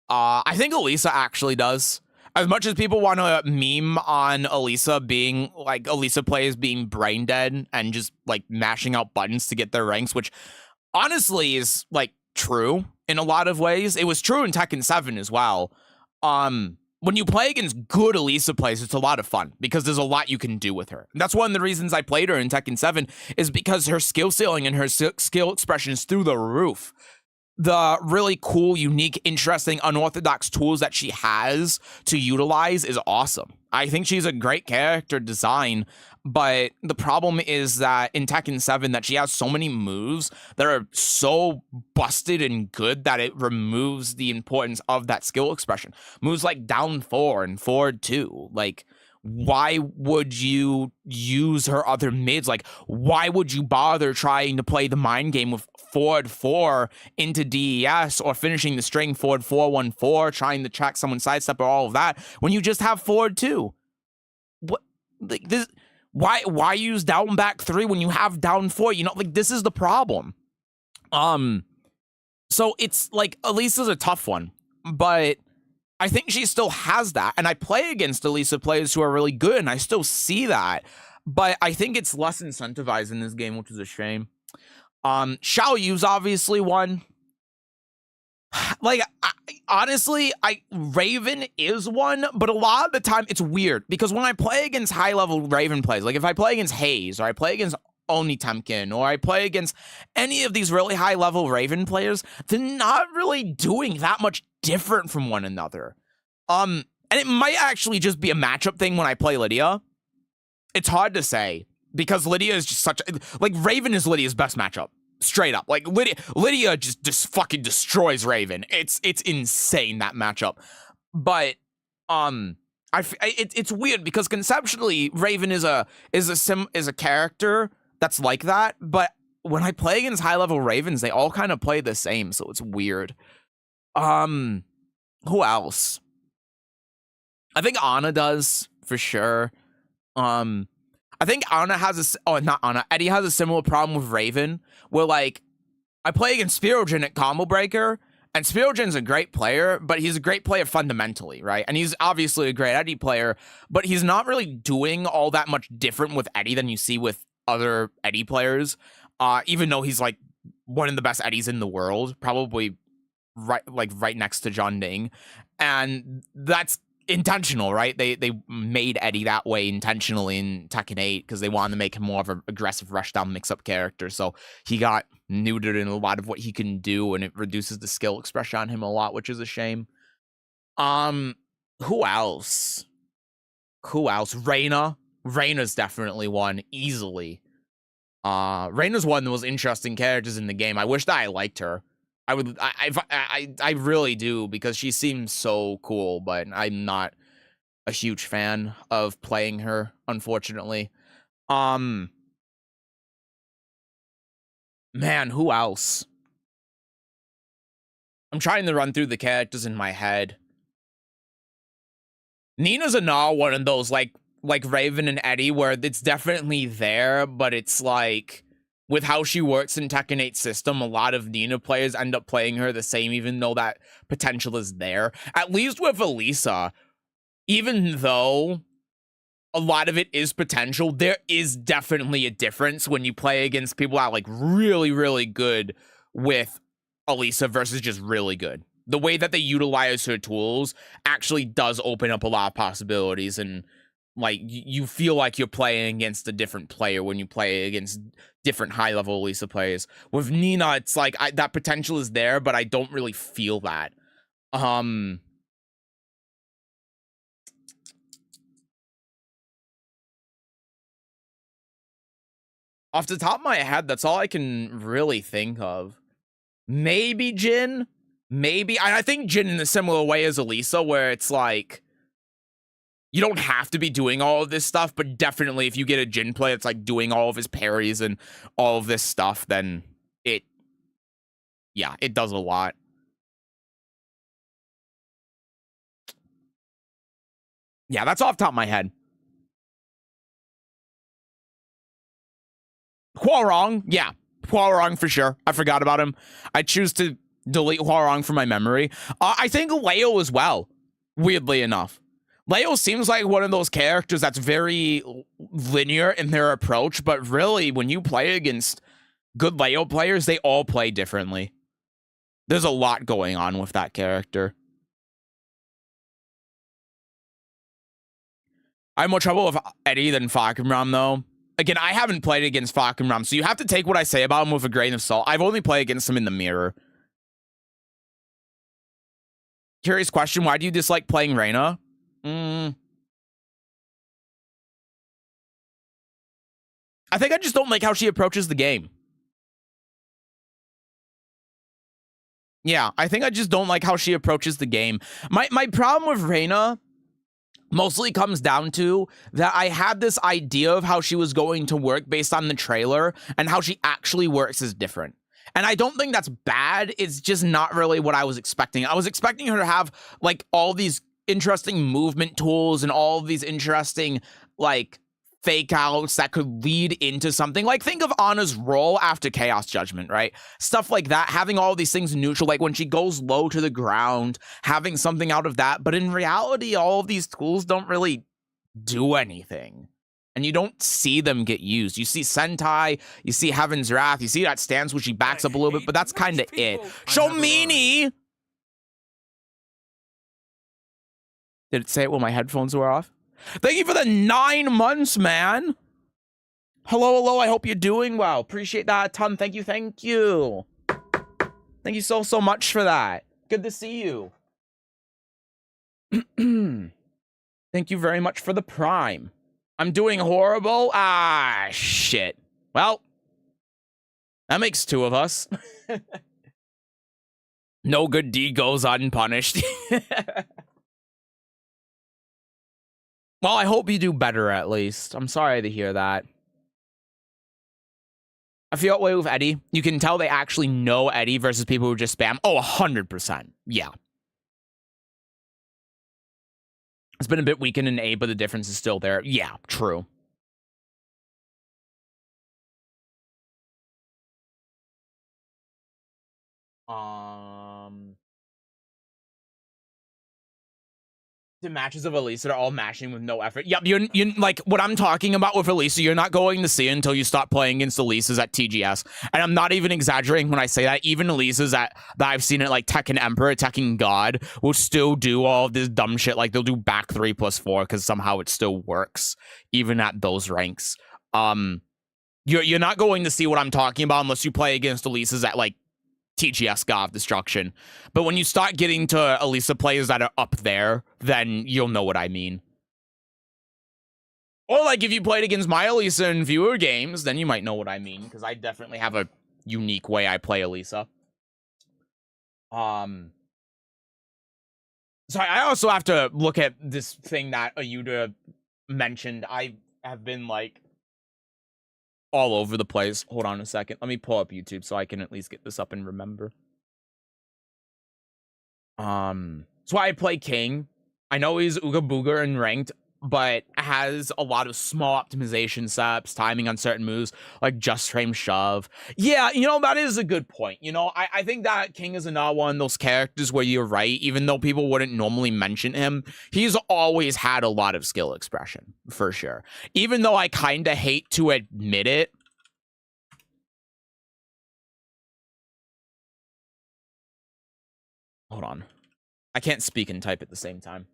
I think Elisa actually does. As much as people want to meme on Elisa being, like, Elisa plays being brain dead and just, like, mashing out buttons to get their ranks, which honestly is, like, true in a lot of ways. It was true in Tekken 7 as well. When you play against good Elisa plays, it's a lot of fun because there's a lot you can do with her. And that's one of the reasons I played her in Tekken 7 is because her skill ceiling and her skill expression is through the roof. The really cool, unique, interesting, unorthodox tools that she has to utilize is awesome. I think she's a great character design, but the problem is that in Tekken 7 that she has so many moves that are so busted and good that it removes the importance of that skill expression. Moves like down 4 and forward 2, like, why would you use her other mids? Like, why would you bother trying to play the mind game with forward 4 into DES or finishing the string forward 4-1-4, trying to track someone sidestep or all of that when you just have forward 2? What, like, this? Why use down back 3 when you have down 4? You know, like, this is the problem. So it's like Elisa's a tough one, but I think she still has that. And I play against Elisa players who are really good, and I still see that. But I think it's less incentivized in this game, which is a shame. Xiao Yu's obviously one. Like, honestly, Raven is one, but a lot of the time it's weird because when I play against high-level Raven players, like if I play against Hayes or I play against Non-Tekken or I play against any of these really high-level Raven players, they're not really doing that much different from one another. And it might actually just be a matchup thing when I play Lidia. It's hard to say because Lidia is just such like Raven is Lydia's best matchup. Straight up. Like Lidia just fucking destroys Raven. It's insane, that matchup. But it's weird because conceptually Raven is a character that's like that, but when I play against high-level Ravens, they all kind of play the same, so it's weird. Who else? I think Ana does, for sure. I think Ana has not Ana. Eddie has a similar problem with Raven, where, like, I play against Sesujin at Combo Breaker, and Sesujin's a great player, but he's a great player fundamentally, right? And he's obviously a great Eddie player, but he's not really doing all that much different with Eddie than you see with other Eddie players, even though he's, like, one of the best Eddies in the world, probably right next to John Ding. And that's intentional, right? They made Eddie that way intentionally in Tekken 8 because they wanted to make him more of an aggressive rushdown mix-up character. So he got neutered in a lot of what he can do, and it reduces the skill expression on him a lot, which is a shame. Who else? Reyna's definitely one, easily. Reyna's one of the most interesting characters in the game. I wish that I liked her. I really do, because she seems so cool, but I'm not a huge fan of playing her, unfortunately. Man, who else? I'm trying to run through the characters in my head. Nina's one of those, like, like Raven and Eddie, where it's definitely there, but it's like with how she works in Tekken 8 system, a lot of Nina players end up playing her the same, even though that potential is there. At least with Elisa, even though a lot of it is potential, there is definitely a difference when you play against people that are like really, really good with Elisa versus just really good. The way that they utilize her tools actually does open up a lot of possibilities, and like you feel like you're playing against a different player when you play against different high-level Elisa players. With Nina, it's like that potential is there, but I don't really feel that. Off the top of my head, that's all I can really think of. Maybe Jin. Maybe. I think Jin in a similar way as Elisa, where it's like, you don't have to be doing all of this stuff, but definitely if you get a Jin play that's like doing all of his parries and all of this stuff, then it does a lot. Yeah, that's off the top of my head. Huarong, yeah. Huarong for sure. I forgot about him. I choose to delete Huarong from my memory. I think Leo as well, weirdly enough. Leo seems like one of those characters that's very linear in their approach, but really, when you play against good Leo players, they all play differently. There's a lot going on with that character. I have more trouble with Eddie than Falkenram, though. Again, I haven't played against Falkenram, so you have to take what I say about him with a grain of salt. I've only played against him in the mirror. Curious question, why do you dislike playing Reina? I think I just don't like how she approaches the game. Yeah, I think I just don't like how she approaches the game. My problem with Reina mostly comes down to that I had this idea of how she was going to work based on the trailer, and how she actually works is different. And I don't think that's bad. It's just not really what I was expecting. I was expecting her to have like all these interesting movement tools and all of these interesting like fake outs that could lead into something. Like, think of Anna's role after Chaos Judgment, right? Stuff like that, having all these things neutral, like when she goes low to the ground, having something out of that. But in reality, all of these tools don't really do anything. And you don't see them get used. You see Sentai, you see Heaven's Wrath, you see that stance where she backs up a little bit, but that's kind of it. Shomini! Did it say it when my headphones were off? Thank you for the 9 months, man. Hello, I hope you're doing well. Appreciate that a ton. Thank you. Thank you so much for that. Good to see you. Thank you very much for the prime. I'm doing horrible. Ah, shit. Well, that makes 2 of us. No good deed goes unpunished. Well, I hope you do better, at least. I'm sorry to hear that. I feel that way with Eddie. You can tell they actually know Eddie versus people who just spam. Oh, 100%. Yeah. It's been a bit weakened in A, but the difference is still there. Yeah, true. The matches of Elisa are all mashing with no effort. Yep, you're like what I'm talking about with Elisa, you're not going to see until you stop playing against Elisa's at TGS. And I'm not even exaggerating when I say that. Even Elisa's that I've seen it like Tekken Emperor, Tekken God, will still do all of this dumb shit. Like they'll do back 3+4 because somehow it still works, even at those ranks. You're not going to see what I'm talking about unless you play against Elisa's at like TGS God of Destruction. But when you start getting to Elisa players that are up there, then you'll know what I mean. Or like if you played against my Elisa in viewer games, then you might know what I mean, because I definitely have a unique way I play Elisa. So I also have to look at this thing that Ayuda mentioned. I have been like all over the place. Hold on a second. Let me pull up YouTube so I can at least get this up and remember. So I play King. I know he's Ooga Booga and ranked. but has a lot of small optimization steps, timing on certain moves, like just frame shove. Yeah, that is a good point. I think that King is not one of those characters where you're right, even though people wouldn't normally mention him. He's always had a lot of skill expression, for sure. Even though I kind of hate to admit it. Hold on. I can't speak and type at the same time.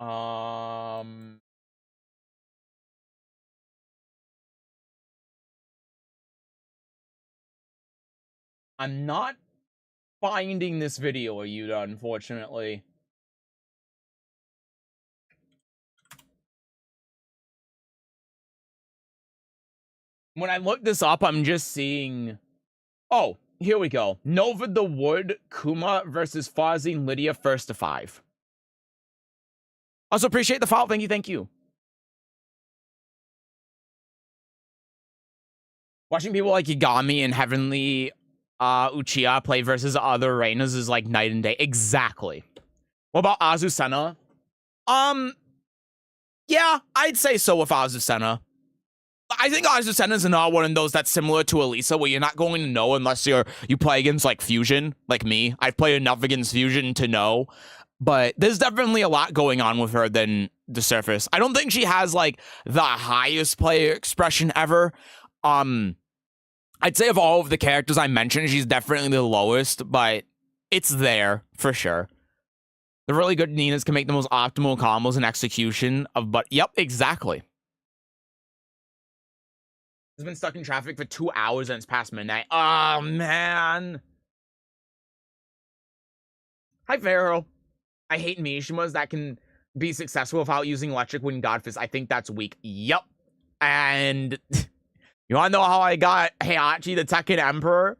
I'm not finding this video, Yuta, unfortunately. When I look this up, I'm just seeing... Oh, here we go. Nova the Wood, Kuma versus Fozzie and Lidia, 1st to 5. Also appreciate the follow. Thank you. Watching people like Yagami and Heavenly Uchiha play versus other Reinas is like night and day. Exactly. What about Azucena? Yeah, I'd say so with Azucena. I think Azucena is not one of those that's similar to Elisa, where you're not going to know unless you play against like Fusion, like me. I've played enough against Fusion to know. But there's definitely a lot going on with her than the surface. I don't think she has like the highest player expression ever. I'd say of all of the characters I mentioned, she's definitely the lowest, but it's there for sure. The really good Ninas can make the most optimal combos and execution of, but yep, exactly. It's been stuck in traffic for 2 hours and it's past midnight. Oh, man. Hi, Pharaoh. I hate Mishimas that can be successful without using Electric Wind Godfist. I think that's weak. Yep. And you want to know how I got Heihachi, the Tekken Emperor,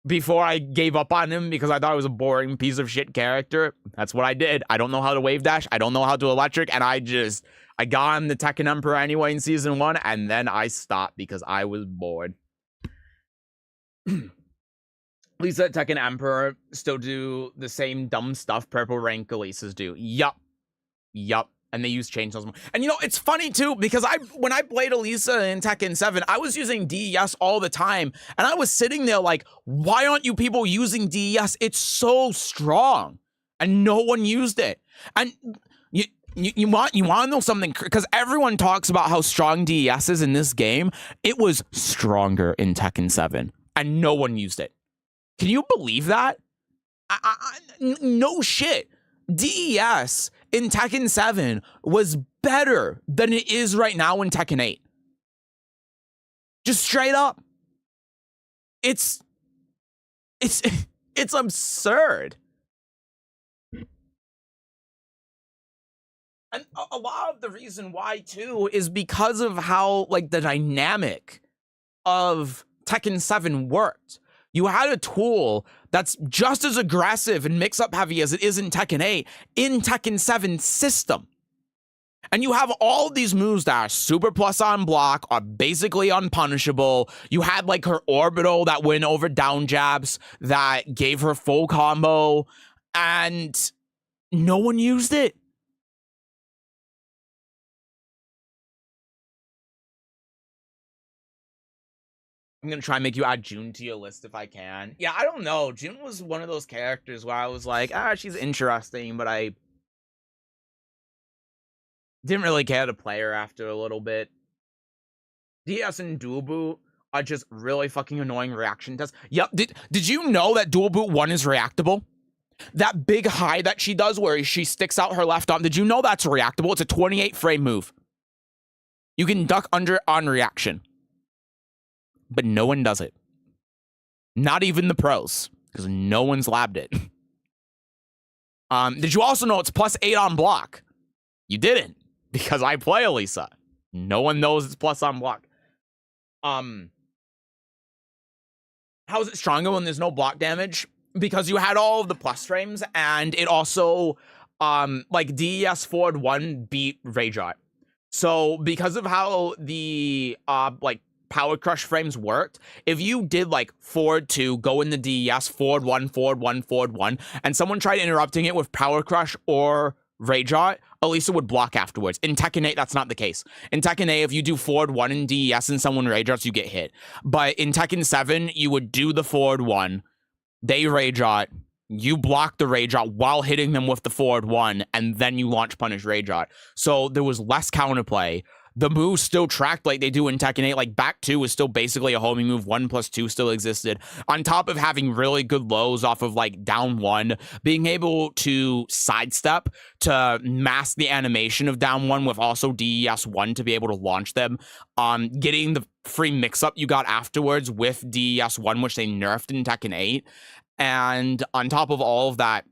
before I gave up on him because I thought he was a boring piece of shit character? That's what I did. I don't know how to wave dash. I don't know how to electric. And I got him the Tekken Emperor anyway in Season 1. And then I stopped because I was bored. Lisa, Tekken Emperor still do the same dumb stuff purple rank Elisas do. Yup. And they use chainsaws. And it's funny too, because when I played Elisa in Tekken 7, I was using DES all the time. And I was sitting there like, why aren't you people using DES? It's so strong. And no one used it. And you want to know something? Because everyone talks about how strong DES is in this game. It was stronger in Tekken 7. And no one used it. Can you believe that? No shit. DES in Tekken 7 was better than it is right now in Tekken 8. Just straight up. It's absurd. And a lot of the reason why, too, is because of how, like, the dynamic of Tekken 7 worked. You had a tool that's just as aggressive and mix-up heavy as it is in Tekken 8 in Tekken 7's system. And you have all these moves that are super plus on block, are basically unpunishable. You had like her orbital that went over down jabs that gave her full combo, and no one used it. I'm going to try and make you add June to your list if I can. Yeah, I don't know. June was one of those characters where I was like, she's interesting, but I didn't really care to play her after a little bit. DS and Dual Boot are just really fucking annoying reaction tests. Yep, did you know that Dual Boot 1 is reactable? That big high that she does where she sticks out her left arm, did you know that's reactable? It's a 28 frame move. You can duck under on reaction. But no one does it. Not even the pros, because no one's labbed it. Did you also know it's +8 on block? You didn't, because I play Elisa. No one knows it's plus on block. How is it stronger when there's no block damage? Because you had all of the plus frames, and it also, like, DES Forward 1 beat Rage Art. So, because of how the, like, Power Crush frames worked, if you did like forward 2, go in the DES, forward 1, forward 1, forward 1, and someone tried interrupting it with Power Crush or Rage Art, Elisa would block afterwards. In Tekken 8, that's not the case. In Tekken 8, if you do forward 1 in DES and someone Rage Arts, you get hit. But in Tekken 7, you would do the forward 1, they Rage Art, you block the Rage Art while hitting them with the forward 1, and then you launch Punish Rage Art. So there was less counterplay. The moves still tracked like they do in Tekken 8. Like, back 2 was still basically a homing move. 1+2 still existed. On top of having really good lows off of, like, down 1, being able to sidestep to mask the animation of down 1 with also DES 1 to be able to launch them. Getting the free mix-up you got afterwards with DES 1, which they nerfed in Tekken 8. And on top of all of that,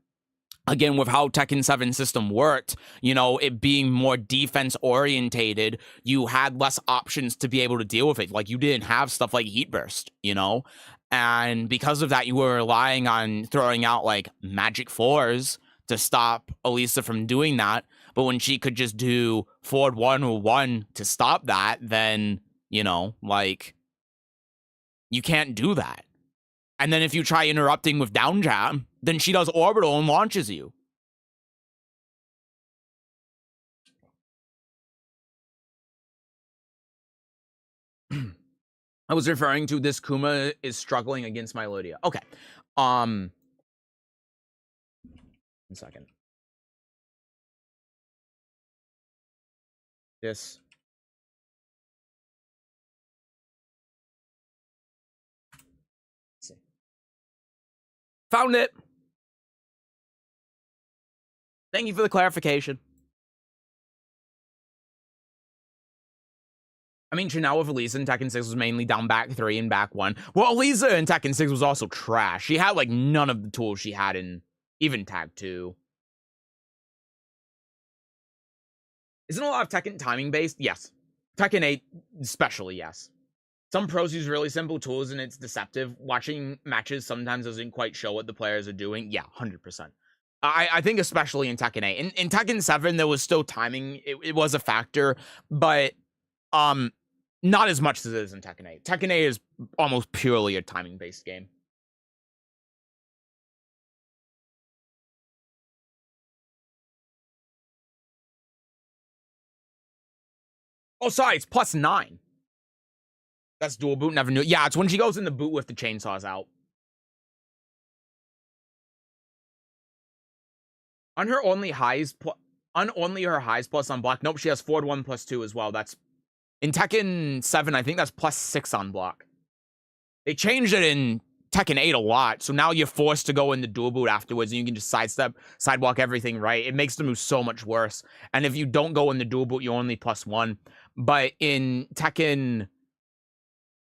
again, with how Tekken 7 system worked, you know, it being more defense orientated, you had less options to be able to deal with it. Like, you didn't have stuff like Heat Burst, you know? And because of that, you were relying on throwing out, like, Magic 4s to stop Elisa from doing that. But when she could just do forward 1 or 1 to stop that, then, you know, like, you can't do that. And then if you try interrupting with down jab, then she does orbital and launches you. I was referring to this Kuma is struggling against my Lidia. Okay. 1 second. This. Let's see. Found it. Thank you for the clarification. I mean, Chanel with Elisa in Tekken 6 was mainly down back 3 and back 1. Well, Elisa in Tekken 6 was also trash. She had, like, none of the tools she had in even Tag 2. Isn't a lot of Tekken timing-based? Yes. Tekken 8 especially, yes. Some pros use really simple tools, and it's deceptive. Watching matches sometimes doesn't quite show what the players are doing. Yeah, 100%. I think especially in Tekken 8. In Tekken 7, there was still timing. It was a factor, but not as much as it is in Tekken 8. Tekken 8 is almost purely a timing-based game. Oh, sorry, it's +9. That's dual boot, never knew. Yeah, it's when she goes in the boot with the chainsaws out. On her only highs, on only her highs plus on block. Nope, she has forward 1+2 as well. That's in Tekken 7. I think that's +6 on block. They changed it in Tekken 8 a lot, so now you're forced to go in the dual boot afterwards, and you can just sidewalk everything right. It makes the move so much worse. And if you don't go in the dual boot, you're only +1. But in Tekken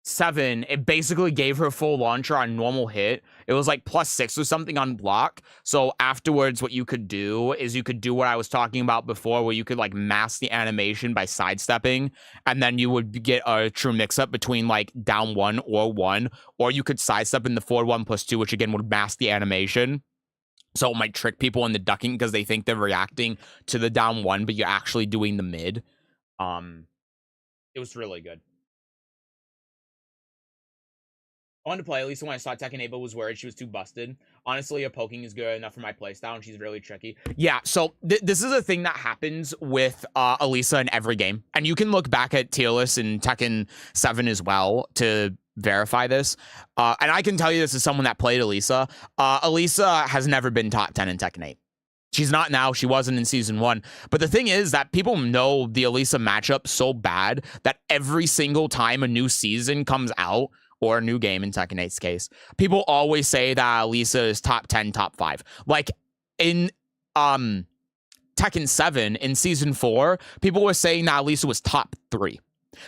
7, it basically gave her full launcher on normal hit. It was like +6 or something on block. So afterwards, what you could do is you could do what I was talking about before, where you could like mask the animation by sidestepping, and then you would get a true mix-up between like down 1, or you could sidestep in the forward 1+2, which again would mask the animation. So it might trick people into ducking because they think they're reacting to the down 1, but you're actually doing the mid. It was really good. I wanted to play Elisa when I saw Tekken 8, but was worried she was too busted. Honestly, her poking is good enough for my playstyle, and she's really tricky. Yeah, so this is a thing that happens with Elisa in every game. And you can look back at tier lists in Tekken 7 as well to verify this. And I can tell you this as someone that played Elisa. Elisa has never been top 10 in Tekken 8. She's not now. She wasn't in Season 1. But the thing is that people know the Elisa matchup so bad that every single time a new season comes out, or a new game in Tekken 8's case, people always say that Elisa is top 10, top 5. Like, in Tekken 7, in Season 4, people were saying that Elisa was top 3.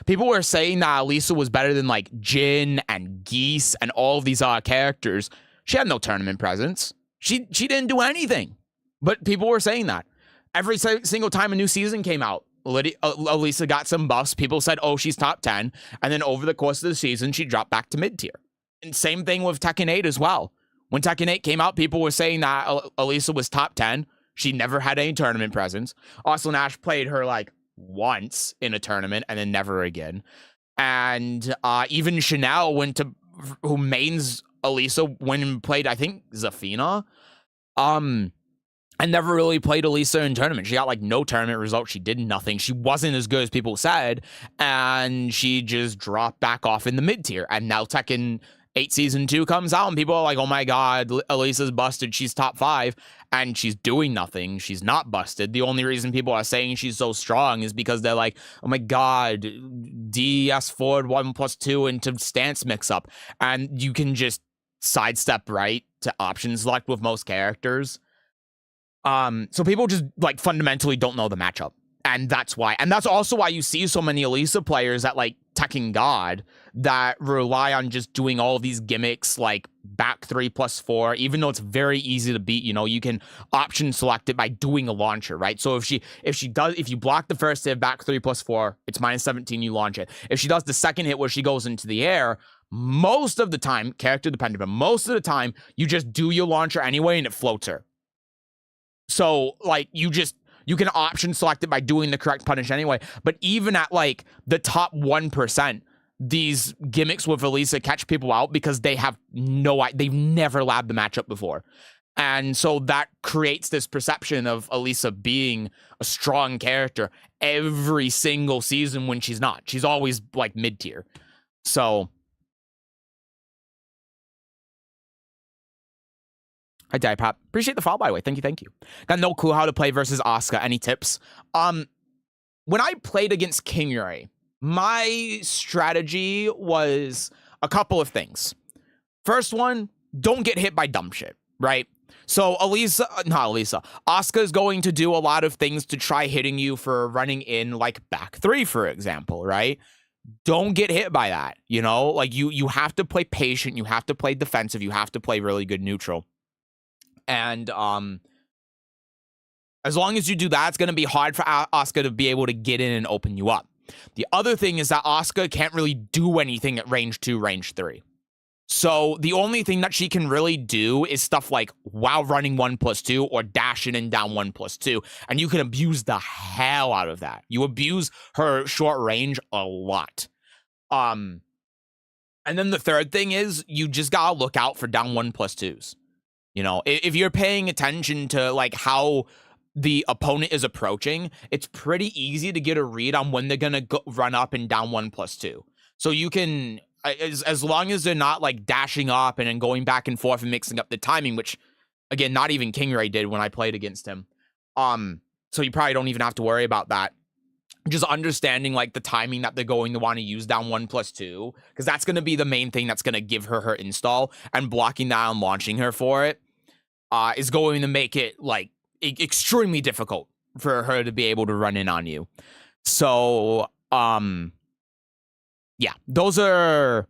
People were saying that Elisa was better than, like, Jin and Geese and all of these characters. She had no tournament presence. She didn't do anything. But people were saying that. Every single time a new season came out, Elisa got some buffs. People said, oh, she's top 10. And then over the course of the season, she dropped back to mid-tier. And same thing with Tekken 8 as well. When Tekken 8 came out, people were saying that Elisa was top 10. She never had any tournament presence. Austin Ash played her, like, once in a tournament and then never again. And even Chanel went to, who mains Elisa, went and played, I think, Zafina. And never really played Elisa in tournament. She got like no tournament results. She did nothing. She wasn't as good as people said. And she just dropped back off in the mid tier. And now Tekken 8 Season 2 comes out and people are like, oh my God, Elisa's busted. She's top 5 and she's doing nothing. She's not busted. The only reason people are saying she's so strong is because they're like, oh my God, DS forward 1+2 into stance mix up. And you can just sidestep right to option select with most characters. So people just like fundamentally don't know the matchup. And that's why. And that's also why you see so many Elisa players at like Tekken God that rely on just doing all of these gimmicks like back 3+4, even though it's very easy to beat. You know, you can option select it by doing a launcher, right? So if you block the first hit back 3+4, it's -17, you launch it. If she does the second hit where she goes into the air, most of the time, character dependent, but most of the time, you just do your launcher anyway and it floats her. So, like, you can option select it by doing the correct punish anyway. But even at, like, the top 1%, these gimmicks with Elisa catch people out because they've never labbed the matchup before. And so that creates this perception of Elisa being a strong character every single season when she's not. She's always, like, mid-tier. So... Hi, Diepop. Appreciate the follow, by the way. Thank you. Got no clue how to play versus Asuka. Any tips? When I played against Kingray, my strategy was a couple of things. First one, don't get hit by dumb shit, right? So Asuka is going to do a lot of things to try hitting you for running in like back 3, for example, right? Don't get hit by that, you know? Like you have to play patient, you have to play defensive, you have to play really good neutral. And as long as you do that, it's going to be hard for Asuka to be able to get in and open you up. The other thing is that Asuka can't really do anything at range 2, range 3. So the only thing that she can really do is stuff like while running 1+2 or dashing in down 1+2. And you can abuse the hell out of that. You abuse her short range a lot. And then the third thing is you just got to look out for down 1+2s. You know, if you're paying attention to like how the opponent is approaching, it's pretty easy to get a read on when they're going to run up and down 1+2. So you can, as long as they're not like dashing up and then going back and forth and mixing up the timing, which again, not even Kingray did when I played against him. So you probably don't even have to worry about that. Just understanding like the timing that they're going to want to use down 1+2, because that's going to be the main thing that's going to give her install, and blocking that and launching her for it is going to make it like extremely difficult for her to be able to run in on you. So yeah, those are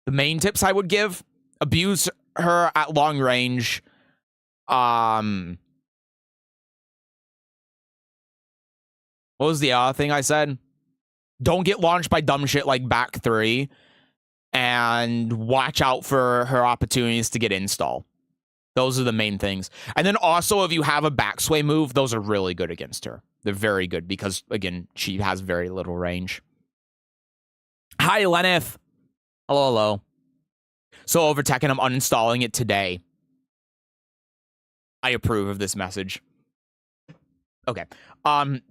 the main tips I would give. Abuse her at long range. What was the other thing I said? Don't get launched by dumb shit like back 3. And watch out for her opportunities to get install. Those are the main things. And then also, if you have a backsway move, those are really good against her. They're very good because, again, she has very little range. Hi, Lenith. Hello. So over Tekken, I'm uninstalling it today. I approve of this message. Okay.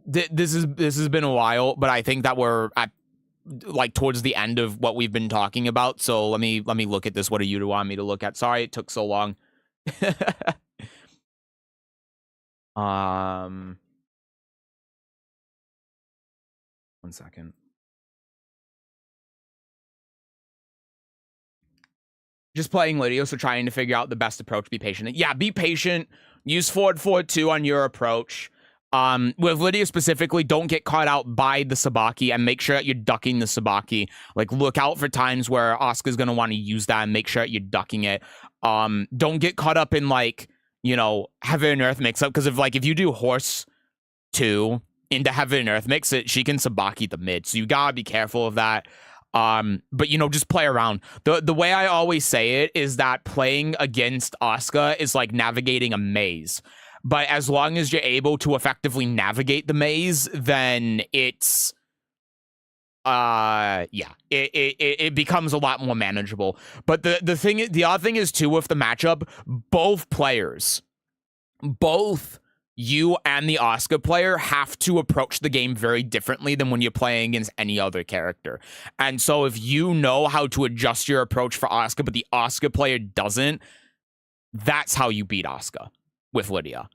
This has been a while, but I think that we're at like towards the end of what we've been talking about. So let me look at this. What do you want me to look at? Sorry, it took so long. One second. Just playing Lidia, so trying to figure out the best approach. Be patient. Yeah, be patient. Use forward 2 on your approach. With Lidia specifically, don't get caught out by the Sabaki and make sure that you're ducking the Sabaki. Like, look out for times where Asuka's going to want to use that and make sure that you're ducking it. Don't get caught up in, like, you know, Heaven and Earth mix-up, because if you do Horse 2 into Heaven and Earth mix, she can Sabaki the mid, so you gotta be careful of that. But, you know, just play around. The way I always say it is that playing against Asuka is like navigating a maze. But as long as you're able to effectively navigate the maze, then it's yeah, it becomes a lot more manageable. But the other thing is too, with the matchup, both players, both you and the Asuka player, have to approach the game very differently than when you're playing against any other character. And so if you know how to adjust your approach for Asuka, but the Asuka player doesn't, that's how you beat Asuka with Lidia.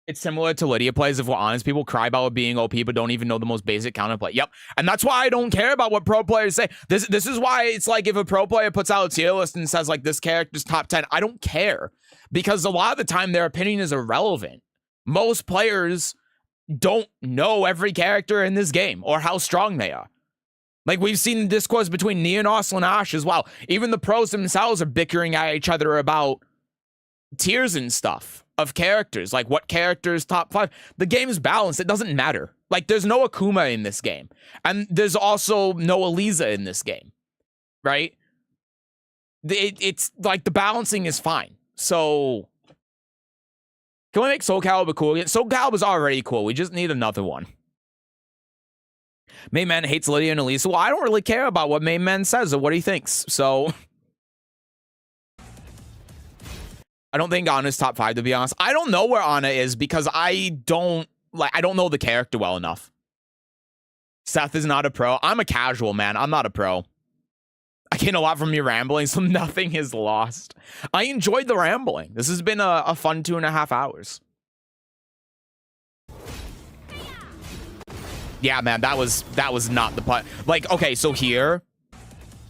It's similar to Lidia plays, if we're honest. People cry about it being OP, but don't even know the most basic counterplay. Yep. And that's why I don't care about what pro players say. This is why it's like, if a pro player puts out a tier list and says, like, this character's top 10, I don't care. Because a lot of the time, their opinion is irrelevant. Most players don't know every character in this game or how strong they are. Like, we've seen discourse between Nia and Austin Ash as well. Even the pros themselves are bickering at each other about tiers and stuff of characters, like what characters top 5. The game is balanced. It doesn't matter. Like, there's no Akuma in this game, and there's also no Eliza in this game, right? It's like the balancing is fine. So can we make Soul Calibur cool again? Soul Calibur's already cool. We just need another one. Main Man hates Lidia and Elisa. Well, I don't really care about what Main Man says or what he thinks, so I don't think Anna's top 5, to be honest. I don't know where Anna is because I don't know the character well enough. Seth is not a pro. I'm a casual, man. I'm not a pro. I gain a lot from your rambling, so nothing is lost. I enjoyed the rambling. This has been a fun 2.5 hours. Yeah, man, that was not the putt. Like, okay, so here,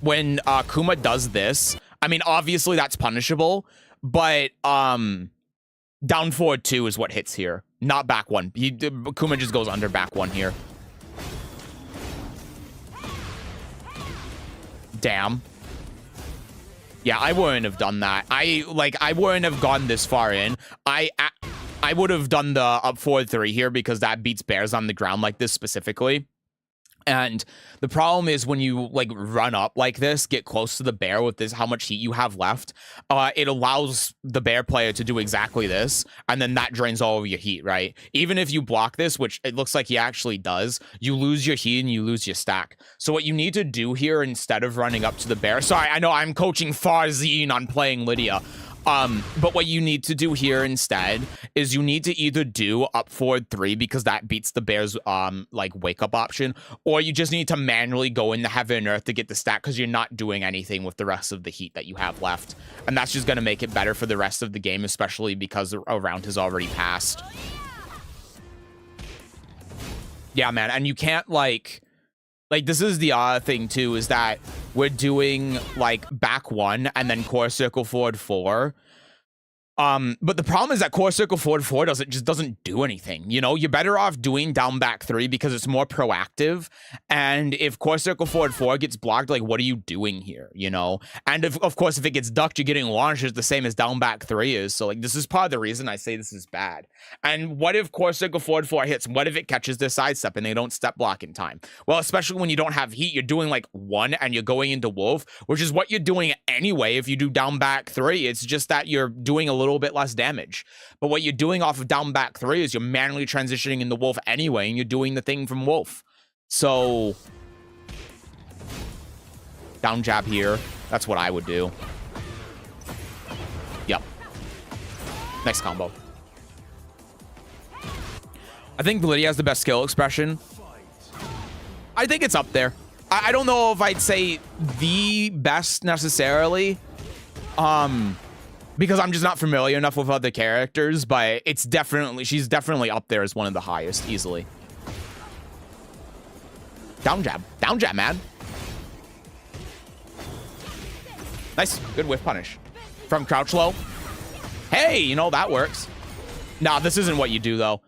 when Kuma does this, I mean, obviously that's punishable, but down forward 2 is what hits here, not back 1. Kuma just goes under back 1 here. Damn. Yeah, I wouldn't have done that. I wouldn't have gone this far in. I would have done the up forward 3 here because that beats bears on the ground like this specifically. And the problem is when you like run up like this, get close to the bear with this, how much heat you have left, it allows the bear player to do exactly this, and then that drains all of your heat, right? Even if you block this, which it looks like he actually does, you lose your heat and you lose your stack. So what you need to do here, instead of running up to the bear, sorry, I know I'm coaching Farzine on playing Lidia. But what you need to do here instead is you need to either do up forward 3 because that beats the bear's like wake up option, or you just need to manually go into heaven and earth to get the stack because you're not doing anything with the rest of the heat that you have left, and that's just going to make it better for the rest of the game, especially because a round has already passed. Yeah, man, and you can't like this is the other thing too, is that we're doing like back 1 and then core circle forward 4. But the problem is that core circle forward 4 just doesn't do anything. You know, you're better off doing down back 3 because it's more proactive. And if core circle forward 4 gets blocked, like, what are you doing here? You know, and of course, if it gets ducked, you're getting launched is the same as down back 3 is. So like, this is part of the reason I say this is bad. And what if core circle forward 4 hits? What if it catches their sidestep and they don't step block in time? Well, especially when you don't have heat, you're doing like 1 and you're going into wolf, which is what you're doing anyway. If you do down back 3, it's just that you're doing a little bit less damage. But what you're doing off of down back 3 is you're manually transitioning into wolf anyway, and you're doing the thing from wolf. So down jab here, that's what I would do. Yep. Nice combo. I think Lidia has the best skill expression. I think it's up there. I don't know if I'd say the best necessarily. Because I'm just not familiar enough with other characters, but it's definitely, she's definitely up there as one of the highest, easily. Down jab, man. Nice, good whiff punish. From crouch low. Hey, you know, that works. Nah, this isn't what you do, though.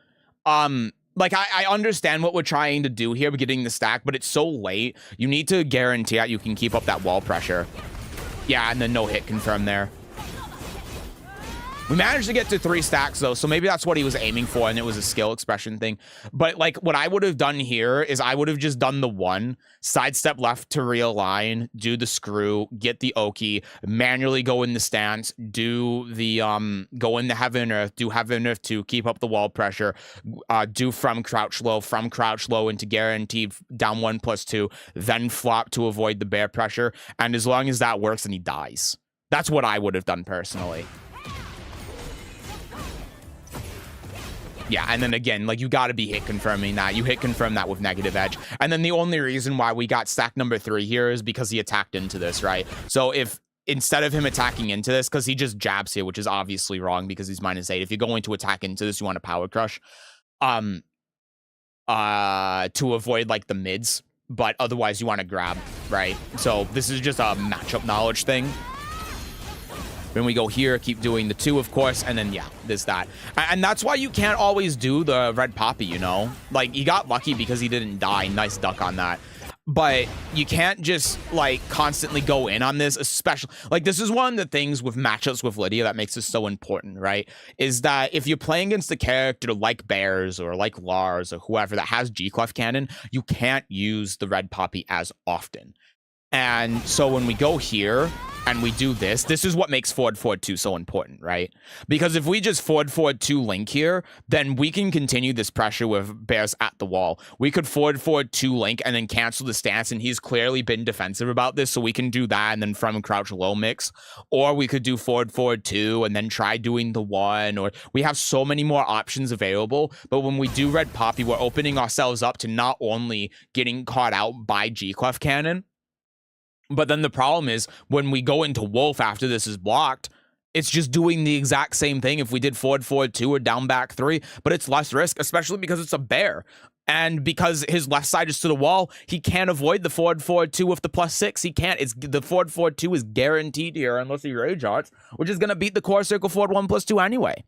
Like, I understand what we're trying to do here, getting the stack, but it's so late. You need to guarantee that you can keep up that wall pressure. Yeah, and then no hit confirmed there. We managed to get to 3 stacks though, so maybe that's what he was aiming for and it was a skill expression thing. But like what I would have done here is I would have just done the 1, sidestep left to realign, do the screw, get the Oki, manually go in the stance, do the go into Heaven and Earth, do Heaven and Earth 2, keep up the wall pressure, do from crouch low into guaranteed down 1+2, then flop to avoid the bear pressure. And as long as that works, then he dies. That's what I would have done personally. Yeah, and then again, like, you got to be hit confirming that. You hit confirm that with negative edge. And then the only reason why we got stack number 3 here is because he attacked into this, right? So if instead of him attacking into this, because he just jabs here, which is obviously wrong because he's -8. If you're going to attack into this, you want to power crush to avoid like the mids, but otherwise you want to grab, right? So this is just a matchup knowledge thing. When we go here, keep doing the 2, of course, and then, yeah, there's that. And that's why you can't always do the red poppy, you know? Like, he got lucky because he didn't die. Nice duck on that. But you can't just, like, constantly go in on this, especially... Like, this is one of the things with matchups with Lidia that makes this so important, right? Is that if you're playing against a character like Bears or like Lars or whoever that has G-Clef cannon, you can't use the red poppy as often. And so when we go here and we do this, this is what makes forward 2 so important, right? Because if we just forward 2 link here, then we can continue this pressure with Bears at the wall. We could forward 2 link and then cancel the stance, and he's clearly been defensive about this, so we can do that and then from crouch low mix. Or we could do forward 2 and then try doing the 1, or we have so many more options available. But when we do red poppy, we're opening ourselves up to not only getting caught out by G-Clef cannon, but then the problem is when we go into Wolf after this is blocked, it's just doing the exact same thing if we did forward 2 or down back 3, but it's less risk, especially because it's a bear. And because his left side is to the wall, he can't avoid the forward 2 with the +6. He can't. It's the forward 2 is guaranteed here unless he rage arts, which is going to beat the core circle forward 1+2 anyway.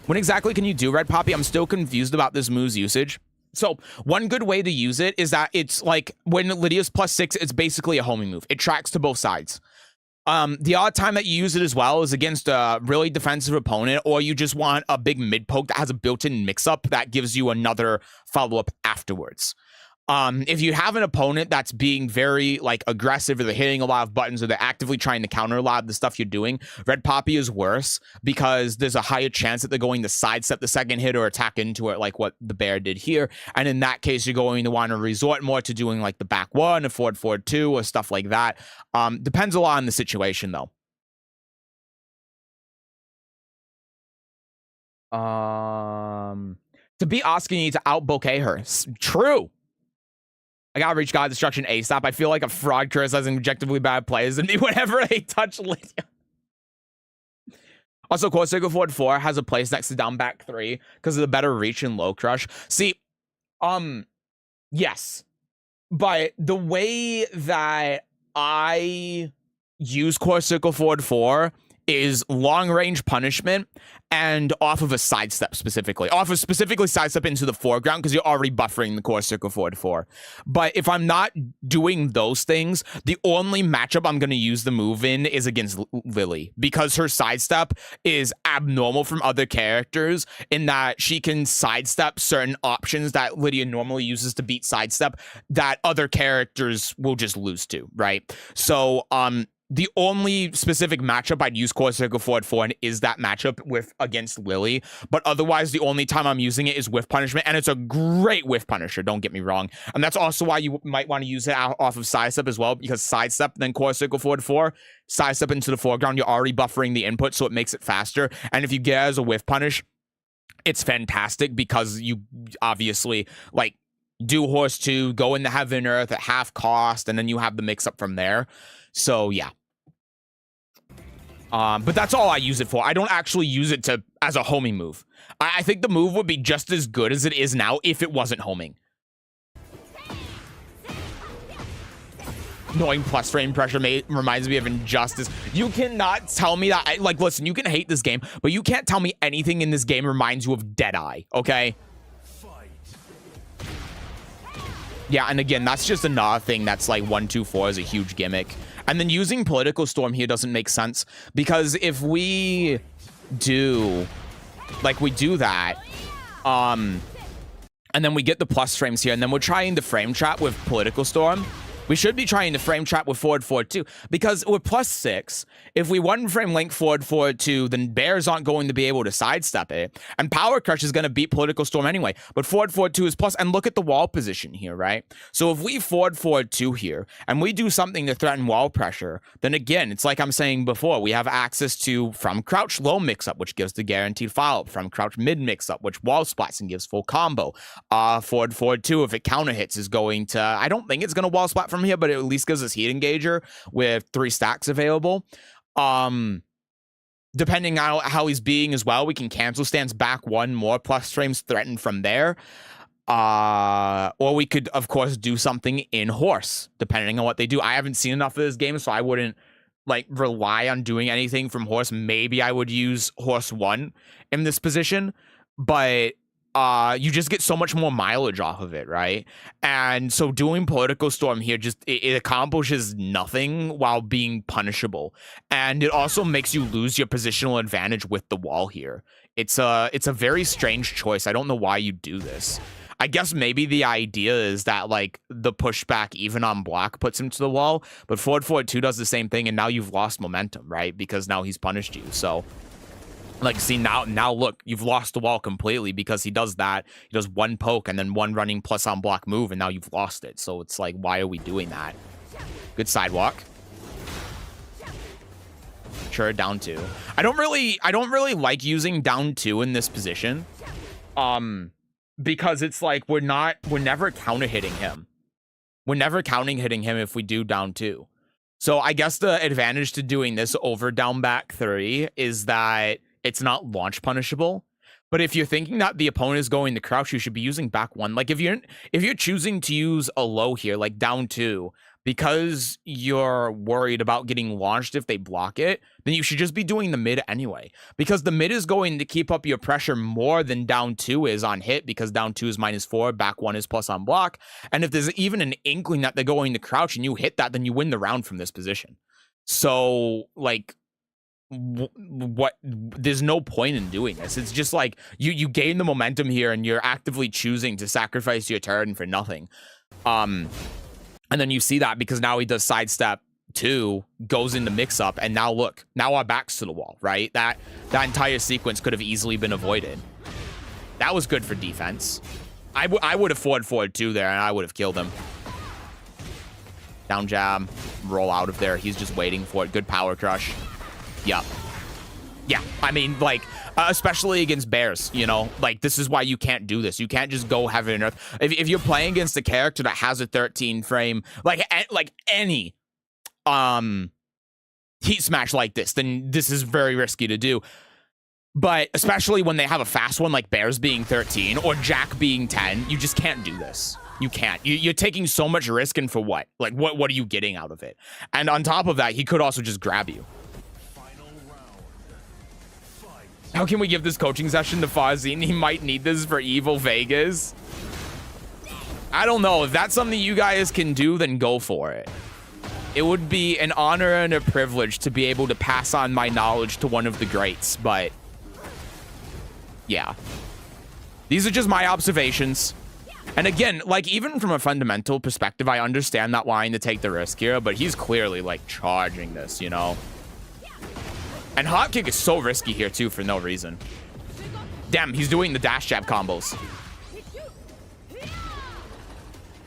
When exactly can you do red poppy? I'm still confused about this move's usage. So one good way to use it is that it's like when Lidia's +6, it's basically a homing move. It tracks to both sides. The odd time that you use it as well is against a really defensive opponent, or you just want a big mid poke that has a built-in mix-up that gives you another follow-up afterwards. If you have an opponent that's being very like aggressive, or they're hitting a lot of buttons, or they're actively trying to counter a lot of the stuff you're doing, red poppy is worse because there's a higher chance that they're going to sidestep the second hit or attack into it, like what the bear did here. And in that case, you're going to want to resort more to doing like the back 1, a forward 2, or stuff like that. Depends a lot on the situation though. To beat Asuka, you need to out bouquet her. True. I gotta reach God Destruction ASAP. I feel like a fraud curse has objectively bad players in me whenever they touch Lidia. Also, core circle forward 4 has a place next to down back 3 because of the better reach and low crush. See, yes. But the way that I use core circle forward 4 is long range punishment and off of a sidestep specifically. Off of specifically sidestep into the foreground because you're already buffering the core circle forward 4. But if I'm not doing those things, the only matchup I'm going to use the move in is against Lily because her sidestep is abnormal from other characters in that she can sidestep certain options that Lidia normally uses to beat sidestep that other characters will just lose to, right? So, the only specific matchup I'd use core circle forward 4 is that matchup with against Lily, but otherwise the only time I'm using it is whiff punishment, and it's a great whiff punisher, don't get me wrong. And that's also why you might want to use it off of sidestep as well, because sidestep, then core circle forward 4, sidestep into the foreground, you're already buffering the input, so it makes it faster. And if you get it as a whiff punish, it's fantastic because you obviously, like, do horse 2, go into Heaven and Earth at half cost, and then you have the mix-up from there. So, yeah. But that's all I use it for. I don't actually use it as a homing move. I think the move would be just as good as it is now if it wasn't homing. Annoying plus frame pressure reminds me of Injustice. You cannot tell me that. Like, listen, you can hate this game, but you can't tell me anything in this game reminds you of Deadeye, okay? Yeah, and again, that's just another thing that's like 1-2-4 is a huge gimmick. And then using Political Storm here doesn't make sense, because if we do, like, we do that, and then we get the plus frames here, and then we're trying to frame trap with Political Storm. We should be trying to frame trap with forward 2, because we're +6. If we one frame link forward 2, then bears aren't going to be able to sidestep it. And Power Crush is going to beat Political Storm anyway. But forward 2 is plus. And look at the wall position here, right? So if we forward 2 here, and we do something to threaten wall pressure, then again, it's like I'm saying before, we have access to from crouch low mix-up, which gives the guaranteed follow-up. From crouch mid mix-up, which wall splats and gives full combo. Forward 2, if it counter hits, is going to... I don't think it's going to wall splat from here, but it at least gives us heat engager with 3 stacks available. Depending on how he's being as well, we can cancel stance back 1 more plus frames threatened from there. Or we could, of course, do something in horse, depending on what they do. I haven't seen enough of this game, so I wouldn't like rely on doing anything from horse. Maybe I would use horse 1 in this position, but you just get so much more mileage off of it, right? And so doing Political Storm here just it accomplishes nothing while being punishable, and it also makes you lose your positional advantage with the wall here. It's a very strange choice. I don't know why you do this. I guess maybe the idea is that like the pushback even on block puts him to the wall, but forward 2 does the same thing, and now you've lost momentum, right? Because now he's punished you. So like, see, now look, you've lost the wall completely because he does that. He does 1 poke and then 1 running plus on block move, and now you've lost it. So it's like, why are we doing that? Good sidewalk. Sure, down 2. I don't really like using down 2 in this position. Because it's like we're never counter hitting him. We're never counting hitting him if we do down 2. So I guess the advantage to doing this over down back 3 is that it's not launch punishable. But if you're thinking that the opponent is going to crouch, you should be using back 1. Like if you're choosing to use a low here, like down 2, because you're worried about getting launched if they block it, then you should just be doing the mid anyway. Because the mid is going to keep up your pressure more than down 2 is on hit, because down 2 is -4, back 1 is plus on block. And if there's even an inkling that they're going to crouch and you hit that, then you win the round from this position. So, like, there's no point in doing this. It's just like you gain the momentum here and you're actively choosing to sacrifice your turn for nothing. And then you see that because now he does sidestep 2, goes into mix up, and now look, now our back's to the wall, right? That entire sequence could have easily been avoided. That was good for defense. I would have forward 2 there, and I would have killed him. Down jab, roll out of there. He's just waiting for it. Good power crush. Yep. Yeah, I mean, like, especially against bears, you know? Like, this is why you can't do this. You can't just go heaven and earth. If you're playing against a character that has a 13 frame, like any heat smash like this, then this is very risky to do. But especially when they have a fast one like bears being 13 or Jack being 10, you just can't do this. You can't. You're taking so much risk, and for what? Like, what are you getting out of it? And on top of that, he could also just grab you. How can we give this coaching session to Fazine? He might need this for Evil Vegas. I don't know. If that's something you guys can do, then go for it. It would be an honor and a privilege to be able to pass on my knowledge to one of the greats, but yeah. These are just my observations. And again, like, even from a fundamental perspective, I understand not wanting to take the risk here, but he's clearly, like, charging this, you know? And hot kick is so risky here, too, for no reason. Damn, he's doing the dash jab combos.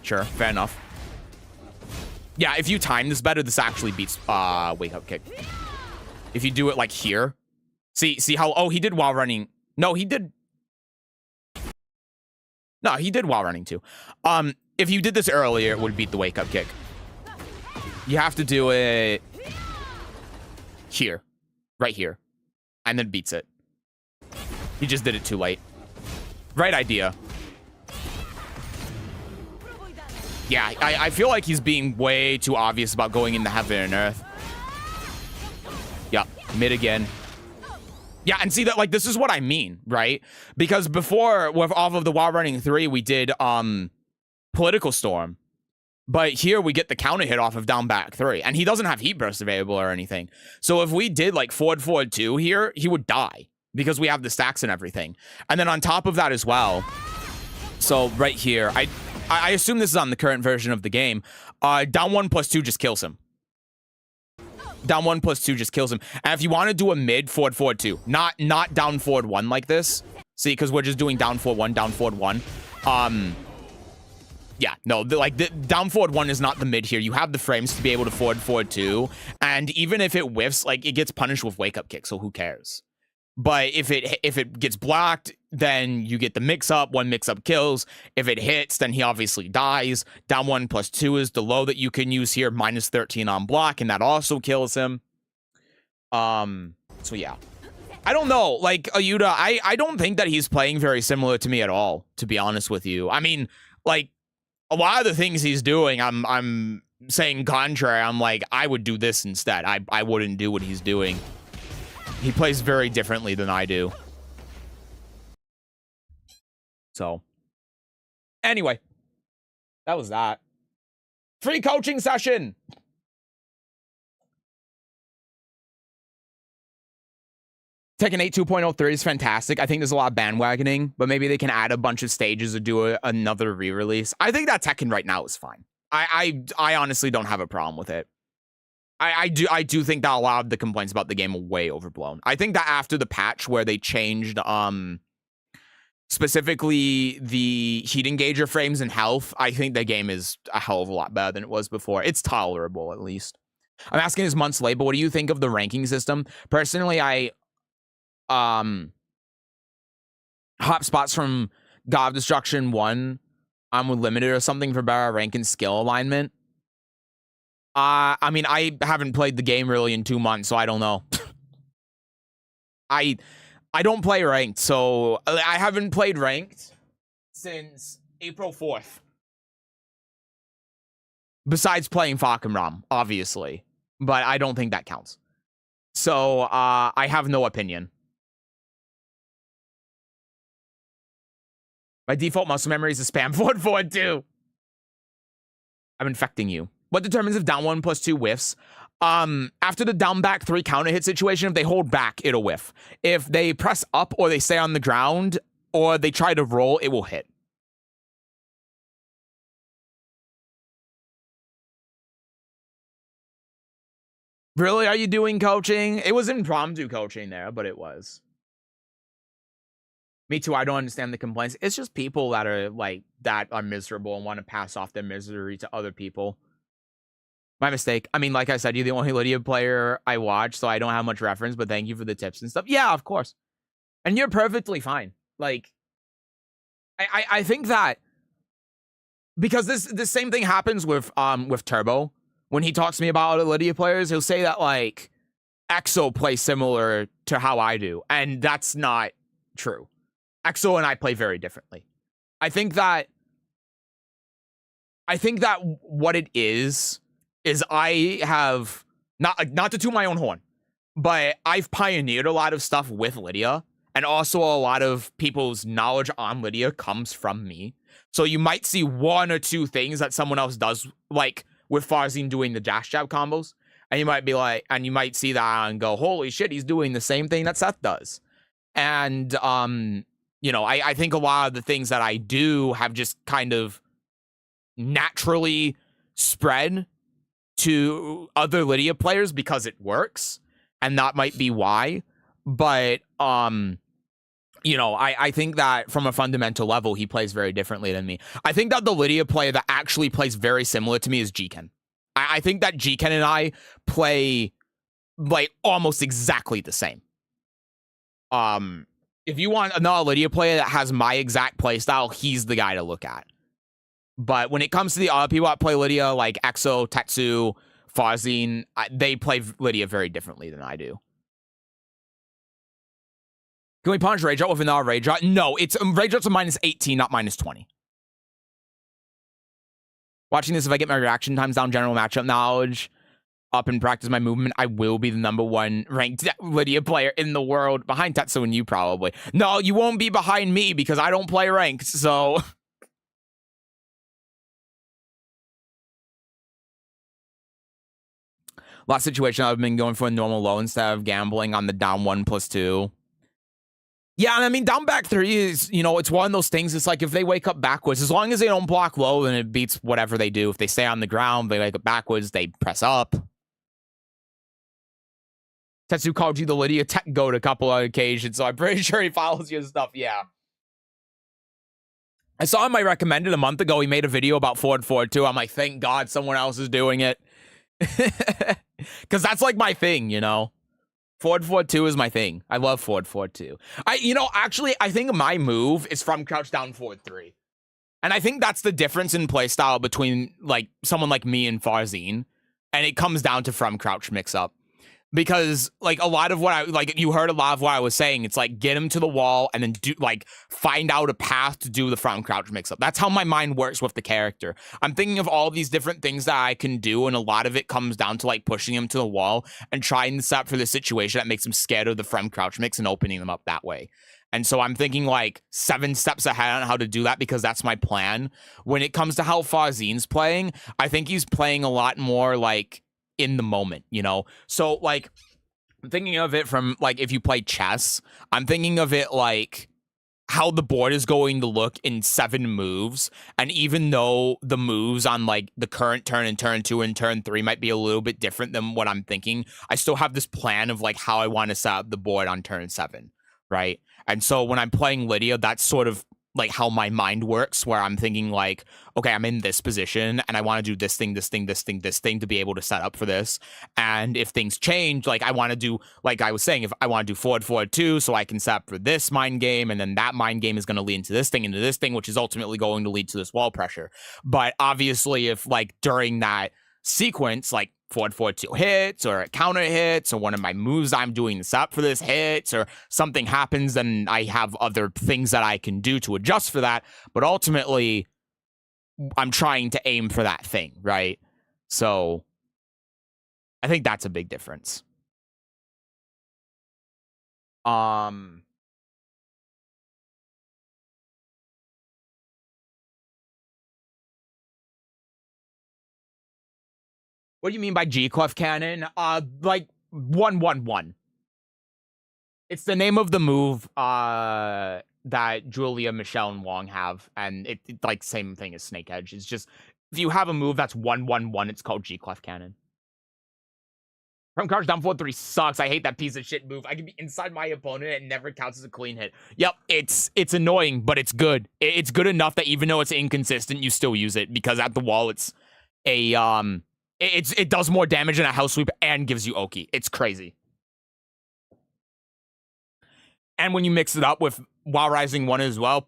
Sure, fair enough. Yeah, if you time this better, this actually beats wake up kick. If you do it, like, here. See how... Oh, he did while running... No, he did... No, he did while running, too. If you did this earlier, it would beat the wake up kick. You have to do it... here. Right here. And then beats it. He just did it too late. Right idea. Yeah, I feel like he's being way too obvious about going into heaven and earth. Yep, mid again. Yeah, and see that, like, this is what I mean, right? Because before, with off of the while running 3, we did Political Storm. But here we get the counter hit off of down back 3. And he doesn't have heat burst available or anything. So if we did like forward 2 here, he would die. Because we have the stacks and everything. And then on top of that as well. So right here, I assume this is on the current version of the game. Down 1 plus 2 just kills him. Down 1 plus 2 just kills him. And if you want to do a mid forward 2, not down forward 1 like this. See, because we're just doing down forward 1, down forward 1. Yeah, no, the down forward 1 is not the mid here. You have the frames to be able to forward 2. And even if it whiffs, like, it gets punished with wake up kick, so who cares? But if it gets blocked, then you get the mix-up. 1 mix-up kills. If it hits, then he obviously dies. Down 1 plus 2 is the low that you can use here. Minus 13 on block, and that also kills him. So yeah. I don't know. Like, Ayuda, I don't think that he's playing very similar to me at all, to be honest with you. I mean, like, a lot of the things he's doing, I'm saying contrary. I'm like, I would do this instead. I wouldn't do what he's doing. He plays very differently than I do. So, anyway, that was that. Free coaching session. Tekken 8 2.03 is fantastic. I think there's a lot of bandwagoning, but maybe they can add a bunch of stages or do another re-release. I think that Tekken right now is fine. I honestly don't have a problem with it. I do think that a lot of the complaints about the game are way overblown. I think that after the patch where they changed specifically the heat engager frames and health, I think the game is a hell of a lot better than it was before. It's tolerable, at least. I'm asking this months late, but what do you think of the ranking system? Personally, hop spots from God of Destruction 1 with limited or something for better rank and skill alignment. I mean, I haven't played the game really in 2 months, so I don't know. I don't play ranked, so I haven't played ranked since April 4th. Besides playing Ram, obviously. But I don't think that counts. So, I have no opinion. My default muscle memory is a spam forward 2. I'm infecting you. What determines if down 1 plus 2 whiffs? After the down back 3 counter hit situation, if they hold back, it'll whiff. If they press up or they stay on the ground or they try to roll, it will hit. Really? Are you doing coaching? It was impromptu coaching there, but it was. Me too. I don't understand the complaints. It's just people that are like that are miserable and want to pass off their misery to other people. My mistake. I mean, like I said, you're the only Lidia player I watch, so I don't have much reference, but thank you for the tips and stuff. Yeah, of course. And you're perfectly fine. Like, I think that because this same thing happens with Turbo. When he talks to me about other Lidia players, he'll say that like EXO plays similar to how I do, and that's not true. EXO and I play very differently. I think that what it is I have not to toot my own horn, but I've pioneered a lot of stuff with Lidia, and also a lot of people's knowledge on Lidia comes from me. So you might see 1 or 2 things that someone else does, like with Farzin doing the dash jab combos, and you might be like, and you might see that and go, holy shit, he's doing the same thing that Seth does. And you know, I think a lot of the things that I do have just kind of naturally spread to other Lidia players because it works, and that might be why. But you know, I think that from a fundamental level, he plays very differently than me. I think that the Lidia player that actually plays very similar to me is G-Ken. I think that G-Ken and I play like almost exactly the same. If you want another Lidia player that has my exact playstyle, he's the guy to look at. But when it comes to the other people that play Lidia, like EXO, Tetsu, Farzin, they play Lidia very differently than I do. Can we punish Rage Out with another Rage Out? No, it's Rage Out's a -18, not -20. Watching this, if I get my reaction times down, general matchup knowledge up and practice my movement, I will be the #1 ranked Lidia player in the world, behind Tetsu and you probably. No, you won't be behind me because I don't play ranked, so Last situation I've been going for a normal low instead of gambling on the down 1+2. Yeah, and I mean, down back 3 is, you know, it's one of those things. It's like if they wake up backwards, as long as they don't block low, then it beats whatever they do. If they stay on the ground, they wake up backwards, they press up. Tetsu called you the Lidia tech goat a couple of occasions, so I'm pretty sure he follows your stuff, yeah. I saw him, I recommended a month ago. He made a video about forward 4-2. I'm like, thank God someone else is doing it. Because that's like my thing, you know? Forward 4-2 is my thing. I love forward 4-2. Actually, I think my move is from crouch down forward 3. And I think that's the difference in playstyle between, like, someone like me and Farzine. And it comes down to from crouch mix-up. Because, like, a lot of what you heard a lot of what I was saying. It's like, get him to the wall and then find out a path to do the front crouch mix up. That's how my mind works with the character. I'm thinking of all these different things that I can do, and a lot of it comes down to, like, pushing him to the wall and trying to set up for the situation that makes him scared of the front crouch mix and opening them up that way. And so I'm thinking, like, 7 steps ahead on how to do that because that's my plan. When it comes to how Farzine's playing, I think he's playing a lot more, like, in the moment, you know? So, like, I'm thinking of it from, like, if you play chess, I'm thinking of it like how the board is going to look in 7 moves. And even though the moves on, like, the current turn and turn 2 and turn 3 might be a little bit different than what I'm thinking, I still have this plan of, like, how I want to set up the board on turn 7, right? And so when I'm playing Lidia, that's sort of like how my mind works, where I'm thinking like, okay, I'm in this position and I want to do this thing, this thing, this thing, this thing to be able to set up for this. And if things change, like I want to do, like I was saying, if I want to do forward 4-2 so I can set up for this mind game, and then that mind game is going to lead into this thing, which is ultimately going to lead to this wall pressure. But obviously if like during that sequence, like forward 4-2 hits or counter hits, or one of my moves I'm doing this up for this hits, or something happens, then I have other things that I can do to adjust for that. But ultimately, I'm trying to aim for that thing, right? So I think that's a big difference. What do you mean by G-Clef Cannon? Like 1-1-1. It's the name of the move that Julia, Michelle, and Wong have, and it like same thing as Snake Edge. It's just if you have a move that's 1-1-1, it's called G-Clef Cannon. From crouch down 4-3 sucks. I hate that piece of shit move. I can be inside my opponent and it never counts as a clean hit. Yep, it's annoying, but it's good. It's good enough that even though it's inconsistent, you still use it, because at the wall it's a it does more damage than a house sweep and gives you Oki. It's crazy. And when you mix it up with While Rising 1 as well,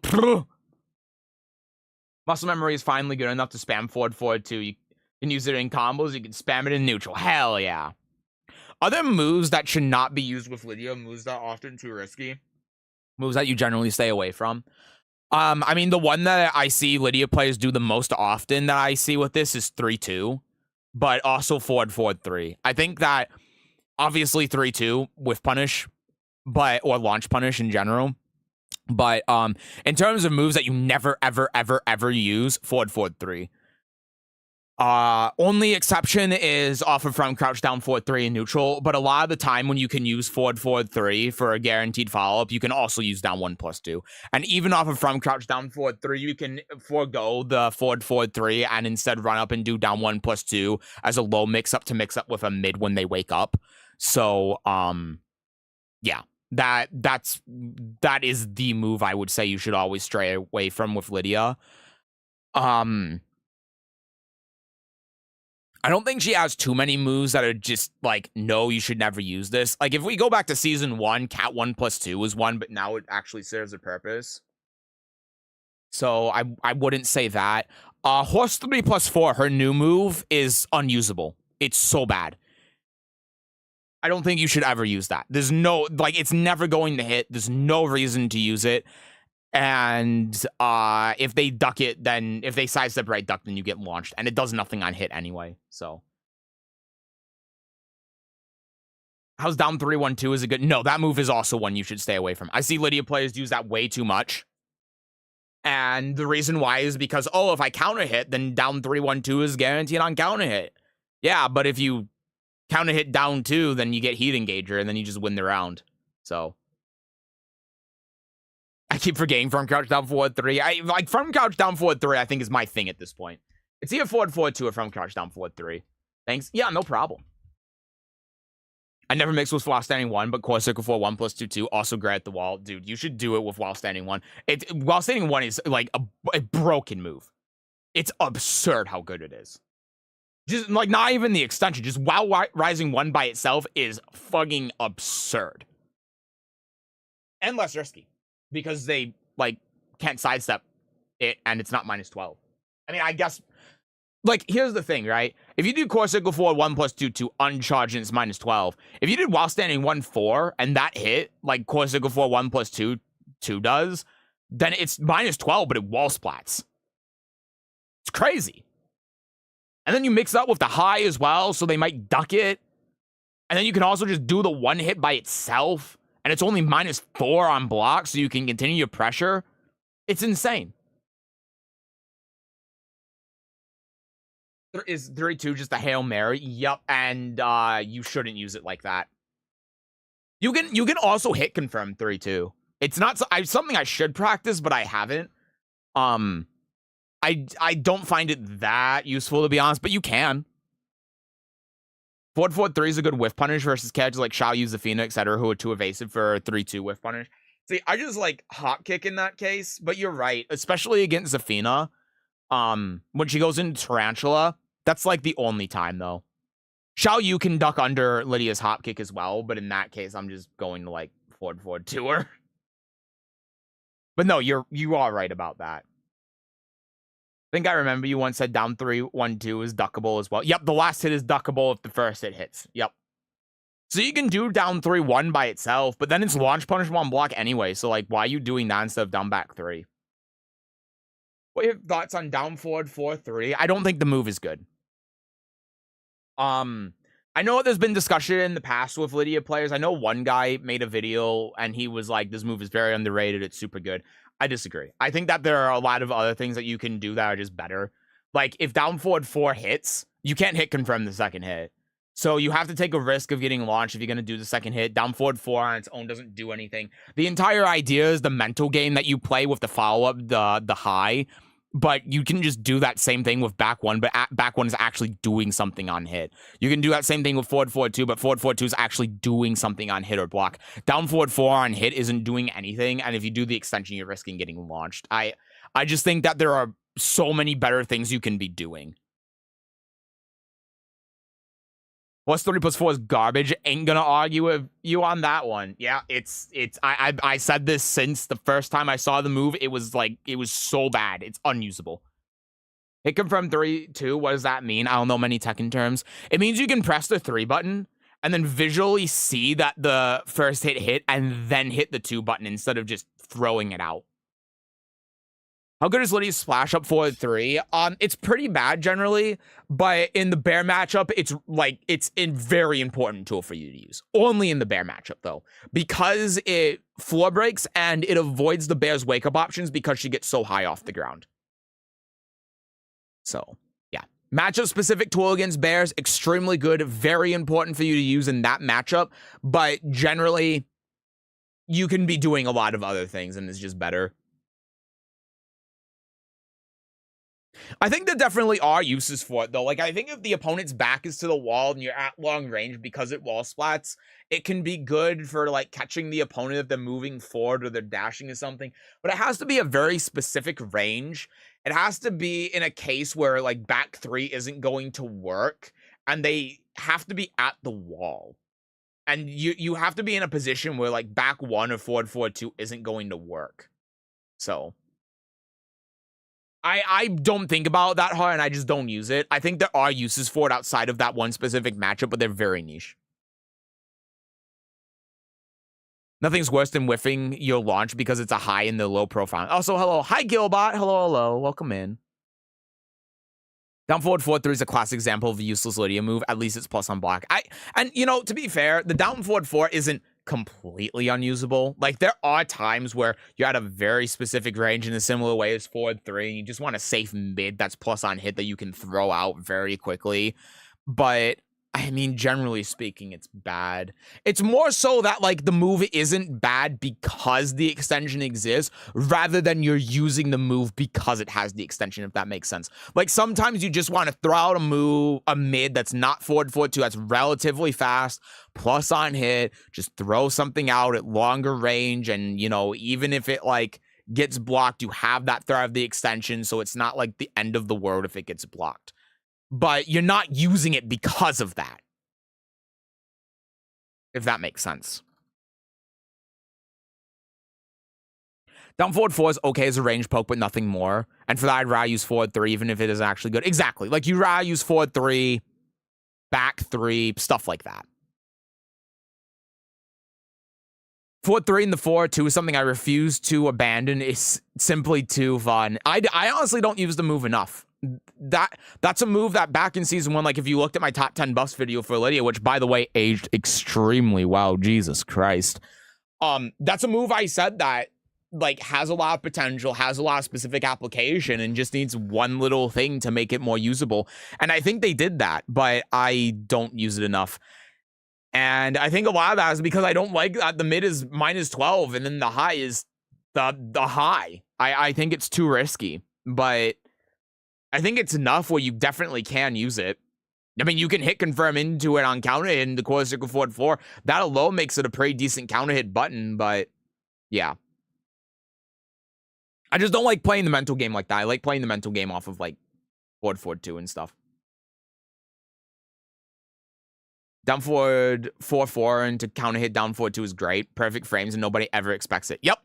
muscle memory is finally good enough to spam forward 4-2. You can use it in combos. You can spam it in neutral. Hell yeah. Other moves that should not be used with Lidia, moves that are often too risky, moves that you generally stay away from. I mean, the one that I see Lidia players do the most often that I see with this is 3-2, but also forward 4-3. I think that obviously 3-2 with punish, or launch punish in general. But in terms of moves that you never, ever, ever, ever use, forward 4-3. Only exception is off of front crouch down 4-3 in neutral, but a lot of the time when you can use forward 4-3 for a guaranteed follow-up, you can also use down 1+2. And even off of front crouch down 4-3, you can forego the forward 4-3 and instead run up and do down 1+2 as a low mix-up to mix up with a mid when they wake up. So, yeah. That is the move I would say you should always stray away from with Lidia. I don't think she has too many moves that are just like, no, you should never use this. Like if we go back to season 1, Cat 1+2 was one, but now it actually serves a purpose. So I wouldn't say that. Horse 3+4, her new move is unusable. It's so bad. I don't think you should ever use that. There's no, like, it's never going to hit. There's no reason to use it. And if they duck it, then if they sidestep right duck, then you get launched. And it does nothing on hit anyway. So. How's down 3-1-2 is a good? No, that move is also one you should stay away from. I see Lidia players use that way too much. And the reason why is because, oh, if I counter hit, then down 3-1-2 is guaranteed on counter hit. Yeah, but if you Counter hit down 2, then you get heat engager, and then you just win the round. So I keep forgetting from crouch down forward 3. I like from crouch down forward 3, I think is my thing at this point. It's either forward 2 or from crouch down forward 3. Thanks. Yeah, no problem. I never mixed with while standing 1, but core circle 4 1 plus 2 2. Also great at the wall. Dude, you should do it with while standing 1. While standing 1 is like a broken move. It's absurd how good it is. Just like not even the extension, just while rising 1 by itself is fucking absurd. And less risky. Because they like can't sidestep it and it's not minus 12. I mean, I guess like here's the thing, right? If you do core circle 4 1 plus 2 2 uncharged and it's minus 12, if you did while standing 1 4 and that hit like core circle 4 1 plus 2 2 does, then it's minus 12, but it wall splats. It's crazy. And then you mix up with the high as well, so they might duck it. And then you can also just do the 1 hit by itself, and it's only minus 4 on block, so you can continue your pressure. It's insane. Is 3-2 just a Hail Mary? Yup, and you shouldn't use it like that. You can also hit confirm 3-2. It's not something I should practice, but I haven't. I don't find it that useful, to be honest, but you can. Forward 3 is a good whiff punish versus characters like Shao, Yu, Zafina, etc., who are too evasive for 3-2 whiff punish. See, I just like hop kick in that case, but you're right, especially against Zafina. When she goes into Tarantula, that's like the only time though. Shao Yu can duck under Lidia's hop kick as well, but in that case, I'm just going to like forward 2 her. But no, you are right about that. I think I remember you once said down 3 1 2 is duckable as well. Yep, the last hit is duckable if the first hit hits. Yep. So you can do down 3 1 by itself, but then it's launch punishable on block anyway. So like, why are you doing that instead of down back 3? What are your thoughts on down forward 4 3? I don't think the move is good. I know there's been discussion in the past with Lidia players. I know one guy made a video and he was like, this move is very underrated. It's super good. I disagree. I think that there are a lot of other things that you can do that are just better. Like if down forward 4 hits, you can't hit confirm the second hit. So you have to take a risk of getting launched if you're going to do the second hit. Down forward 4 on its own doesn't do anything. The entire idea is the mental game that you play with the follow-up, the high. But you can just do that same thing with back 1, but back 1 is actually doing something on hit. You can do that same thing with forward 2, but forward 2 is actually doing something on hit or block. Down forward 4 on hit isn't doing anything, and if you do the extension, you're risking getting launched. I just think that there are so many better things you can be doing. Plus 3 plus 4 is garbage. Ain't gonna argue with you on that one. Yeah, I said this since the first time I saw the move. It was so bad. It's unusable. Hit confirm 3-2. What does that mean? I don't know many Tekken terms. It means you can press the 3 button and then visually see that the first hit and then hit the 2 button instead of just throwing it out. How good is Lidia's splash up forward 3? It's pretty bad generally, but in the bear matchup, it's a very important tool for you to use. Only in the bear matchup though, because it floor breaks and it avoids the bear's wake up options because she gets so high off the ground. So yeah, matchup specific tool against bears, extremely good, very important for you to use in that matchup. But generally, you can be doing a lot of other things, and it's just better. I think there definitely are uses for it, though. Like, I think if the opponent's back is to the wall and you're at long range because it wall splats, it can be good for, like, catching the opponent if they're moving forward or they're dashing or something. But it has to be a very specific range. It has to be in a case where, like, back 3 isn't going to work, and they have to be at the wall. And you have to be in a position where, like, back 1 or forward 2 isn't going to work. So I don't think about it that hard, and I just don't use it. I think there are uses for it outside of that one specific matchup, but they're very niche. Nothing's worse than whiffing your launch because it's a high in the low profile. Also, hello. Hi, Gilbot. Hello. Welcome in. Down forward 4-3 is a classic example of a useless Lidia move. At least it's plus on block. And you know, to be fair, the down forward 4 isn't completely unusable. Like, there are times where you're at a very specific range in a similar way as forward 3, and you just want a safe mid that's plus on hit that you can throw out very quickly. But I mean, generally speaking, it's bad. It's more so that, like, the move isn't bad because the extension exists, rather than you're using the move because it has the extension, if that makes sense. Like, sometimes you just want to throw out a mid that's not forward 2, that's relatively fast, plus on hit, just throw something out at longer range, and, you know, even if it, like, gets blocked, you have that threat of the extension, so it's not, like, the end of the world if it gets blocked. But you're not using it because of that. If that makes sense. Down forward 4 is okay as a range poke, but nothing more. And for that, I'd rather use forward 3, even if it is actually good. Exactly. Like, you'd rather use forward 3, back 3, stuff like that. Forward 3 and the 4-2 is something I refuse to abandon. It's simply too fun. I honestly don't use the move enough. That's a move that back in season 1, like if you looked at my top 10 buffs video for Lidia, which by the way aged extremely well, Jesus Christ. That's a move I said that like has a lot of potential, has a lot of specific application, and just needs one little thing to make it more usable. And I think they did that, but I don't use it enough. And I think a lot of that is because I don't like that the mid is -12 and then the high is the high. I think it's too risky, but I think it's enough where you definitely can use it. I mean, you can hit confirm into it on counter hit in the quarter circle forward 4. That alone makes it a pretty decent counter hit button, but yeah. I just don't like playing the mental game like that. I like playing the mental game off of like forward 2 and stuff. Down forward 4-4 and to counter hit down forward 2 is great. Perfect frames and nobody ever expects it. Yep.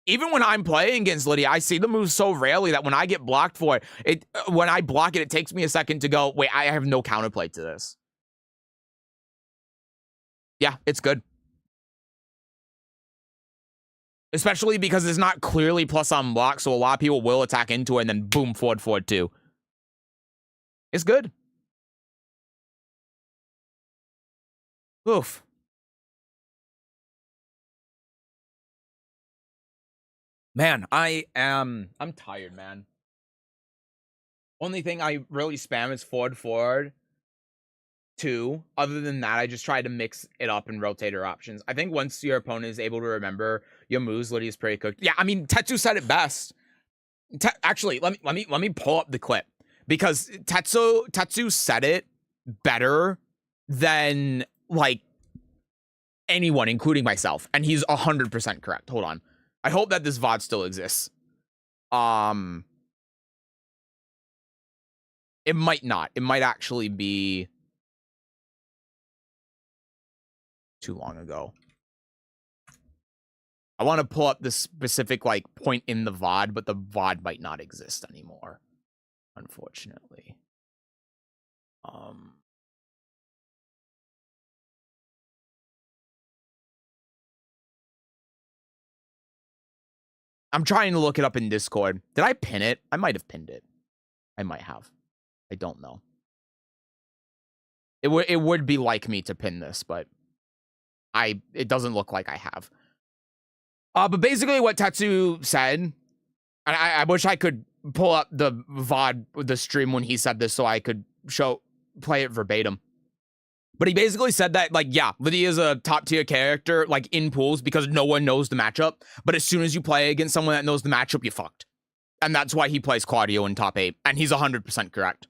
Even when I'm playing against Lidia, I see the move so rarely that when I get blocked for it, when I block it, it takes me a second to go, wait, I have no counterplay to this. Yeah, it's good. Especially because it's not clearly plus on block, so a lot of people will attack into it and then boom, forward 2. It's good. Oof. Man, I'm tired, man. Only thing I really spam is forward 2. Other than that, I just try to mix it up and rotate her options. I think once your opponent is able to remember your moves, Lydia's pretty cooked. Yeah, I mean, Tetsu said it best. Actually, let me pull up the clip because Tetsu said it better than like anyone, including myself, and he's 100% correct. Hold on. I hope that this VOD still exists. It might not. It might actually be too long ago. I want to pull up the specific like point in the VOD, but the VOD might not exist anymore, unfortunately. I'm trying to look it up in Discord. Did I pin it? I might have pinned it. I might have. I don't know. It would be like me to pin this, but it doesn't look like I have. But basically what Tetsu said, and I wish I could pull up the VOD, the stream when he said this so I could play it verbatim. But he basically said that, like, yeah, Lidia is a top-tier character, like, in pools because no one knows the matchup. But as soon as you play against someone that knows the matchup, you're fucked. And that's why he plays Claudio in top 8. And he's 100% correct.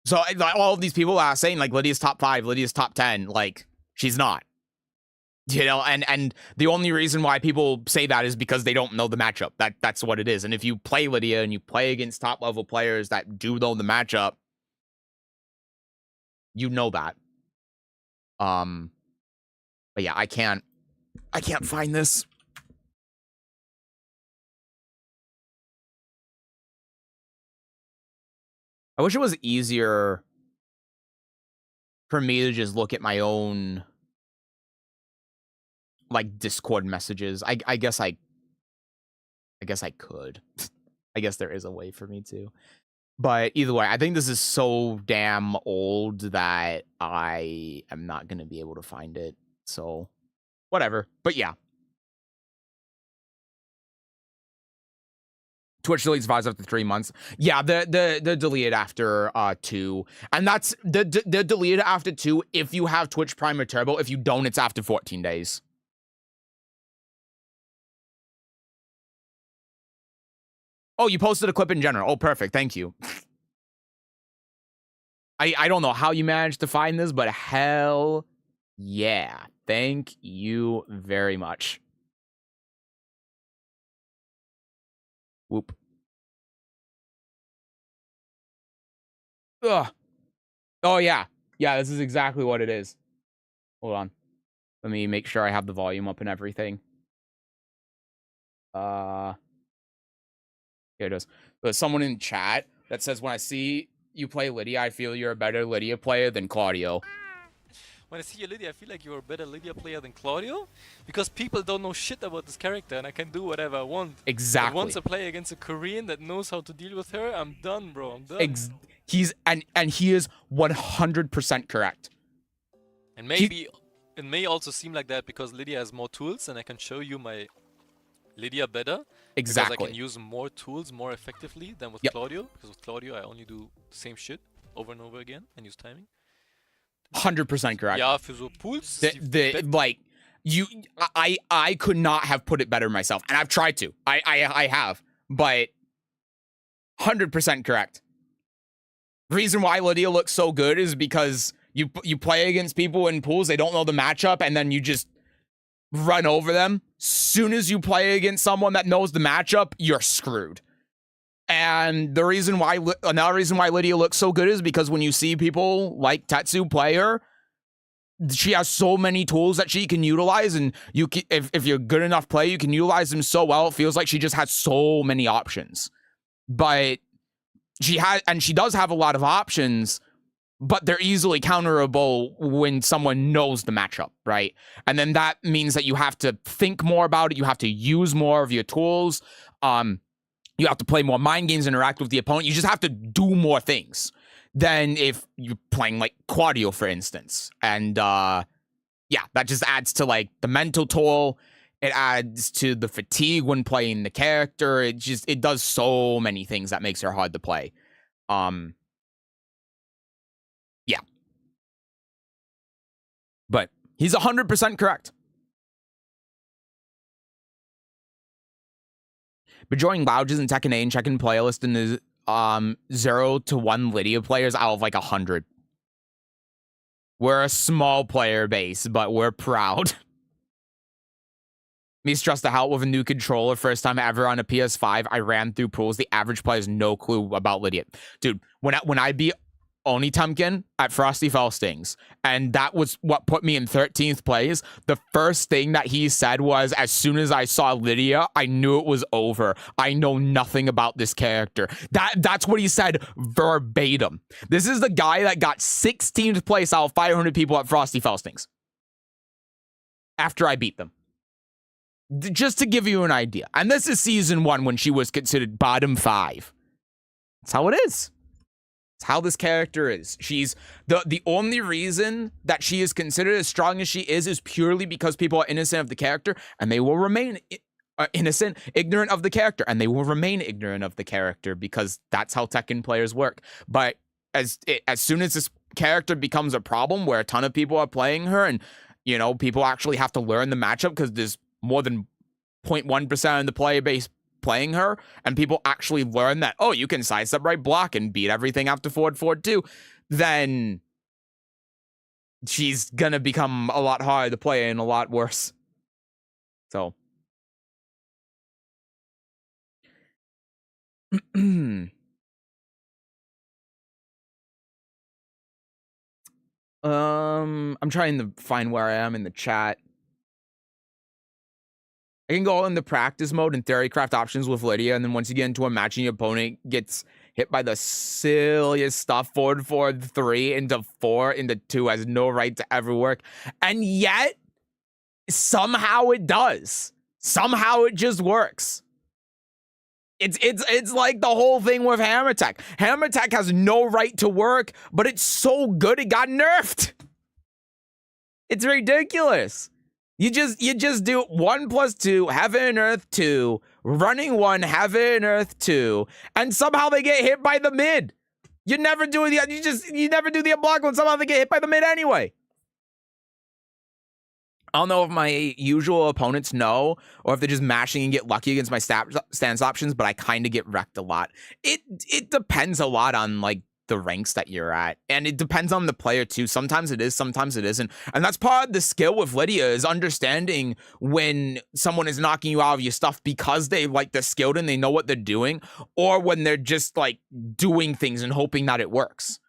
So, like, all of these people are saying, like, Lydia's top 5, Lydia's top 10. Like, she's not. You know, and the only reason why people say that is because they don't know the matchup. That's what it is. And if you play Lidia and you play against top-level players that do know the matchup, you know that. But yeah, I can't find this. I wish it was easier for me to just look at my own like Discord messages. I guess I could. I guess there is a way for me to. But either way, I think this is so damn old that I am not going to be able to find it. So, whatever. But yeah. Twitch deletes VODs after 3 months. Yeah, they're deleted after 2. And that's they're deleted after 2 if you have Twitch Prime or Turbo. If you don't, it's after 14 days. Oh, you posted a clip in general. Oh, perfect. Thank you. I don't know how you managed to find this, but hell yeah. Thank you very much. Whoop. Ugh. Oh, yeah. Yeah, this is exactly what it is. Hold on. Let me make sure I have the volume up and everything. Here it is. There's someone in chat that says, when I see you play Lidia, I feel you're a better Lidia player than Claudio.
When I see you Lidia, I feel like you're a better Lidia player than Claudio, because people don't know shit about this character and I can do whatever I want.
Exactly.
But once I play against a Korean that knows how to deal with her, I'm done, bro. I'm done.
He is 100% correct.
And maybe it may also seem like that because Lidia has more tools and I can show you my Lidia better.
Exactly.
Because I can use more tools more effectively than with Claudio. Because with Claudio, I only do the same shit over and over again and use timing.
100% correct.
Yeah, für so Pools.
I could not have put it better myself, and I've tried to. I have, but 100% correct. Reason why Lidia looks so good is because you play against people in pools, they don't know the matchup, and then you just run over them. Soon as you play against someone that knows the matchup, you're screwed. And the reason why, another reason why Lidia looks so good is because when you see people like Tetsu play her, she has so many tools that she can utilize, and you can, if you're good enough play, you can utilize them so well. It feels like she just has so many options. But she does have a lot of options, but they're easily counterable when someone knows the matchup, right? And then that means that you have to think more about it. You have to use more of your tools. You have to play more mind games, interact with the opponent. You just have to do more things than if you're playing like Claudio, for instance. And yeah, that just adds to like the mental toll. It adds to the fatigue when playing the character. It does so many things that makes her hard to play. Yeah. But he's 100% correct. But joining Louges and Tekken A and checking playlist in the 0 to 1 Lidia players out of like 100. We're a small player base, but we're proud. Me stressed the hell with a new controller, first time ever on a PS5. I ran through pools. The average player has no clue about Lidia. Dude, when I beat Non-Tekken at Frosty Fellstings, and that was what put me in 13th place, the first thing that he said was, as soon as I saw Lidia, I knew it was over. I know nothing about this character. That's what he said verbatim. This is the guy that got 16th place out of 500 people at Frosty Fellstings after I beat them. Just to give you an idea. And this is season 1 when she was considered bottom 5. That's how it is. It's how this character is. She's the only reason that she is considered as strong as she is purely because people are innocent of the character, and they will remain innocent, ignorant of the character, and they will remain ignorant of the character because that's how Tekken players work. But as soon as this character becomes a problem where a ton of people are playing her, and you know people actually have to learn the matchup because there's more than 0.1% of the player base playing her, and people actually learn that, oh, you can sidestep right block and beat everything after forward 2, then she's gonna become a lot harder to play and a lot worse. So I'm trying to find where I am in the chat. I can go in the practice mode and theorycraft options with Lidia, and then once you get into a match and your opponent gets hit by the silliest stuff, forward 3 into 4 into 2 has no right to ever work. And yet, somehow it does. Somehow it just works. It's like the whole thing with Hammer Tech. Hammer Tech has no right to work, but it's so good it got nerfed. It's ridiculous. You just do 1 + 2, heaven and earth 2, running 1, heaven and earth 2, and somehow they get hit by the mid. You never do you never do the unblock when somehow they get hit by the mid anyway. I don't know if my usual opponents know or if they're just mashing and get lucky against my stance options, but I kind of get wrecked a lot. It depends a lot on like the ranks that you're at, and it depends on the player too. Sometimes it is, sometimes it isn't, and that's part of the skill with Lidia is understanding when someone is knocking you out of your stuff because they like they're skilled and they know what they're doing, or when they're just like doing things and hoping that it works.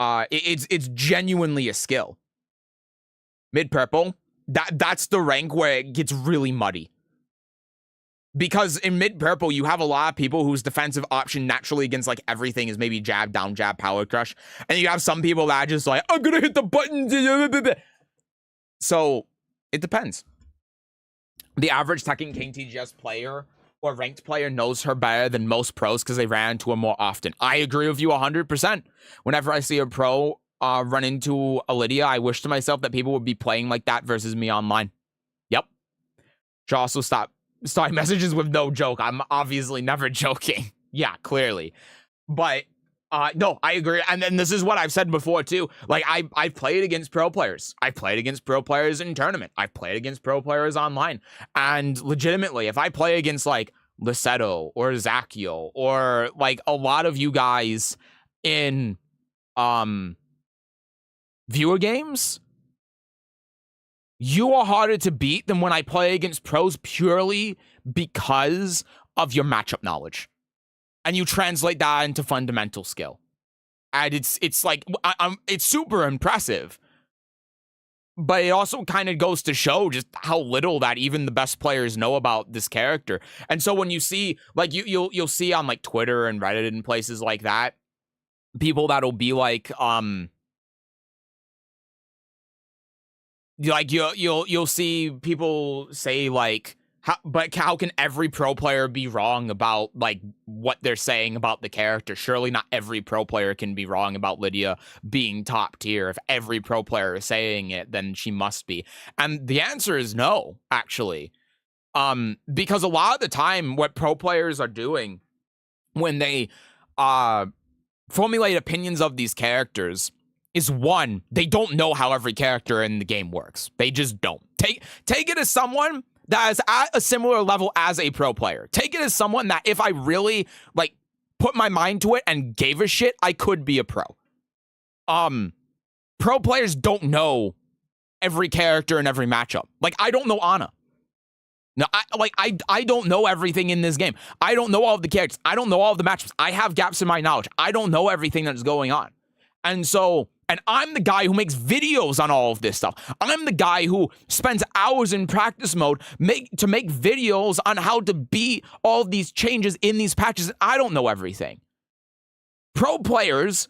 It's genuinely a skill. Mid purple. That's the rank where it gets really muddy. Because in mid purple, you have a lot of people whose defensive option naturally against like everything is maybe jab, down, jab, power crush. And you have some people that are just like, I'm gonna hit the button. So it depends. The average Tekken King TGS player or ranked player knows her better than most pros because they ran into her more often. I agree with you 100%. Whenever I see a pro run into a Lidia, I wish to myself that people would be playing like that versus me online. Yep. Should also start messages with no joke. I'm obviously never joking. Yeah, clearly. But no, I agree. And then this is what I've said before too. Like I've played against pro players. I've played against pro players in tournament. I've played against pro players online. And legitimately, if I play against like Lisetto or Zakiel or like a lot of you guys in viewer games, you are harder to beat than when I play against pros purely because of your matchup knowledge. And you translate that into fundamental skill. And it's like, it's super impressive. But it also kind of goes to show just how little that even the best players know about this character. And so when you see, like, you'll see on, like, Twitter and Reddit and places like that, people that'll be like, you'll see people say like, how can every pro player be wrong about like what they're saying about the character? Surely not every pro player can be wrong about Lidia being top tier. If every pro player is saying it, then she must be. And the answer is no, actually. Because a lot of the time what pro players are doing when they formulate opinions of these characters is, one, they don't know how every character in the game works. They just don't. Take it as someone that is at a similar level as a pro player. Take it as someone that if I really like put my mind to it and gave a shit, I could be a pro. Pro players don't know every character in every matchup. Like, I don't know Ana. No, I don't know everything in this game. I don't know all of the characters. I don't know all of the matchups. I have gaps in my knowledge. I don't know everything that's going on. And so, and I'm the guy who makes videos on all of this stuff. I'm the guy who spends hours in practice mode to make videos on how to beat all of these changes in these patches. I don't know everything. Pro players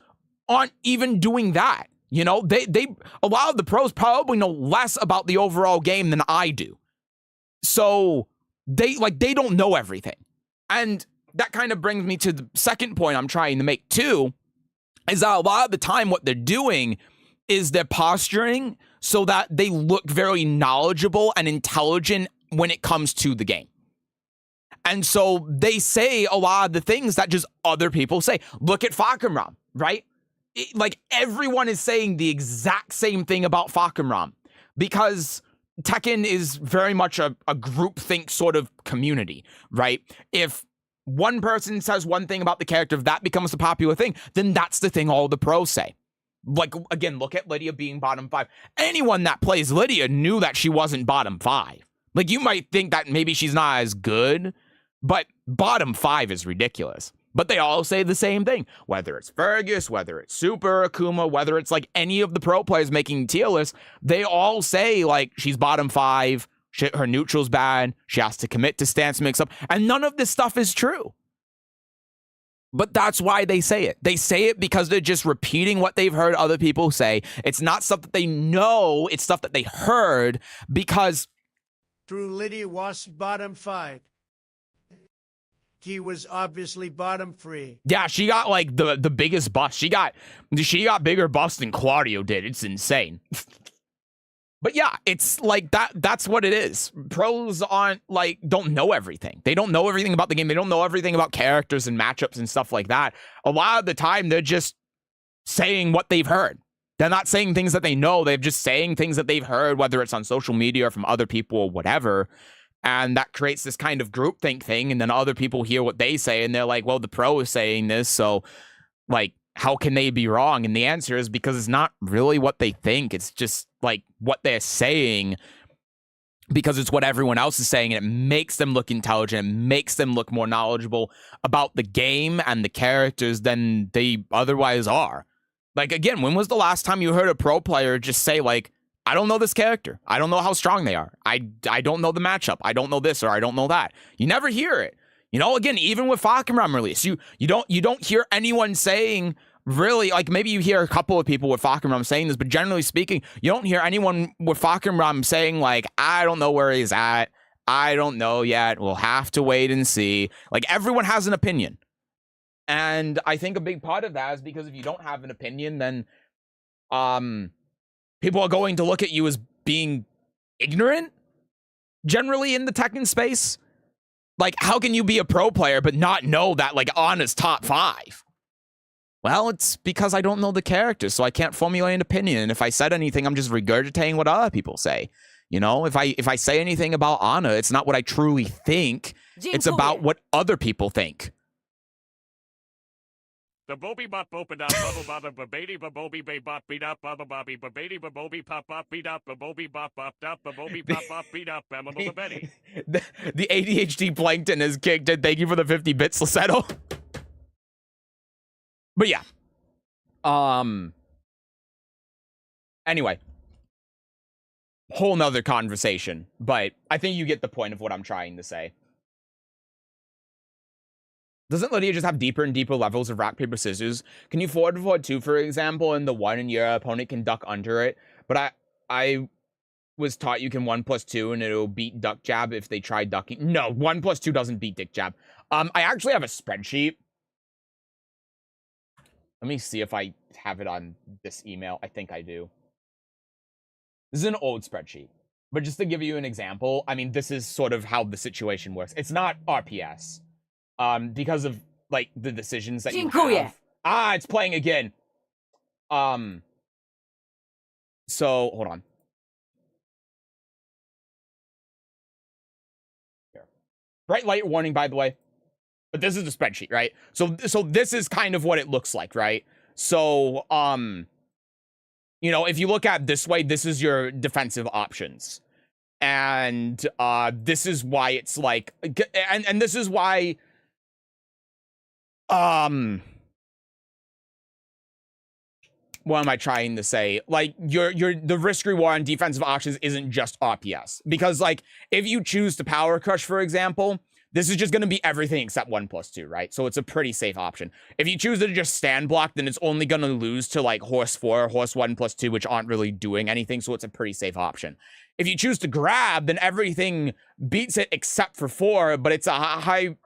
aren't even doing that. You know, a lot of the pros probably know less about the overall game than I do. So they don't know everything. And that kind of brings me to the second point I'm trying to make too, is that a lot of the time what they're doing is they're posturing so that they look very knowledgeable and intelligent when it comes to the game. And so they say a lot of the things that just other people say. Look at Fakimram, right? Like everyone is saying the exact same thing about Fakimram because Tekken is very much a groupthink sort of community, right? If one person says one thing about the character, if that becomes a popular thing, then that's the thing all the pros say. Like, again, look at Lidia being bottom 5. Anyone that plays Lidia knew that she wasn't bottom 5. Like, you might think that maybe she's not as good, but bottom 5 is ridiculous. But they all say the same thing. Whether it's Fergus, whether it's Super Akuma, whether it's like any of the pro players making tier lists, they all say like she's bottom 5, her neutral's bad, she has to commit to stance mix-up, and none of this stuff is true. But that's why they say it. They say it because they're just repeating what they've heard other people say. It's not stuff that they know, it's stuff that they heard because...
True, Lidia was bottom 5. He was obviously bottom 3.
Yeah, she got like the biggest bust. She got bigger bust than Claudio did. It's insane. But yeah, it's like that's what it is. Pros aren't like don't know everything. They don't know everything about the game. They don't know everything about characters and matchups and stuff like that. A lot of the time they're just saying what they've heard. They're not saying things that they know. They're just saying things that they've heard, whether it's on social media or from other people or whatever. And that creates this kind of groupthink thing. And then other people hear what they say and they're like, well, the pro is saying this. So like, how can they be wrong? And the answer is because it's not really what they think. It's just like what they're saying because it's what everyone else is saying. And it makes them look intelligent. It makes them look more knowledgeable about the game and the characters than they otherwise are. Like, again, when was the last time you heard a pro player just say, like, I don't know this character. I don't know how strong they are. I don't know the matchup. I don't know this or I don't know that. You never hear it. You know, again, even with Fakenram release, you don't hear anyone saying really, like maybe you hear a couple of people with Fakenram saying this, but generally speaking, you don't hear anyone with Fakenram saying like, I don't know where he's at. I don't know yet. We'll have to wait and see. Like everyone has an opinion. And I think a big part of that is because if you don't have an opinion, then people are going to look at you as being ignorant generally in the Tekken space. Like, how can you be a pro player but not know that, like, Ana's top 5? Well, it's because I don't know the characters, so I can't formulate an opinion. And if I said anything, I'm just regurgitating what other people say. You know, if I say anything about Ana, it's not what I truly think. It's about what other people think.
The Bobby Bop Bopin up, Bubba Baba Babady Babobi Bay Bop beat up, Baba Bobby Babady Babobi Pop Pop beat up, Babobi Bop Bop Up, Babobi Pop Pop beat up, Bama Babady.
The ADHD plankton is kicked in. Thank you for the 50 bits, Lasetto. But yeah. Anyway. Whole nother conversation. But I think you get the point of what I'm trying to say. Doesn't Lidia just have deeper and deeper levels of rock, paper, scissors? Can you forward 2, for example, and the 1 and your opponent can duck under it? But I was taught you can 1+2 and it'll beat duck jab if they try ducking. No, 1+2 doesn't beat dick jab. I actually have a spreadsheet. Let me see if I have it on this email. I think I do. This is an old spreadsheet. But just to give you an example, I mean, this is sort of how the situation works. It's not RPS. Because of, like, the decisions that you have. Ah, it's playing again. So, hold on. Here. Bright light warning, by the way. But this is the spreadsheet, right? So this is kind of what it looks like, right? So, you know, if you look at it this way, this is your defensive options. And, this is why it's like, and this is why... what am I trying to say? Like, the risk reward on defensive options isn't just RPS. Because, like, if you choose to power crush, for example, this is just going to be everything except 1+2, right? So it's a pretty safe option. If you choose to just stand block, then it's only going to lose to, like, horse 4, horse 1+2, which aren't really doing anything, so it's a pretty safe option. If you choose to grab, then everything beats it except for 4, but it's a high...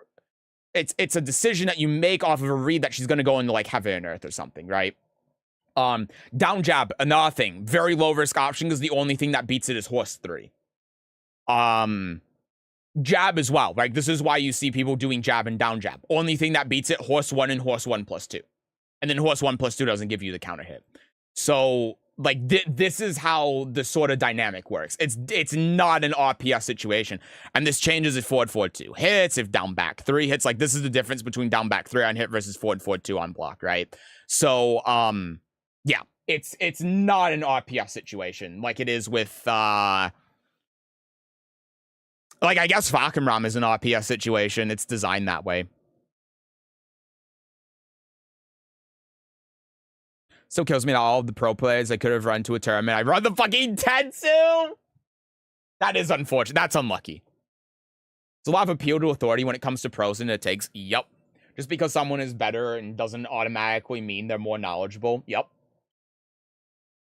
It's a decision that you make off of a read that she's going to go into, like, heaven and earth or something, right? Down jab, another thing. Very low risk option because the only thing that beats it is horse 3. Jab as well, right? This is why you see people doing jab and down jab. Only thing that beats it, horse 1 and horse 1+2. And then horse 1+2 doesn't give you the counter hit. So, like, this is how the sort of dynamic works. It's not an RPS situation. And this changes if forward 2 hits, if down back 3 hits. Like, this is the difference between down back 3 on hit versus forward 2 on block, right? So, yeah, it's not an RPS situation like it is with, like, I guess Fakenram is an RPS situation. It's designed that way. Still kills me that all of the pro players I could have run to a tournament, I run the fucking Tetsu! That is unfortunate. That's unlucky. There's a lot of appeal to authority when it comes to pros and it takes. Yep. Just because someone is better and doesn't automatically mean they're more knowledgeable. Yep.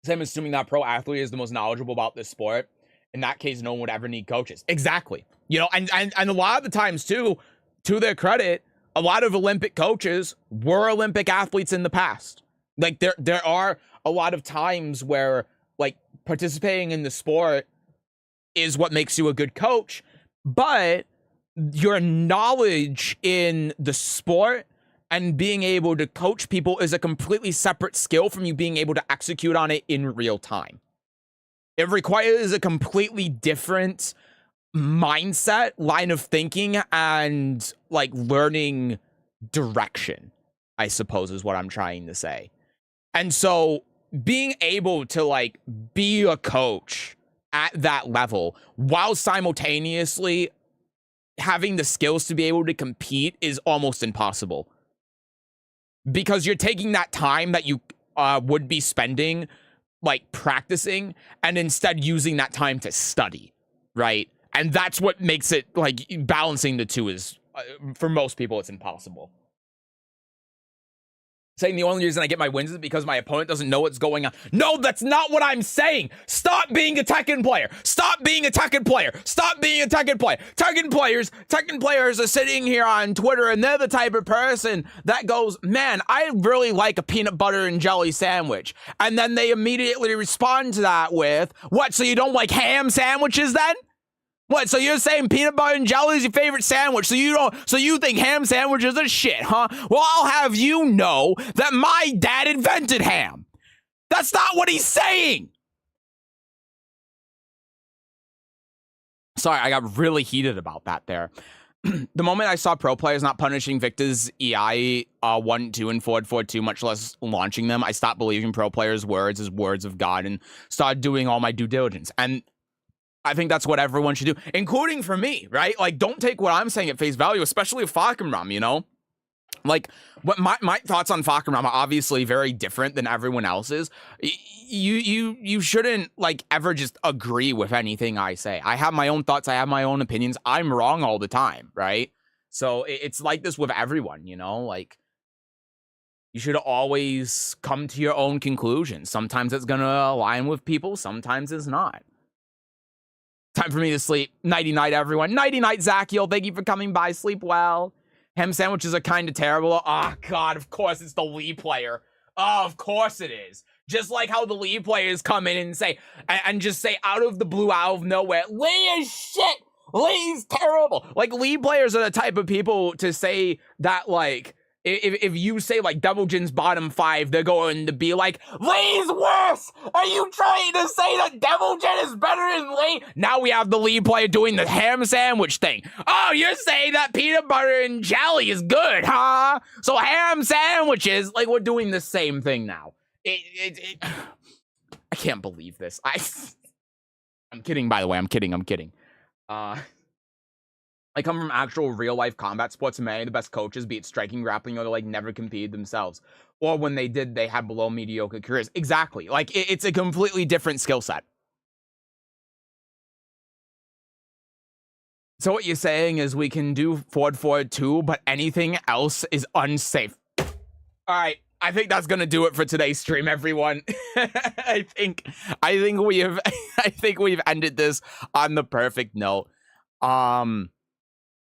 Same assuming that pro athlete is the most knowledgeable about this sport. In that case, no one would ever need coaches. Exactly. You know, and a lot of the times, too, to their credit, a lot of Olympic coaches were Olympic athletes in the past. Like, there are a lot of times where, like, participating in the sport is what makes you a good coach, but your knowledge in the sport and being able to coach people is a completely separate skill from you being able to execute on it in real time. It requires a completely different mindset, line of thinking, and like learning direction, I suppose is what I'm trying to say. And so being able to like be a coach at that level while simultaneously having the skills to be able to compete is almost impossible, because you're taking that time that you would be spending like practicing and instead using that time to study, right? And that's what makes it like balancing the two is for most people it's impossible. Saying the only reason I get my wins is because my opponent doesn't know what's going on. No, that's not what I'm saying. Stop being a Tekken player. Stop being a Tekken player. Stop being a Tekken player. Tekken players are sitting here on Twitter and they're the type of person that goes, man, I really like a peanut butter and jelly sandwich. And then they immediately respond to that with, what, so you don't like ham sandwiches then? What, so you're saying peanut butter and jelly is your favorite sandwich, so you think ham sandwiches are shit, huh? Well, I'll have you know that my dad invented ham. That's not what he's saying. Sorry, I got really heated about that there. The moment I saw pro players not punishing Victor's EI 1-2 and forward 4-2, much less launching them, I stopped believing pro players' words as words of God and started doing all my due diligence. And I think that's what everyone should do, including for me, right? Like, don't take what I'm saying at face value, especially with Fakenram, you know? Like, what my thoughts on Fakenram are obviously very different than everyone else's. You shouldn't, like, ever just agree with anything I say. I have my own thoughts. I have my own opinions. I'm wrong all the time, right? So it's like this with everyone, you know? Like, you should always come to your own conclusions. Sometimes it's going to align with people. Sometimes it's not. Time for me to sleep. Nighty-night, everyone. Nighty-night, Zachiel. Thank you for coming by. Sleep well. Ham sandwiches are kind of terrible. Oh, God, of course it's the Lee player. Oh, of course it is. Just like how the Lee players come in and say, and just say out of the blue, out of nowhere, Lee is shit. Lee's terrible. Like, Lee players are the type of people to say that, like, if you say, like, Devil Jin's bottom 5, they're going to be like, Lee's worse! Are you trying to say that Devil Jin is better than Lee? Now we have the Lee player doing the ham sandwich thing. Oh, you're saying that peanut butter and jelly is good, huh? So ham sandwiches, like, we're doing the same thing now. I can't believe this. I'm kidding, by the way. I'm kidding. I come from actual real-life combat sports, and many of the best coaches, be it striking, grappling, or like never competed themselves. Or when they did, they had below mediocre careers. Exactly. Like, it's a completely different skill set. So what you're saying is we can do forward 2, but anything else is unsafe. All right. I think that's gonna do it for today's stream, everyone. I think we've ended this on the perfect note.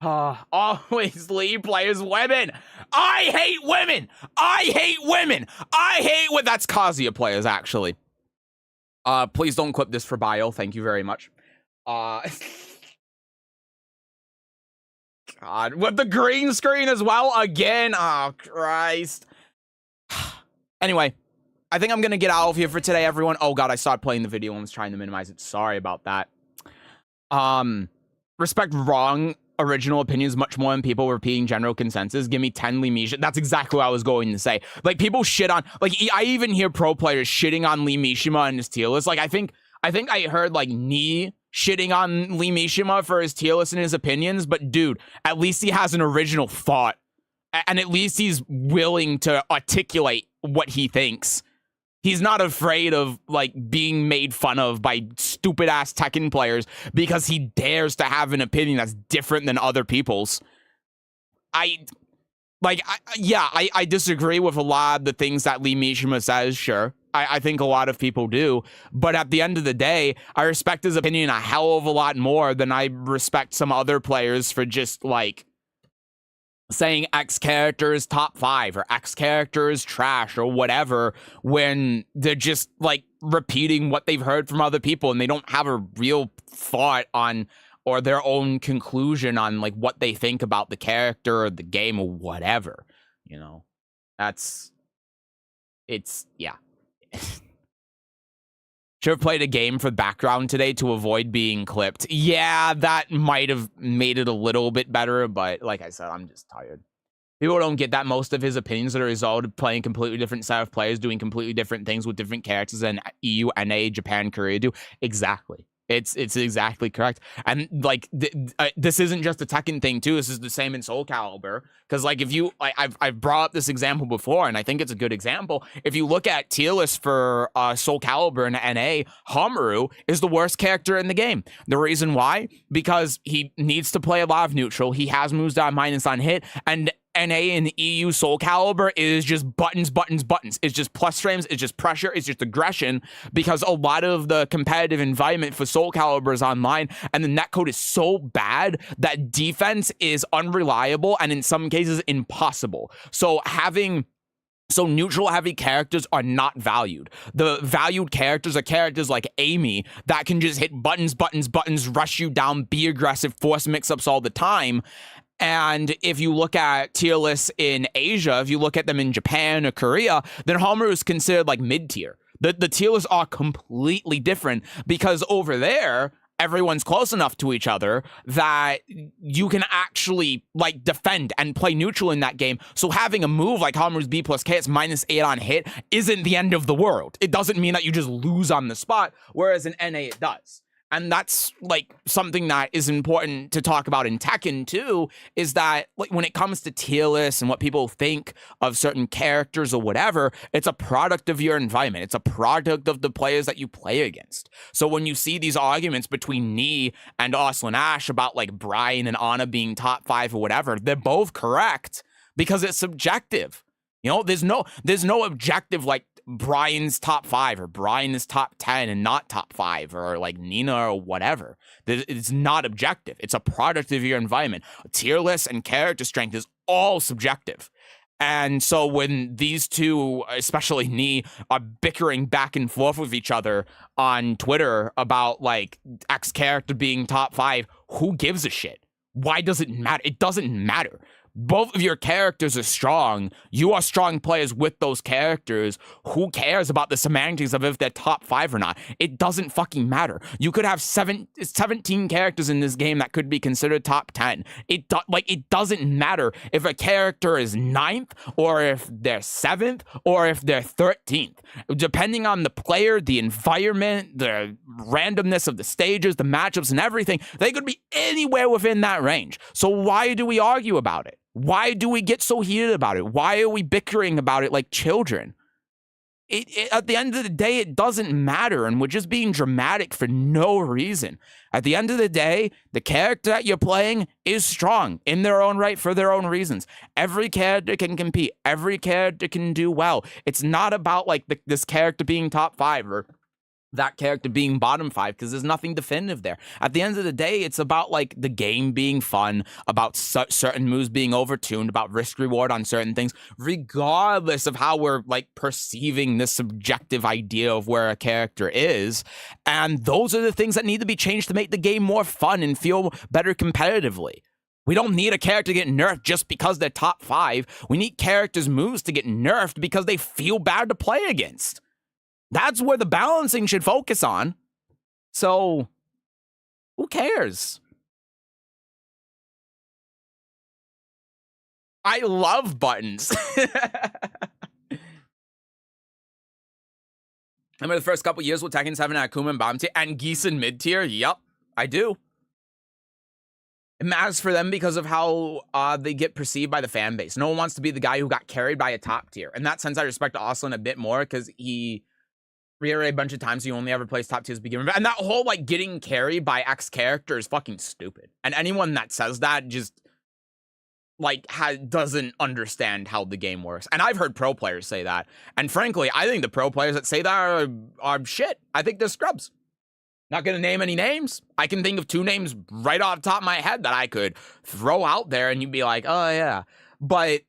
Always Lee players women. I hate women. That's Kazuya players, actually. Please don't clip this for bio. Thank you very much. God, with the green screen as well again. Oh, Christ. Anyway, I think I'm gonna get out of here for today, everyone. Oh God, I started playing the video and was trying to minimize it. Sorry about that. Respect wrong original opinions much more than people repeating general consensus. Give me 10 Lee Mishima. That's exactly what I was going to say. Like, people shit on, like, I even hear pro players shitting on Lee Mishima and his tier list. Like, I think I heard, like, Nii shitting on Lee Mishima for his tier list and his opinions, but dude, at least he has an original thought. And at least he's willing to articulate what he thinks. He's not afraid of, like, being made fun of by stupid-ass Tekken players because he dares to have an opinion that's different than other people's. I disagree with a lot of the things that Lee Mishima says, sure. I think a lot of people do. But at the end of the day, I respect his opinion a hell of a lot more than I respect some other players for just, like, saying X character is top 5 or X character is trash or whatever when they're just like repeating what they've heard from other people and they don't have a real thought on or their own conclusion on like what they think about the character or the game or whatever, you know. Yeah. Should have played a game for background today to avoid being clipped. Yeah, that might have made it a little bit better, but like I said, I'm just tired. People don't get that most of his opinions are a result of playing completely different set of players, doing completely different things with different characters than EU, NA, Japan, Korea do. Exactly. It's exactly correct. And like this isn't just a Tekken thing too. This is the same in Soul Calibur. Because like if you, I've brought up this example before, and I think it's a good example. If you look at tier list for Soul Calibur and NA, Hamaru is the worst character in the game. The reason why? Because he needs to play a lot of neutral. He has moves that are minus on hit, and NA and EU Soul Calibur is just buttons, buttons, buttons. It's just plus frames, it's just pressure, it's just aggression, because a lot of the competitive environment for Soul Calibur is online, and the netcode is so bad that defense is unreliable and in some cases impossible. So neutral heavy characters are not valued. The valued characters are characters like Amy that can just hit buttons, buttons, buttons, rush you down, be aggressive, force mix-ups all the time. And if you look at tier lists in Asia, if you look at them in Japan or Korea, then Hamaru is considered like mid-tier. The tier lists are completely different because over there, everyone's close enough to each other that you can actually like defend and play neutral in that game. So having a move like Hamuru's B plus K, it's -8 on hit, isn't the end of the world. It doesn't mean that you just lose on the spot, whereas in NA it does. And that's like something that is important to talk about in Tekken too, is that like when it comes to tier lists and what people think of certain characters or whatever, it's a product of your environment. It's a product of the players that you play against. So when you see these arguments between Nee and Arslan Ash about like Brian and Ana being top 5 or whatever, they're both correct because it's subjective. You know, there's no objective like Brian's top 5 or Brian is top 10 and not top 5 or like Nina or whatever. It's not objective. It's a product of your environment. Tier list and character strength is all subjective. And so when these two, especially Nee, are bickering back and forth with each other on Twitter about like X character being top 5, who gives a shit? Why does it matter? It doesn't matter. Both of your characters are strong. You are strong players with those characters. Who cares about the semantics of if they're top 5 or not? It doesn't fucking matter. You could have 17 characters in this game that could be considered top 10. It doesn't matter if a character is 9th or if they're 7th or if they're 13th. Depending on the player, the environment, the randomness of the stages, the matchups and everything, they could be anywhere within that range. So why do we argue about it? Why do we get so heated about it? Why are we bickering about it like children? At the end of the day, it doesn't matter, and we're just being dramatic for no reason. At the end of the day, the character that you're playing is strong in their own right for their own reasons. Every character can compete. Every character can do well. It's not about like this character being top 5 or that character being bottom 5, because there's nothing definitive there. At the end of the day, it's about like the game being fun, about certain moves being overtuned, about risk reward on certain things, regardless of how we're like perceiving this subjective idea of where a character is. And those are the things that need to be changed to make the game more fun and feel better competitively. We don't need a character to get nerfed just because they're top 5. We need characters' moves to get nerfed because they feel bad to play against. That's where the balancing should focus on. So, who cares? I love buttons. Remember the first couple years with Tekken 7 at Akuma and bottom tier and Geese in mid tier? Yup, I do. It matters for them because of how they get perceived by the fan base. No one wants to be the guy who got carried by a top tier. In that sense, I respect Arslan a bit more because he reiterate a bunch of times he only ever plays top tiers to begin with. And that whole like getting carried by X character is fucking stupid. And anyone that says that just like doesn't understand how the game works. And I've heard pro players say that. And frankly, I think the pro players that say that are shit. I think they're scrubs. Not gonna name any names. I can think of 2 names right off the top of my head that I could throw out there and you'd be like, oh yeah. But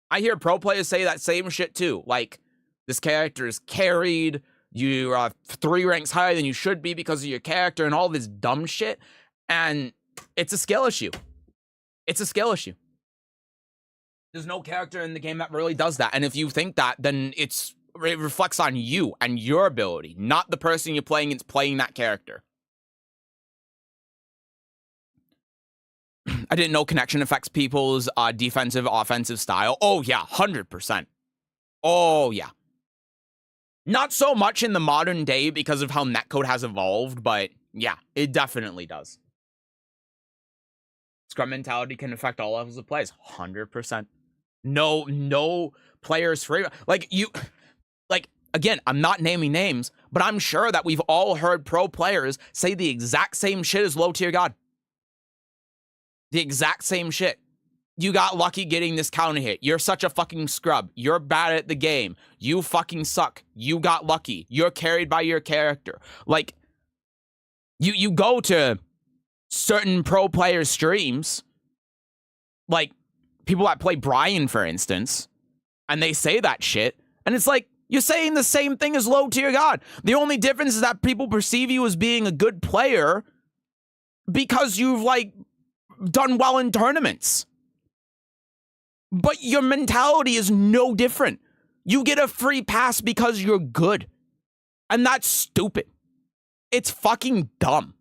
I hear pro players say that same shit too. Like, this character is carried, you are 3 ranks higher than you should be because of your character and all this dumb shit. And it's a skill issue. It's a skill issue. There's no character in the game that really does that. And if you think that, then it reflects on you and your ability, not the person you're playing against playing that character. I didn't know connection affects people's defensive, offensive style. Oh, yeah, 100%. Oh, yeah. Not so much in the modern day because of how netcode has evolved, but yeah, it definitely does. Scrum mentality can affect all levels of plays. 100%. No players free. Like, again, I'm not naming names, but I'm sure that we've all heard pro players say the exact same shit as low tier god. The exact same shit. You got lucky getting this counter hit. You're such a fucking scrub. You're bad at the game. You fucking suck. You got lucky. You're carried by your character. Like, you go to certain pro player streams, like people that play Brian, for instance, and they say that shit, and it's like, you're saying the same thing as low tier god. The only difference is that people perceive you as being a good player because you've, like, done well in tournaments. But your mentality is no different. You get a free pass because you're good. And that's stupid. It's fucking dumb.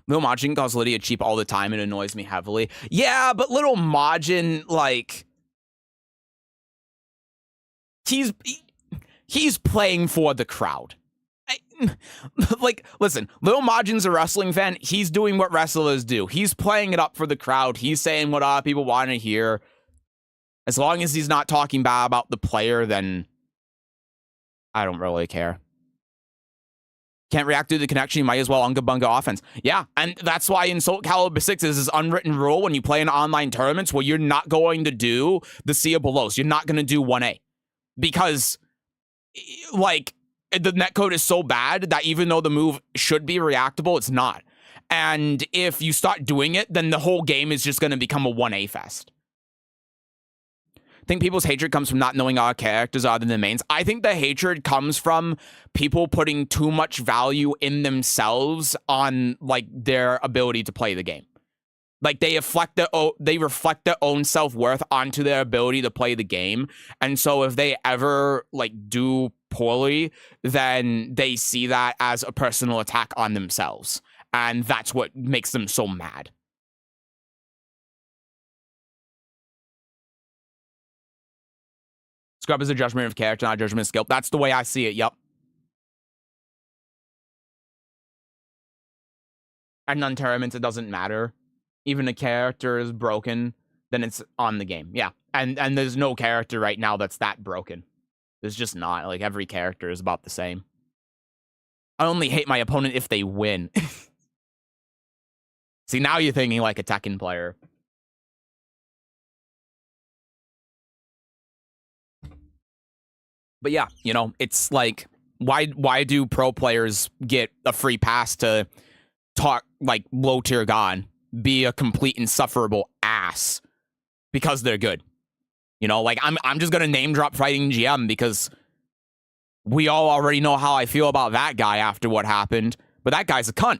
Little Majin calls Lidia cheap all the time. It annoys me heavily. Yeah, but Little Majin, like, he's playing for the crowd. Like, listen, Little Majin's a wrestling fan. He's doing what wrestlers do. He's playing it up for the crowd. He's saying what other people want to hear. As long as he's not talking bad about the player, then I don't really care. Can't react to the connection, you might as well unga bunga offense. Yeah, and that's why in Soul Calibur 6 is this unwritten rule when you play in online tournaments where you're not going to do the C or below. So you're not going to do 1A. Because, like, the netcode is so bad that even though the move should be reactable, it's not. And if you start doing it, then the whole game is just going to become a 1A fest. I think people's hatred comes from not knowing our characters other than mains. I think the hatred comes from people putting too much value in themselves on, like, their ability to play the game. Like, they reflect their own self-worth onto their ability to play the game. And so if they ever, like, do poorly, then they see that as a personal attack on themselves. And that's what makes them so mad. Scrub is a judgment of character, not a judgment of skill. That's the way I see it, yep. And on tournaments, it doesn't matter. Even a character is broken, then it's on the game. Yeah, and there's no character right now that's that broken. There's just not. Like, every character is about the same. I only hate my opponent if they win. See, now you're thinking like a Tekken player. But yeah, you know, it's like, why do pro players get a free pass to talk like low tier god, be a complete insufferable ass because they're good? You know, like, I'm just gonna name drop Fighting GM because we all already know how I feel about that guy after what happened. But that guy's a cunt.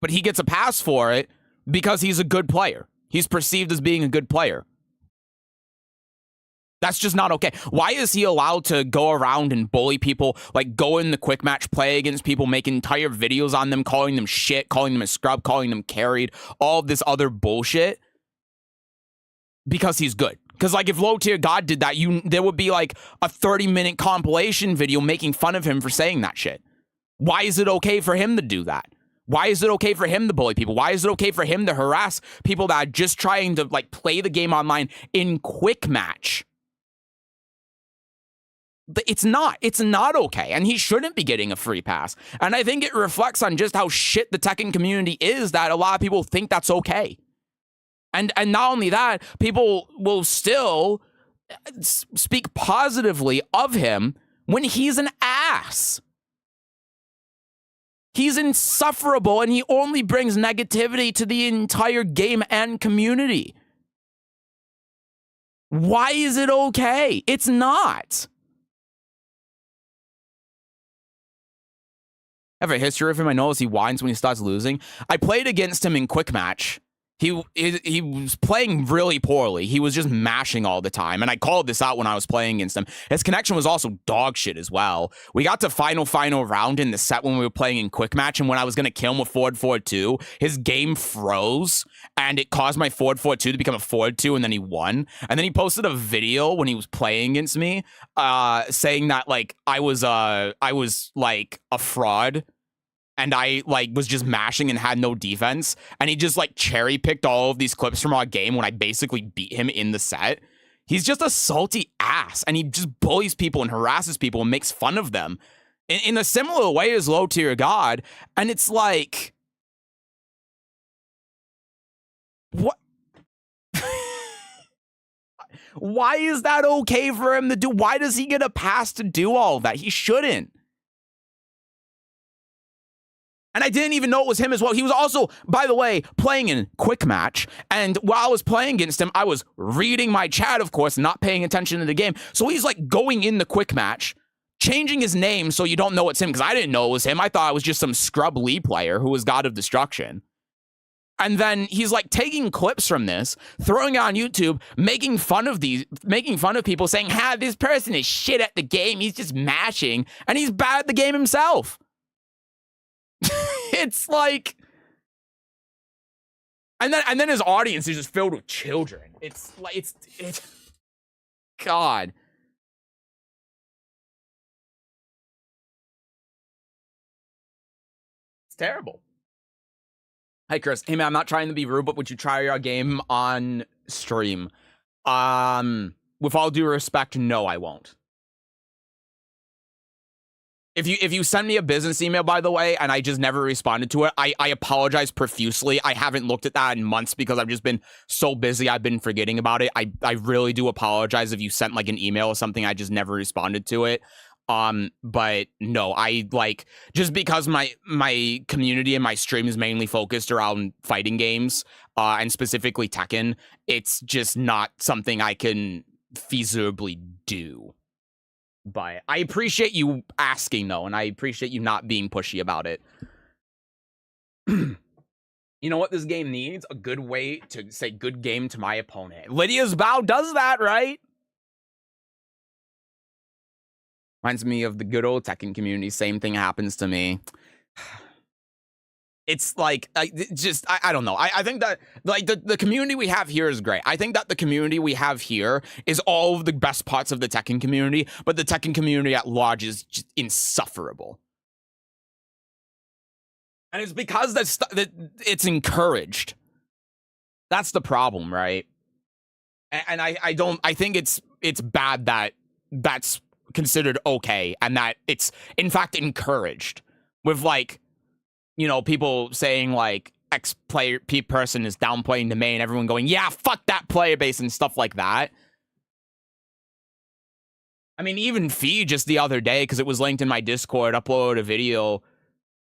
But he gets a pass for it because he's a good player. He's perceived as being a good player. That's just not okay. Why is he allowed to go around and bully people, like go in the quick match, play against people, make entire videos on them, calling them shit, calling them a scrub, calling them carried, all of this other bullshit? Because he's good. Because, like, if low tier god did that, there would be like a 30-minute compilation video making fun of him for saying that shit. Why is it okay for him to do that? Why is it okay for him to bully people? Why is it okay for him to harass people that are just trying to, like, play the game online in quick match? It's not okay, and he shouldn't be getting a free pass. And I think it reflects on just how shit the Tekken community is that a lot of people think that's okay. And not only that, people will still speak positively of him when he's an ass. He's insufferable and he only brings negativity to the entire game and community. Why is it okay? It's not. I have a history of him. I notice he whines when he starts losing. I played against him in quick match. He was playing really poorly. He was just mashing all the time. And I called this out when I was playing against him. His connection was also dog shit as well. We got to final round in the set when we were playing in quick match. And when I was going to kill him with forward 4-2, his game froze. And it caused my forward 4-2 to become a forward 2. And then he won. And then he posted a video when he was playing against me saying that like I was like a fraud. And I, like, was just mashing and had no defense. And he just, like, cherry-picked all of these clips from our game when I basically beat him in the set. He's just a salty ass. And he just bullies people and harasses people and makes fun of them. In a similar way as low-tier God. And it's like... What? Why is that okay for him to do? Why does he get a pass to do all of that? He shouldn't. And I didn't even know it was him as well. He was also, by the way, playing in quick match. And while I was playing against him, I was reading my chat, of course, not paying attention to the game. So he's like going in the quick match, changing his name so you don't know it's him. Because I didn't know it was him. I thought it was just some scrub Lee player who was God of Destruction. And then he's like taking clips from this, throwing it on YouTube, making fun of people saying, this person is shit at the game. He's just mashing. And he's bad at the game himself. It's like, and then his audience is just filled with children. It's like it's God. It's terrible. Hi Chris. Hey man, I'm not trying to be rude, but would you try your game on stream? With all due respect, no, I won't. If you send me a business email, by the way, and I just never responded to it, I apologize profusely. I haven't looked at that in months because I've just been so busy. I've been forgetting about it. I really do apologize if you sent like an email or something. I just never responded to it. But no, I like just because my community and my stream is mainly focused around fighting games, and specifically Tekken. It's just not something I can feasibly do. But I appreciate you asking, though, and I appreciate you not being pushy about it. You know what this game needs? A good way to say good game to my opponent. Lidia's Bow does that, right? Reminds me of the good old Tekken community. Same thing happens to me. It's like, I don't know. I think that, like, the community we have here is great. I think that the community we have here is all of the best parts of the Tekken community, but the Tekken community at large is just insufferable. And it's because that it's encouraged. That's the problem, right? And I think it's bad that that's considered okay and that it's, in fact, encouraged. With, like, you know, people saying, like, X player, P person is downplaying the main, everyone going, yeah, fuck that player base and stuff like that. I mean, even Fee just the other day, because it was linked in my Discord, uploaded a video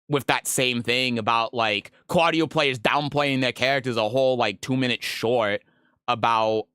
with that same thing about, like, Claudio players downplaying their characters, a whole, like, 2-minute short about,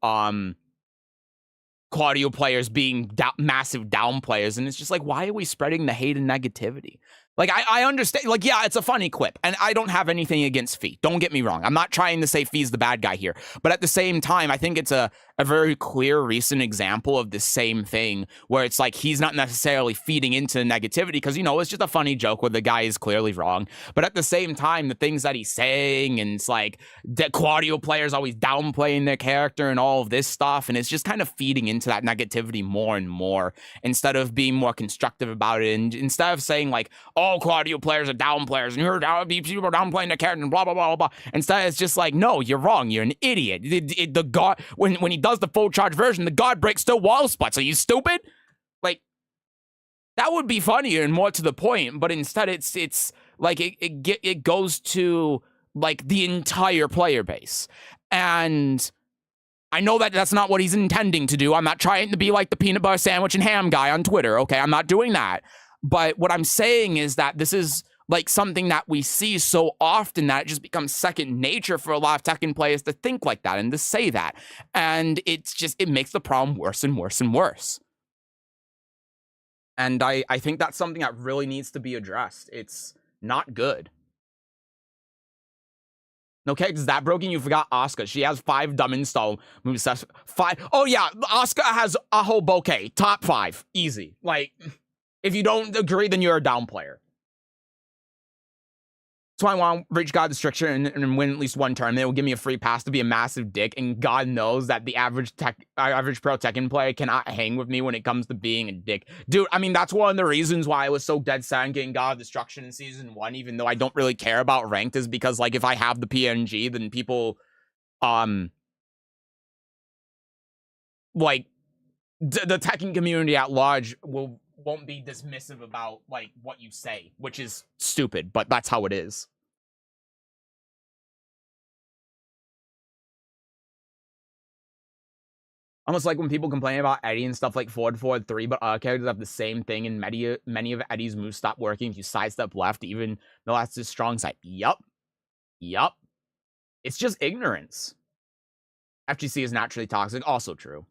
Claudio players being massive down players. And it's just like, why are we spreading the hate and negativity? Like, I understand, like, yeah, it's a funny clip, and I don't have anything against Fee. Don't get me wrong. I'm not trying to say Fee's the bad guy here. But at the same time, I think it's a very clear, recent example of the same thing, where it's like, he's not necessarily feeding into the negativity, because, you know, it's just a funny joke where the guy is clearly wrong. But at the same time, the things that he's saying, and it's like, the Claudio players always downplaying their character and all of this stuff, and it's just kind of feeding into that negativity more and more, instead of being more constructive about it, and instead of saying, like, all Claudio players are down players, and you're people are downplaying the character, and blah, blah, blah, blah. Instead, it's just like, no, you're wrong. You're an idiot. The God, when he does the full charge version, the God breaks still wall spots. Are you stupid? Like, that would be funnier and more to the point, but instead it's like, it goes to, like, the entire player base. And I know that that's not what he's intending to do. I'm not trying to be like the peanut butter sandwich and ham guy on Twitter, okay? I'm not doing that. But what I'm saying is that this is like something that we see so often that it just becomes second nature for a lot of Tekken players to think like that and to say that. And it makes the problem worse and worse and worse. And I think that's something that really needs to be addressed. It's not good. Okay, because that broken, you forgot Asuka. She has 5 dumb install movesets. 5. Oh yeah, Asuka has a whole bouquet. Top 5. Easy. Like, if you don't agree, then you're a down player. That's why I want to reach God Destruction and win at least one tournament. It will give me a free pass to be a massive dick, and God knows that the average pro Tekken player cannot hang with me when it comes to being a dick. Dude, I mean, that's one of the reasons why I was so dead set on getting God Destruction in Season 1, even though I don't really care about ranked, is because, like, if I have the PNG, then people, like, the Tekken community at large won't be dismissive about, like, what you say, which is stupid, but that's how it is. Almost like when people complain about Eddie and stuff like forward 3, but characters have the same thing, and many of Eddie's moves stop working if you sidestep left, even though that's his strong side. Yup. It's just ignorance. FGC is naturally toxic, also true.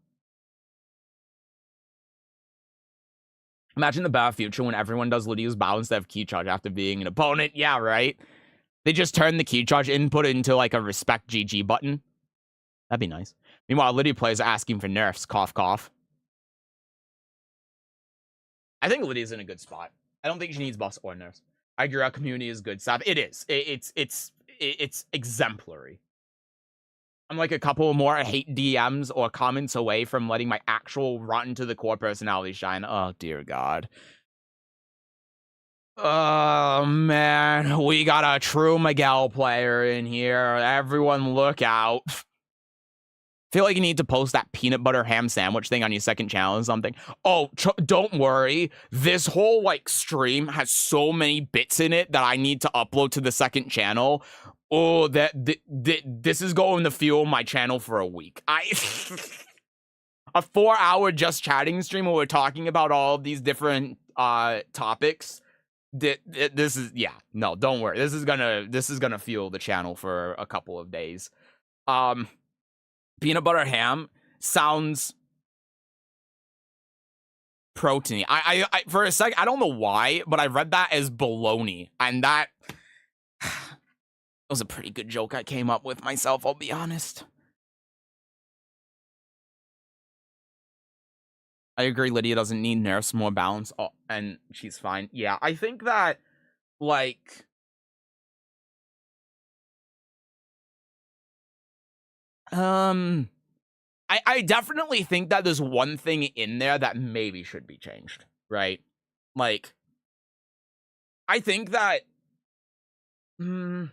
Imagine the bad future when everyone does Lidia's bow instead of key charge after being an opponent. Yeah, right? They just turn the key charge input into like a respect GG button. That'd be nice. Meanwhile, Lidia players are asking for nerfs. Cough, cough. I think Lydia's in a good spot. I don't think she needs buffs or nerfs. I agree, our community is good stuff. It is. It's exemplary. I'm like a couple more hate DMs or comments away from letting my actual rotten to the core personality shine. Oh, dear God. Oh, man. We got a true Miguel player in here. Everyone look out. Feel like you need to post that peanut butter ham sandwich thing on your second channel or something. Oh, don't worry. This whole, like, stream has so many bits in it that I need to upload to the second channel. Oh, this is going to fuel my channel for a week. A 4-hour just chatting stream where we're talking about all of these different topics. This is, yeah, no, don't worry. This is gonna fuel the channel for a couple of days. Peanut butter ham sounds proteiny. I for a sec, I don't know why, but I read that as bologna, and that was a pretty good joke I came up with myself, I'll be honest. I agree, Lidia doesn't need nerfs, more balance, and she's fine. Yeah, I think that, like, I definitely think that there's one thing in there that maybe should be changed, right? Like, I think that, I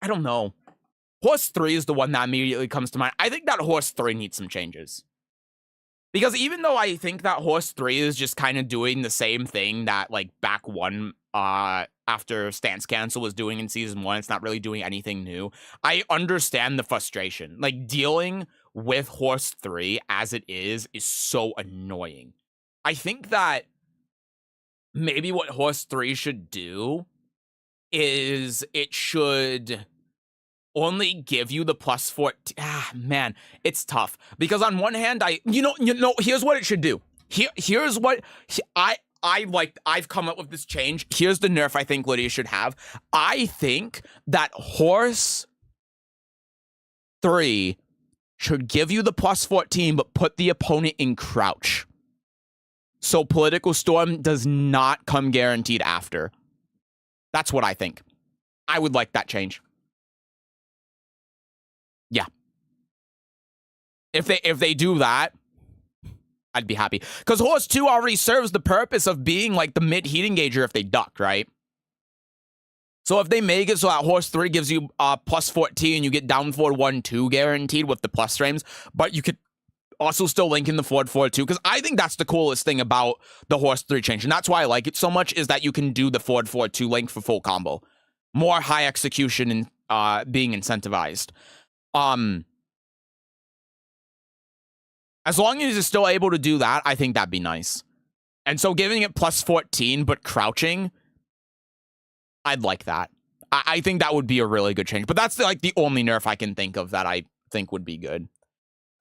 don't know. Horse 3 is the one that immediately comes to mind. I think that Horse 3 needs some changes. Because even though I think that Horse 3 is just kind of doing the same thing that, like, back 1, after Stance Cancel was doing in Season 1, it's not really doing anything new. I understand the frustration. Like, dealing with Horse 3 as it is so annoying. I think that maybe what Horse 3 should do is it should only give you the plus 14. Man, it's tough. Because on one hand, you know, here's what it should do. Here's what I've come up with this change. Here's the nerf I think Lidia should have. I think that Horse 3 should give you the plus 14, but put the opponent in crouch. So Political Storm does not come guaranteed after. That's what I think. I would like that change. Yeah. If they do that, I'd be happy. Because Horse 2 already serves the purpose of being like the mid-heat engager if they duck, right? So if they make it so that Horse 3 gives you plus 14, you get down forward 1-2 guaranteed with the plus frames, but you could also still link in the forward 4-2, because I think that's the coolest thing about the Horse 3 change, and that's why I like it so much, is that you can do the forward 4-2 link for full combo. More high execution and being incentivized. As long as you're still able to do that, I think that'd be nice. And so giving it plus 14, but crouching, I'd like that. I think that would be a really good change. But that's like the only nerf I can think of that I think would be good.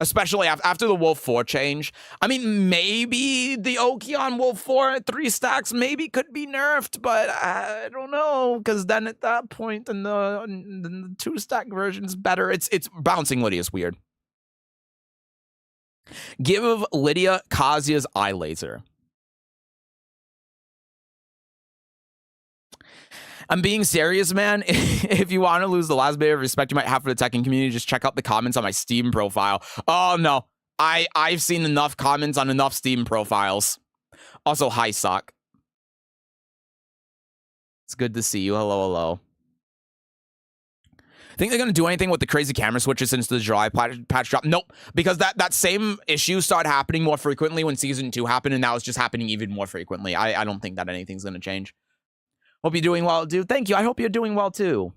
Especially after the Wolf 4 change. I mean, maybe the Okeon Wolf 4 at 3 stacks maybe could be nerfed, but I don't know. Because then at that point, then the 2-stack version's better. It's bouncing Lydia is weird. Give Lidia Kazuya's eye laser. I'm being serious, man. If you want to lose the last bit of respect you might have for the Tekken community, just check out the comments on my Steam profile. Oh, no. I've seen enough comments on enough Steam profiles. Also, hi, Sock. It's good to see you. Hello, hello. Think they're going to do anything with the crazy camera switches since the July patch drop? Nope. Because that same issue started happening more frequently when Season 2 happened, and now it's just happening even more frequently. I don't think that anything's going to change. Hope you're doing well, dude. Thank you. I hope you're doing well, too.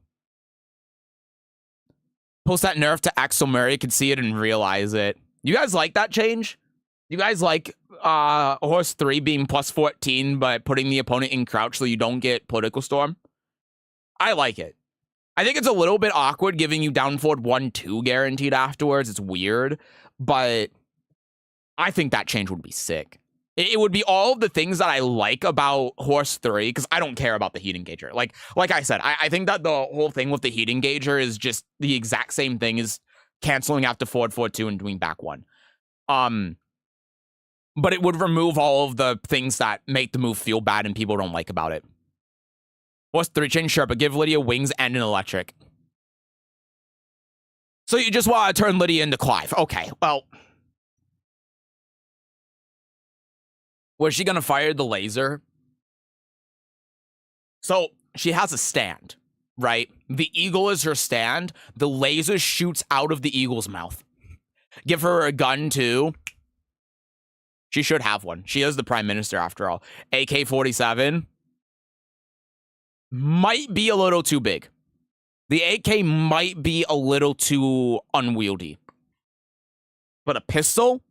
Post that nerf to X so Murray can see it and realize it. You guys like that change? You guys like Horse 3 being plus 14, but putting the opponent in crouch so you don't get Political Storm? I like it. I think it's a little bit awkward giving you down forward 1-2 guaranteed afterwards. It's weird, but I think that change would be sick. It would be all of the things that I like about Horse 3, because I don't care about the heat engager. Like I said, I think that the whole thing with the heat engager is just the exact same thing as canceling after forward 4-2 and doing back 1. But it would remove all of the things that make the move feel bad and people don't like about it. Horse 3 change, sure, but give Lidia wings and an electric. So you just want to turn Lidia into Clive. Okay, well. Was she going to fire the laser? So she has a stand, right? The eagle is her stand. The laser shoots out of the eagle's mouth. Give her a gun, too. She should have one. She is the prime minister, after all. AK-47 might be a little too big. The AK might be a little too unwieldy. But a pistol?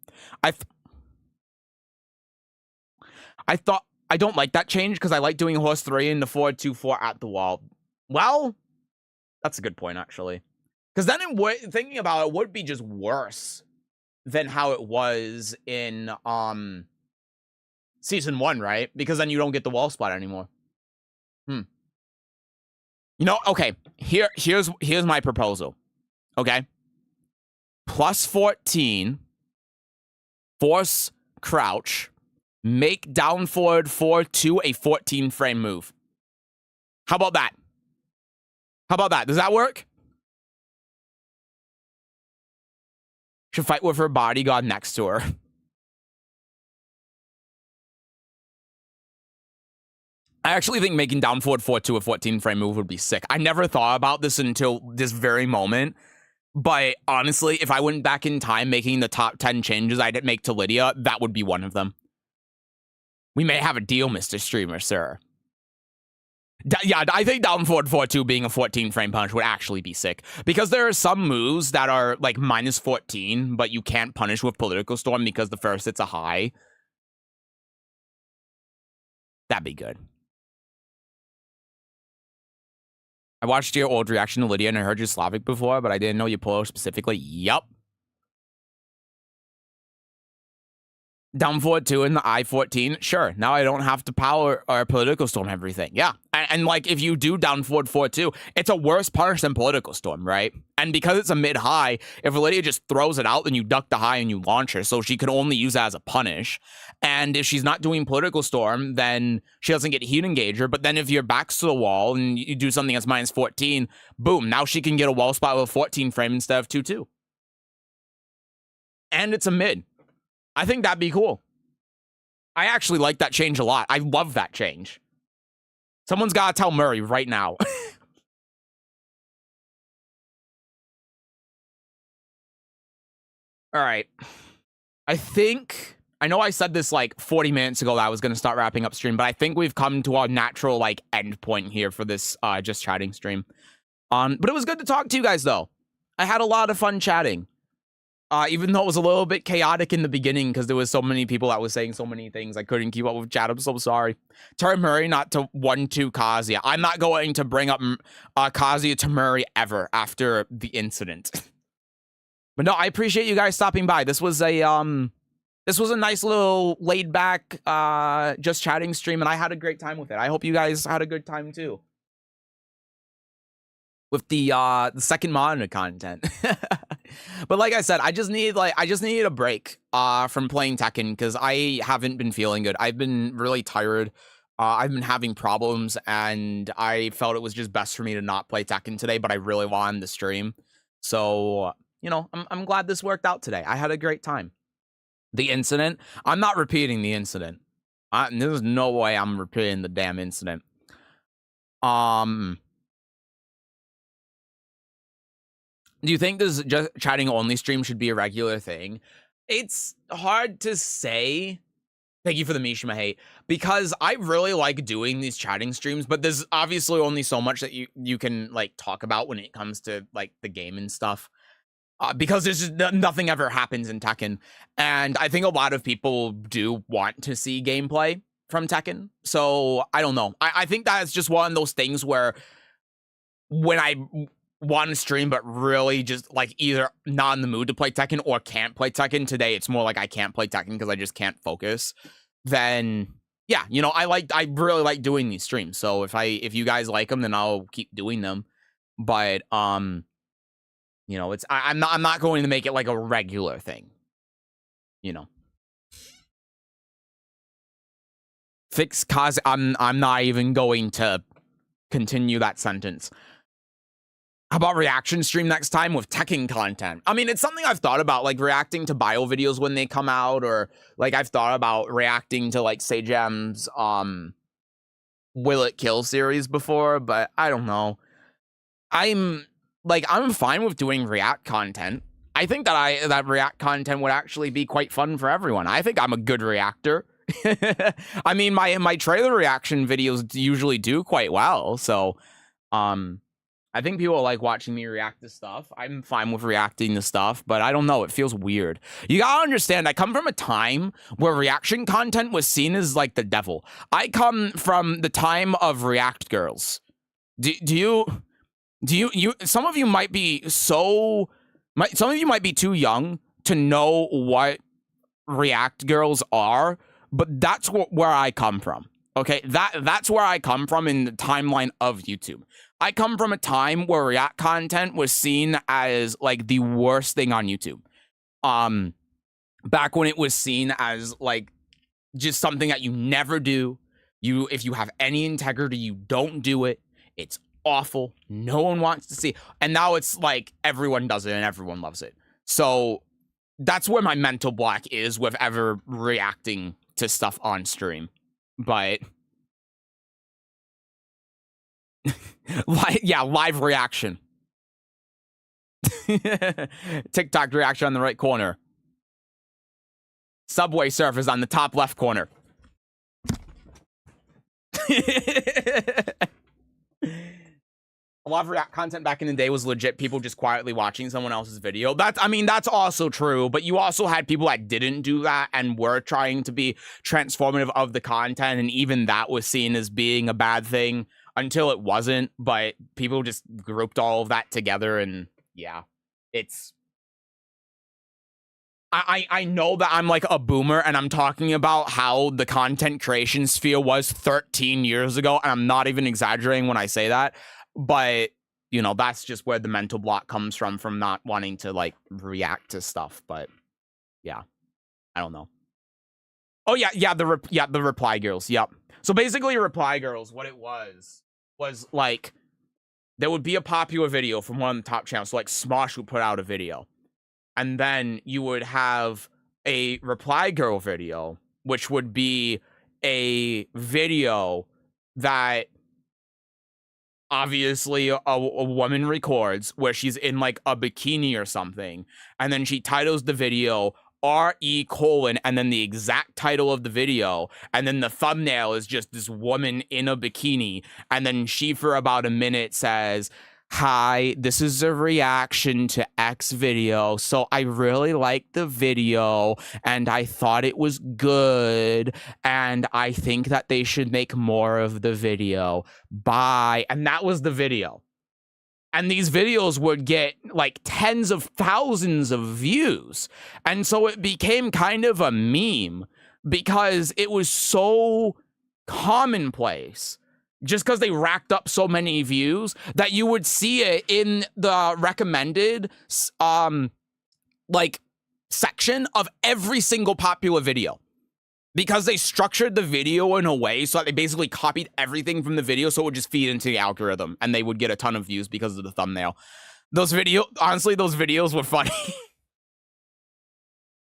I don't like that change because I like doing Horse 3 in the 4-2-4 at the wall. Well, that's a good point, actually. Because then thinking about it would be just worse than how it was in Season 1, right? Because then you don't get the wall spot anymore. You know, okay. Here's my proposal. Okay? Plus 14, force crouch, make down forward 4-2 a 14 frame move. How about that? How about that? Does that work? Should fight with her bodyguard next to her. I actually think making down forward 4-2 a 14 frame move would be sick. I never thought about this until this very moment. But honestly, if I went back in time making the top 10 changes I'd make to Lidia, that would be one of them. We may have a deal, Mr. Streamer, sir. Yeah, I think down forward 4-2 being a 14 frame punch would actually be sick. Because there are some moves that are like minus 14, but you can't punish with Political Storm because the first hits a high. That'd be good. I watched your old reaction to Lidia and I heard you Slavic before, but I didn't know you Polo specifically. Yup. Down forward 2 in the I-14. Sure, now I don't have to power or Political Storm everything. Yeah, and like if you do down forward 4-2, it's a worse punish than Political Storm, right? And because it's a mid-high, if Lidia just throws it out, then you duck the high and you launch her, so she can only use that as a punish. And if she's not doing Political Storm, then she doesn't get Heat Engager, but then if your back's to the wall and you do something that's minus 14, boom, now she can get a wall spot with a 14 frame instead of 2-2. And it's a mid. I think that'd be cool. I actually like that change a lot. I love that change. Someone's got to tell Murray right now. All right. I know I said this like 40 minutes ago that I was going to start wrapping up stream, but I think we've come to our natural like end point here for this just chatting stream. But it was good to talk to you guys though. I had a lot of fun chatting. Even though it was a little bit chaotic in the beginning because there was so many people that was saying so many things, I couldn't keep up with chat. I'm so sorry. Tell Murray not to 1-2 Kazuya. I'm not going to bring up Kazuya to Murray ever after the incident. But no, I appreciate you guys stopping by. This was a nice little laid back just chatting stream, and I had a great time with it. I hope you guys had a good time too. With the second monitor content. But like I said, I just needed a break from playing Tekken because I haven't been feeling good. I've been really tired. I've been having problems, and I felt it was just best for me to not play Tekken today, but I really wanted to stream. So, you know, I'm glad this worked out today. I had a great time. The incident, I'm not repeating the incident. There's no way I'm repeating the damn incident. Do you think this just chatting only stream should be a regular thing? It's hard to say. Thank you for the Mishima hate, because I really like doing these chatting streams, but there's obviously only so much that you can like talk about when it comes to like the game and stuff. Because there's just nothing ever happens in Tekken, and I think a lot of people do want to see gameplay from Tekken. So I don't know. I think that's just one of those things where when I want to stream, but really just like either not in the mood to play Tekken or can't play Tekken today, it's more like I can't play Tekken because I just can't focus. Then yeah, you know, I really like doing these streams. So if you guys like them, then I'll keep doing them. But you know, I'm not going to make it like a regular thing. You know. Fix cause I'm not even going to continue that sentence. How about reaction stream next time with Tekken content? I mean, it's something I've thought about, like reacting to bio videos when they come out, or like I've thought about reacting to like Sejam's Will It Kill series before, but I don't know. I'm fine with doing react content. I think that react content would actually be quite fun for everyone. I think I'm a good reactor. I mean, my trailer reaction videos usually do quite well, so I think people like watching me react to stuff. I'm fine with reacting to stuff, but I don't know. It feels weird. You gotta understand, I come from a time where reaction content was seen as like the devil. I come from the time of React girls. Do you some of you might be some of you might be too young to know what React girls are, but that's where I come from. Okay, that's where I come from in the timeline of YouTube. I come from a time where React content was seen as like the worst thing on YouTube. Back when it was seen as like just something that you never do. If you have any integrity, you don't do it. It's awful. No one wants to see. And now it's like everyone does it and everyone loves it. So that's where my mental block is with ever reacting to stuff on stream. But live reaction. TikTok reaction on the right corner. Subway Surf is on the top left corner. A lot of React content back in the day was legit people just quietly watching someone else's video. That's also true, but you also had people that didn't do that and were trying to be transformative of the content, and even that was seen as being a bad thing until it wasn't, but people just grouped all of that together, and yeah, it's... I know that I'm like a boomer and I'm talking about how the content creation sphere was 13 years ago, and I'm not even exaggerating when I say that. But, you know, that's just where the mental block comes from not wanting to, like, react to stuff. But, yeah, I don't know. Oh, yeah, the Reply Girls, yep. So, basically, Reply Girls, what it was, like, there would be a popular video from one of the top channels. So, like, Smosh would put out a video. And then you would have a Reply Girl video, which would be a video that... obviously a woman records where she's in like a bikini or something, and then she titles the video RE : and then the exact title of the video, and then the thumbnail is just this woman in a bikini, and then she for about a minute says, hi, this is a reaction to X video. So I really liked the video and I thought it was good. And I think that they should make more of the video. Bye. And that was the video. And these videos would get like tens of thousands of views. And so it became kind of a meme because it was so commonplace. Just because they racked up so many views that you would see it in the recommended like section of every single popular video. Because they structured the video in a way so that they basically copied everything from the video so it would just feed into the algorithm and they would get a ton of views because of the thumbnail. Honestly, those videos were funny.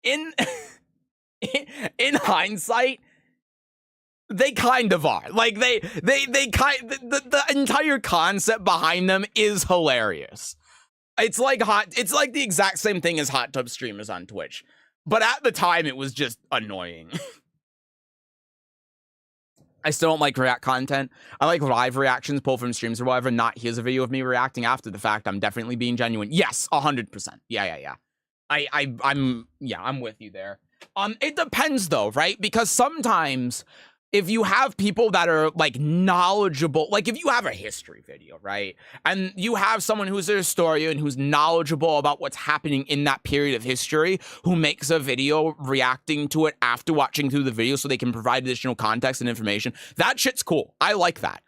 In hindsight, they kind of are. Like the entire concept behind them is hilarious. It's like the exact same thing as hot tub streamers on Twitch. But at the time it was just annoying. I still don't like react content. I like live reactions, pull from streams or whatever. Not here's a video of me reacting after the fact. I'm definitely being genuine. Yes, 100%. Yeah. I'm with you there. It depends though, right? Because sometimes if you have people that are like knowledgeable, like if you have a history video, right? And you have someone who's a historian who's knowledgeable about what's happening in that period of history, who makes a video reacting to it after watching through the video so they can provide additional context and information. That shit's cool. I like that.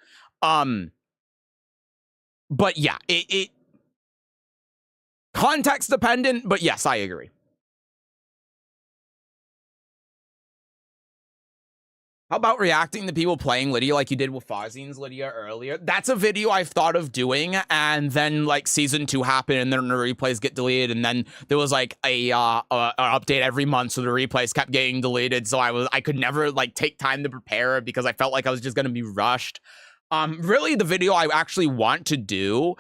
But yeah, it context dependent, but yes, I agree. How about reacting to people playing Lidia like you did with Farzine's Lidia earlier? That's a video I've thought of doing, and then like season 2 happened, and then the replays get deleted, and then there was like a update every month, so the replays kept getting deleted. So I could never like take time to prepare because I felt like I was just gonna be rushed. Really, the video I actually want to do,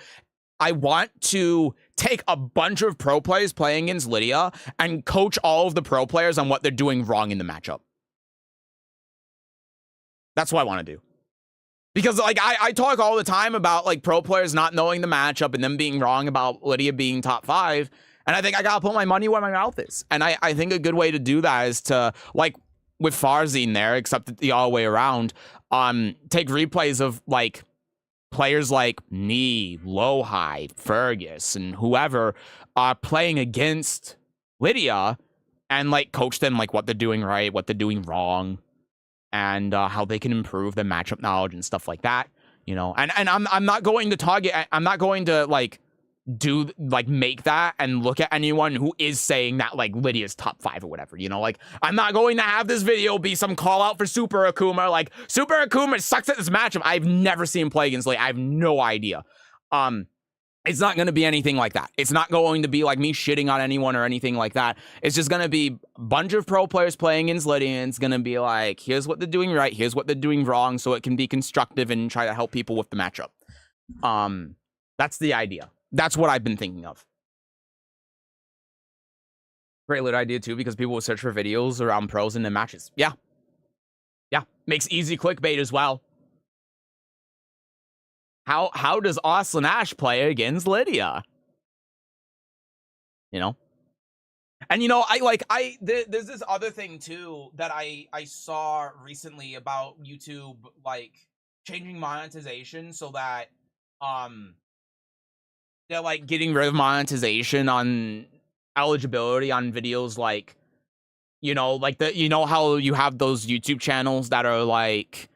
I want to take a bunch of pro players playing against Lidia and coach all of the pro players on what they're doing wrong in the matchup. That's what I want to do. Because like I talk all the time about like pro players not knowing the matchup and them being wrong about Lidia being top 5. And I think I gotta put my money where my mouth is. And I think a good way to do that is to, like with Farzine there, except the all way around, take replays of like players like me, Lowhigh, Fergus, and whoever are playing against Lidia and like coach them like what they're doing right, what they're doing wrong, and how they can improve their matchup knowledge and stuff like that, you know. And I'm not going to target. I'm not going to like make that and look at anyone who is saying that like Lydia's top 5 or whatever, you know. Like I'm not going to have this video be some call out for Super Akuma. Like Super Akuma sucks at this matchup. I've never seen him play against Lidia. I have no idea. It's not going to be anything like that. It's not going to be like me shitting on anyone or anything like that. It's just going to be a bunch of pro players playing against Lidia, and it's going to be like, here's what they're doing right, here's what they're doing wrong, so it can be constructive and try to help people with the matchup. That's the idea. That's what I've been thinking of. Great lit idea too, because people will search for videos around pros in their matches. Yeah. Makes easy clickbait as well. How does Austin Ash play against Lidia? You know? And you know, there's this other thing too that I saw recently about YouTube like changing monetization so that they're like getting rid of monetization on eligibility on videos like, you know, like how you have those YouTube channels that are like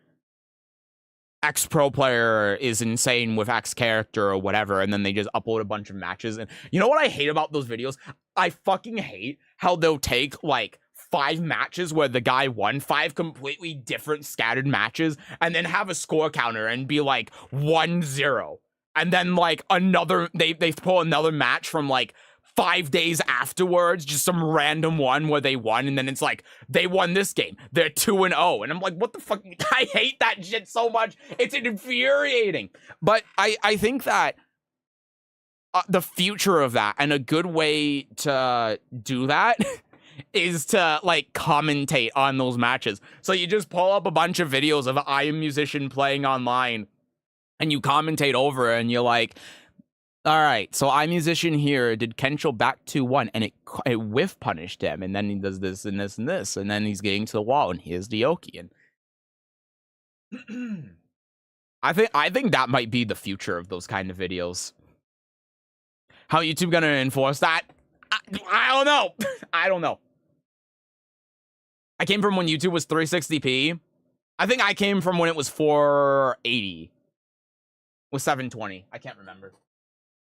X pro player is insane with X character or whatever, and then they just upload a bunch of matches. And you know what I hate about those videos? I fucking hate how they'll take like 5 matches where the guy won, 5 completely different scattered matches, and then have a score counter and be like 1-0. And then like another, they pull another match from like 5 days afterwards, just some random one where they won, and then it's like, they won this game, they're 2-0, and I'm like, what the fuck? I hate that shit so much. It's infuriating. But I think that the future of that, and a good way to do that is to like commentate on those matches. So you just pull up a bunch of videos of I Am Musician playing online, and you commentate over it, and you're like, All right, so iMusician here did Kencho back 2-1, and it whiff punished him, and then he does this and this and this, and then he's getting to the wall, and here's the Yoki, and I think that might be the future of those kind of videos. How YouTube gonna enforce that? I don't know. I don't know. I came from when YouTube was 360p. I think I came from when it was 480 with 720. I can't remember.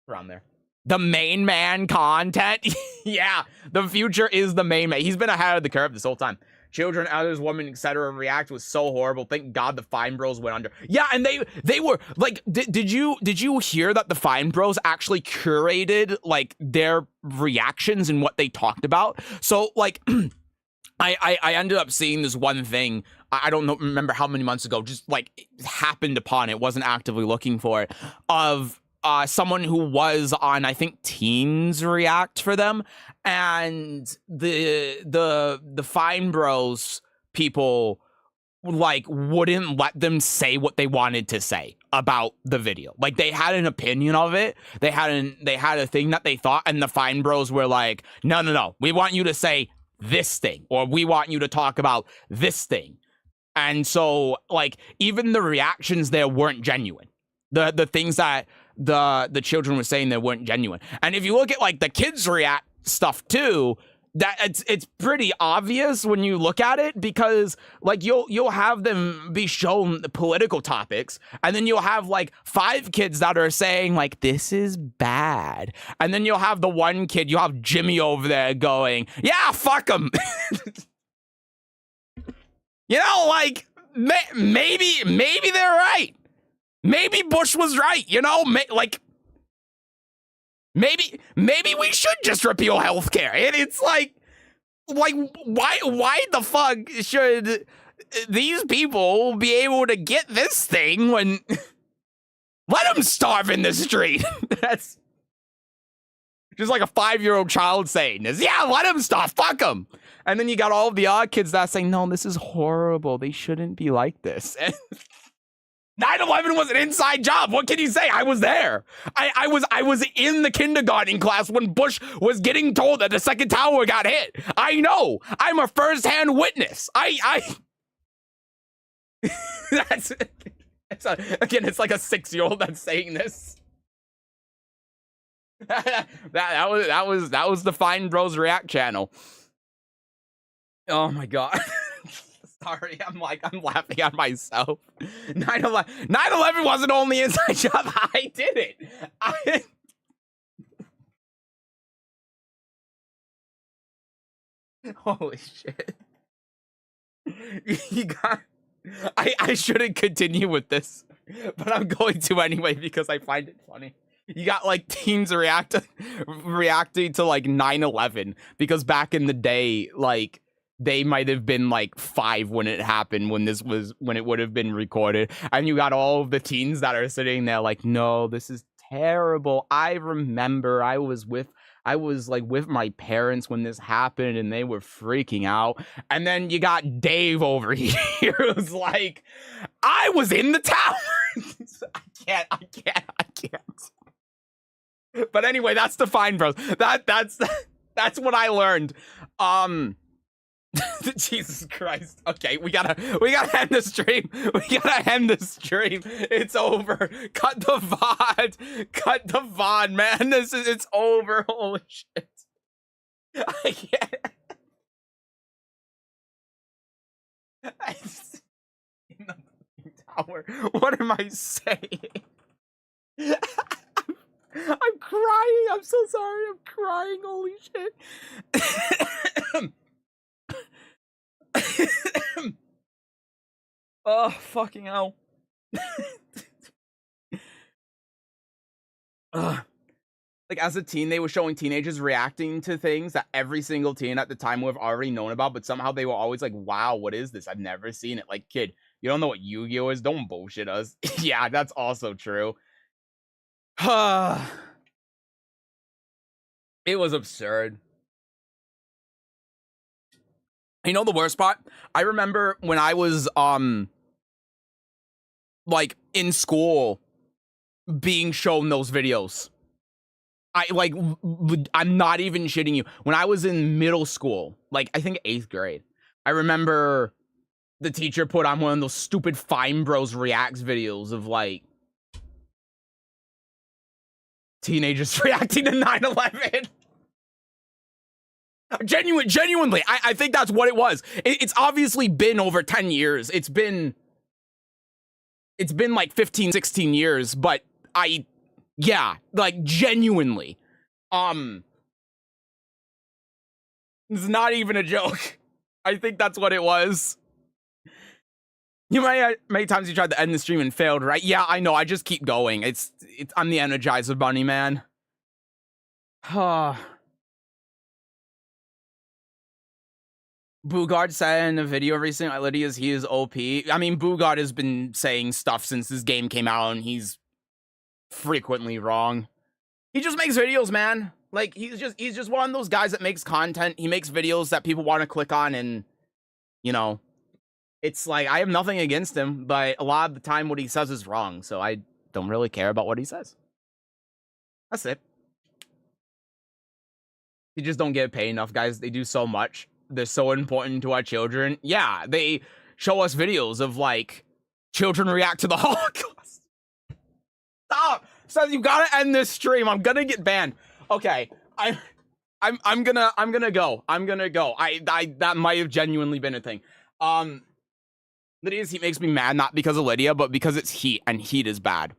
Around there. The main man content? Yeah, the future is the main man. He's been ahead of the curve this whole time. Children, others, women, etc. react was so horrible. Thank God the Fine Bros went under. Yeah, and they were like, did you hear that the Fine Bros actually curated like their reactions and what they talked about? So like I ended up seeing this one thing. I don't know, remember how many months ago, just like happened upon it, wasn't actively looking for it, of someone who was on, I think, Teens React for them, and the Fine Bros people like wouldn't let them say what they wanted to say about the video. Like they had an opinion of it. They had a thing that they thought, and the Fine Bros were like, no, we want you to say this thing, or we want you to talk about this thing. And so like even the reactions there weren't genuine. The things that the children were saying, they weren't genuine. And if you look at like the kids react stuff too, that it's pretty obvious when you look at it, because like you'll have them be shown the political topics, and then you'll have like 5 kids that are saying like this is bad, and then you'll have the one kid, you'll have Jimmy over there going, yeah, fuck him. You know, like maybe they're right. Maybe Bush was right, you know? Like, maybe we should just repeal healthcare. And it's like why the fuck should these people be able to get this thing when let them starve in the street? That's just like a 5-year-old child saying this. Yeah, let them starve. Fuck them. And then you got all of the odd kids that saying, no, this is horrible. They shouldn't be like this. 9/11 was an inside job. What can you say? I was there. I was in the kindergarten class when Bush was getting told that the second tower got hit. I know. I'm a first-hand witness. It's like a 6-year-old that's saying this. that was the Fine Bros React channel. Oh my god. Sorry, I'm laughing at myself. 9/11 wasn't only inside job. I did it. Holy shit. You got. I shouldn't continue with this, but I'm going to anyway because I find it funny. You got like teens reacting to like 9/11 because back in the day, like they might have been like 5 when it happened, when it would have been recorded, and you got all of the teens that are sitting there like, no, this is terrible. I remember I was like with my parents when this happened and they were freaking out. And then you got Dave over here who's like, I was in the tower. I can't. But anyway, that's the Fine Bros. That's what I learned. Jesus Christ. Okay, we gotta end the stream. It's over. Cut the VOD, man. It's over. Holy shit. I can't. In the tower. What am I saying? I'm crying. I'm so sorry. I'm crying. Holy shit. Oh, fucking hell. Like, as a teen, they were showing teenagers reacting to things that every single teen at the time would have already known about, but somehow they were always like, wow, what is this? I've never seen it. Like, kid, you don't know what Yu-Gi-Oh is? Don't bullshit us. Yeah, that's also true. It was absurd. You know the worst part? I remember when I was like in school being shown those videos I'm not even shitting you. When I was in middle school, like I think 8th grade, I remember the teacher put on one of those stupid Fine Bros reacts videos of like teenagers reacting to 9/11. Genuinely, I think that's what it was. It's obviously been over 10 years. It's been like 15, 16 years, but yeah, like genuinely. It's not even a joke. I think that's what it was. You many times you tried to end the stream and failed, right? Yeah, I know. I just keep going. I'm the Energizer Bunny, man. Boogard said in a video recently, Lidia's he is OP. I mean, Boogard has been saying stuff since this game came out, and he's frequently wrong. He just makes videos, man. Like, he's just one of those guys that makes content. He makes videos that people want to click on, and, you know, it's like, I have nothing against him, but a lot of the time what he says is wrong, so I don't really care about what he says. That's it. You just don't get paid enough, guys. They do so much. They're so important to our children. Yeah, they show us videos of, like, children react to the Holocaust. Stop! Says you gotta end this stream. I'm gonna get banned. Okay, I'm gonna go. That might have genuinely been a thing. Lydia's heat makes me mad, not because of Lidia, but because it's heat, and heat is bad.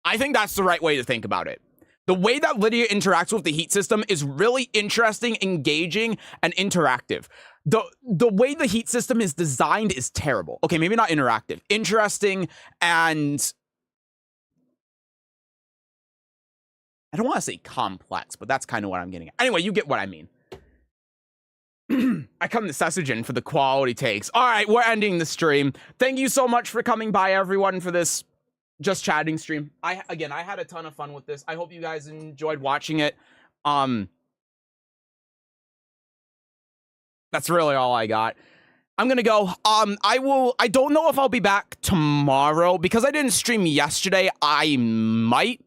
I think that's the right way to think about it. The way that Lidia interacts with the heat system is really interesting, engaging, and interactive. The way the heat system is designed is terrible. Okay, maybe not interactive. Interesting, and I don't want to say complex, but that's kind of what I'm getting at. Anyway, you get what I mean. I come to Sesujin for the quality takes. All right, we're ending the stream. Thank you so much for coming by, everyone, for this just chatting stream. I had a ton of fun with this. I hope you guys enjoyed watching it. That's really all I got. I'm gonna go. I don't know if I'll be back tomorrow because I didn't stream yesterday. I might,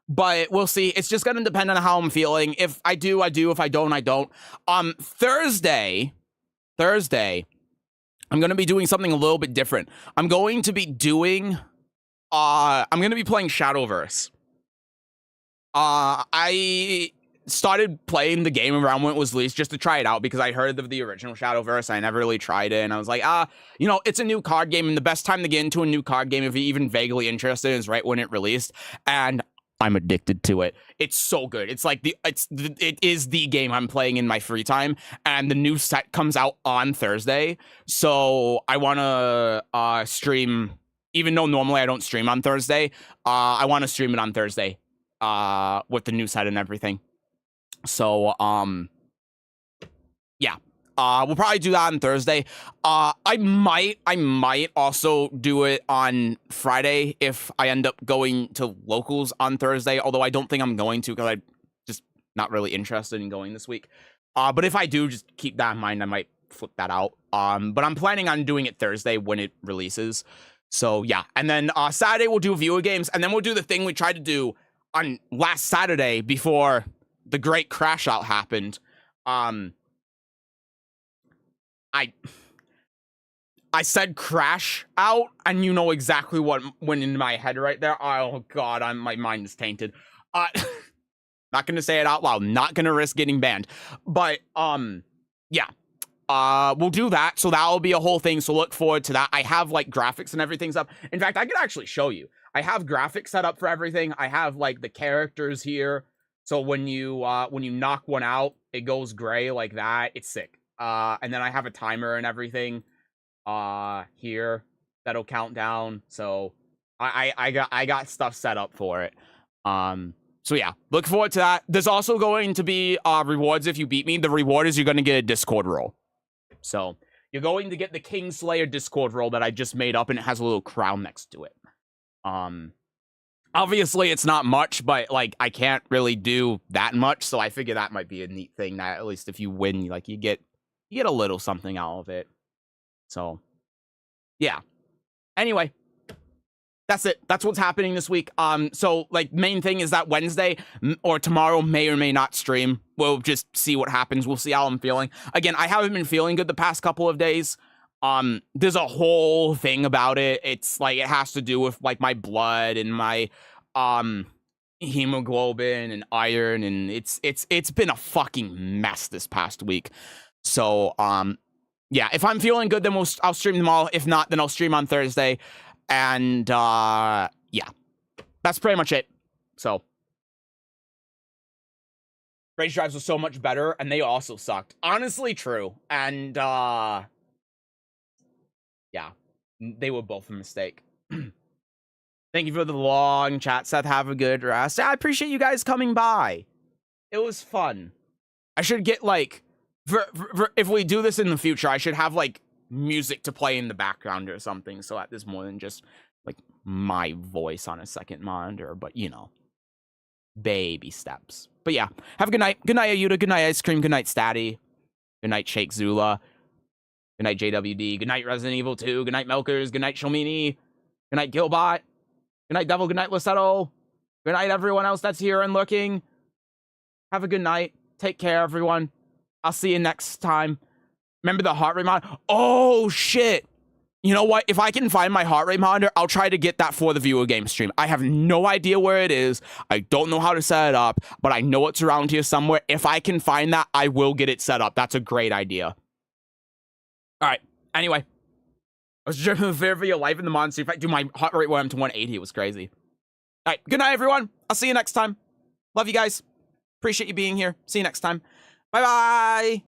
but we'll see. It's just gonna depend on how I'm feeling. If I do, I do. If I don't, I don't. Thursday, I'm gonna be doing something a little bit different. I'm going to be doing. I'm gonna be playing Shadowverse. I started playing the game around when it was released just to try it out because I heard of the original Shadowverse. I never really tried it, and I was like, you know, it's a new card game, and the best time to get into a new card game, if you're even vaguely interested, is right when it released, and I'm addicted to it. It's so good. It's like it is the game I'm playing in my free time, and the new set comes out on Thursday, so I want to stream. Even though normally I don't stream on Thursday, I want to stream it on Thursday with the new set and everything. So, yeah. We'll probably do that on Thursday. I might also do it on Friday if I end up going to locals on Thursday, although I don't think I'm going to because I'm just not really interested in going this week. But if I do, just keep that in mind. I might flip that out. But I'm planning on doing it Thursday when it releases. So, yeah. And then Saturday, we'll do viewer games. And then we'll do the thing we tried to do on last Saturday before the great crash out happened. I said crash out, and you know exactly what went into my head right there. Oh, God, my mind is tainted. Not going to say it out loud. Not going to risk getting banned. But, yeah. We'll do that, so that'll be a whole thing, so look forward to that. I have, like, graphics and everything's up. In fact, I could actually show you. I have graphics set up for everything. I have, like, the characters here, so when you knock one out, it goes gray like that. It's sick. And then I have a timer and everything, here, that'll count down, so I got stuff set up for it. So yeah, look forward to that. There's also going to be, rewards if you beat me. The reward is you're gonna get a Discord role. So, you're going to get the Kingslayer Discord role that I just made up, and it has a little crown next to it. Obviously, it's not much, but, like, I can't really do that much, so I figure that might be a neat thing that, at least if you win, like, you get a little something out of it. So, yeah. Anyway, That's it. That's what's happening this week. So like main thing is that Wednesday or tomorrow may or may not stream. We'll just see what happens. We'll see how I'm feeling. Again, I haven't been feeling good the past couple of days. There's a whole thing about it. It's like it has to do with like my blood and my hemoglobin and iron, and it's been a fucking mess this past week. So yeah, if I'm feeling good, then I'll stream them all. If not, then I'll stream on Thursday. And yeah, that's pretty much it. So Rage Drives was so much better, and they also sucked. Honestly, true. And yeah, they were both a mistake. Thank you for the long chat, Seth. Have a good rest. I appreciate you guys coming by. It was fun. I should get like, if we do this in the future, I should have like music to play in the background or something, so that there's more than just like my voice on a second monitor. But you know, baby steps. But yeah, have a good night. Good night, Ayuda. Good night, Ice Cream. Good night, Statty. Good night, Shake Zula. Good night, JWD. Good night, Resident Evil 2. Good night, Milkers. Good night, Shalmini. Good night, Gilbot. Good night, Devil. Good night, Lissetto. Good night, everyone else that's here and looking. Have a good night. Take care, everyone. I'll see you next time. Remember the heart rate monitor? Oh, shit. You know what? If I can find my heart rate monitor, I'll try to get that for the viewer game stream. I have no idea where it is. I don't know how to set it up, but I know it's around here somewhere. If I can find that, I will get it set up. That's a great idea. All right. Anyway. I was driven for your life in the monster. In fact, dude, my heart rate went up to 180. It was crazy. All right. Good night, everyone. I'll see you next time. Love you guys. Appreciate you being here. See you next time. Bye-bye.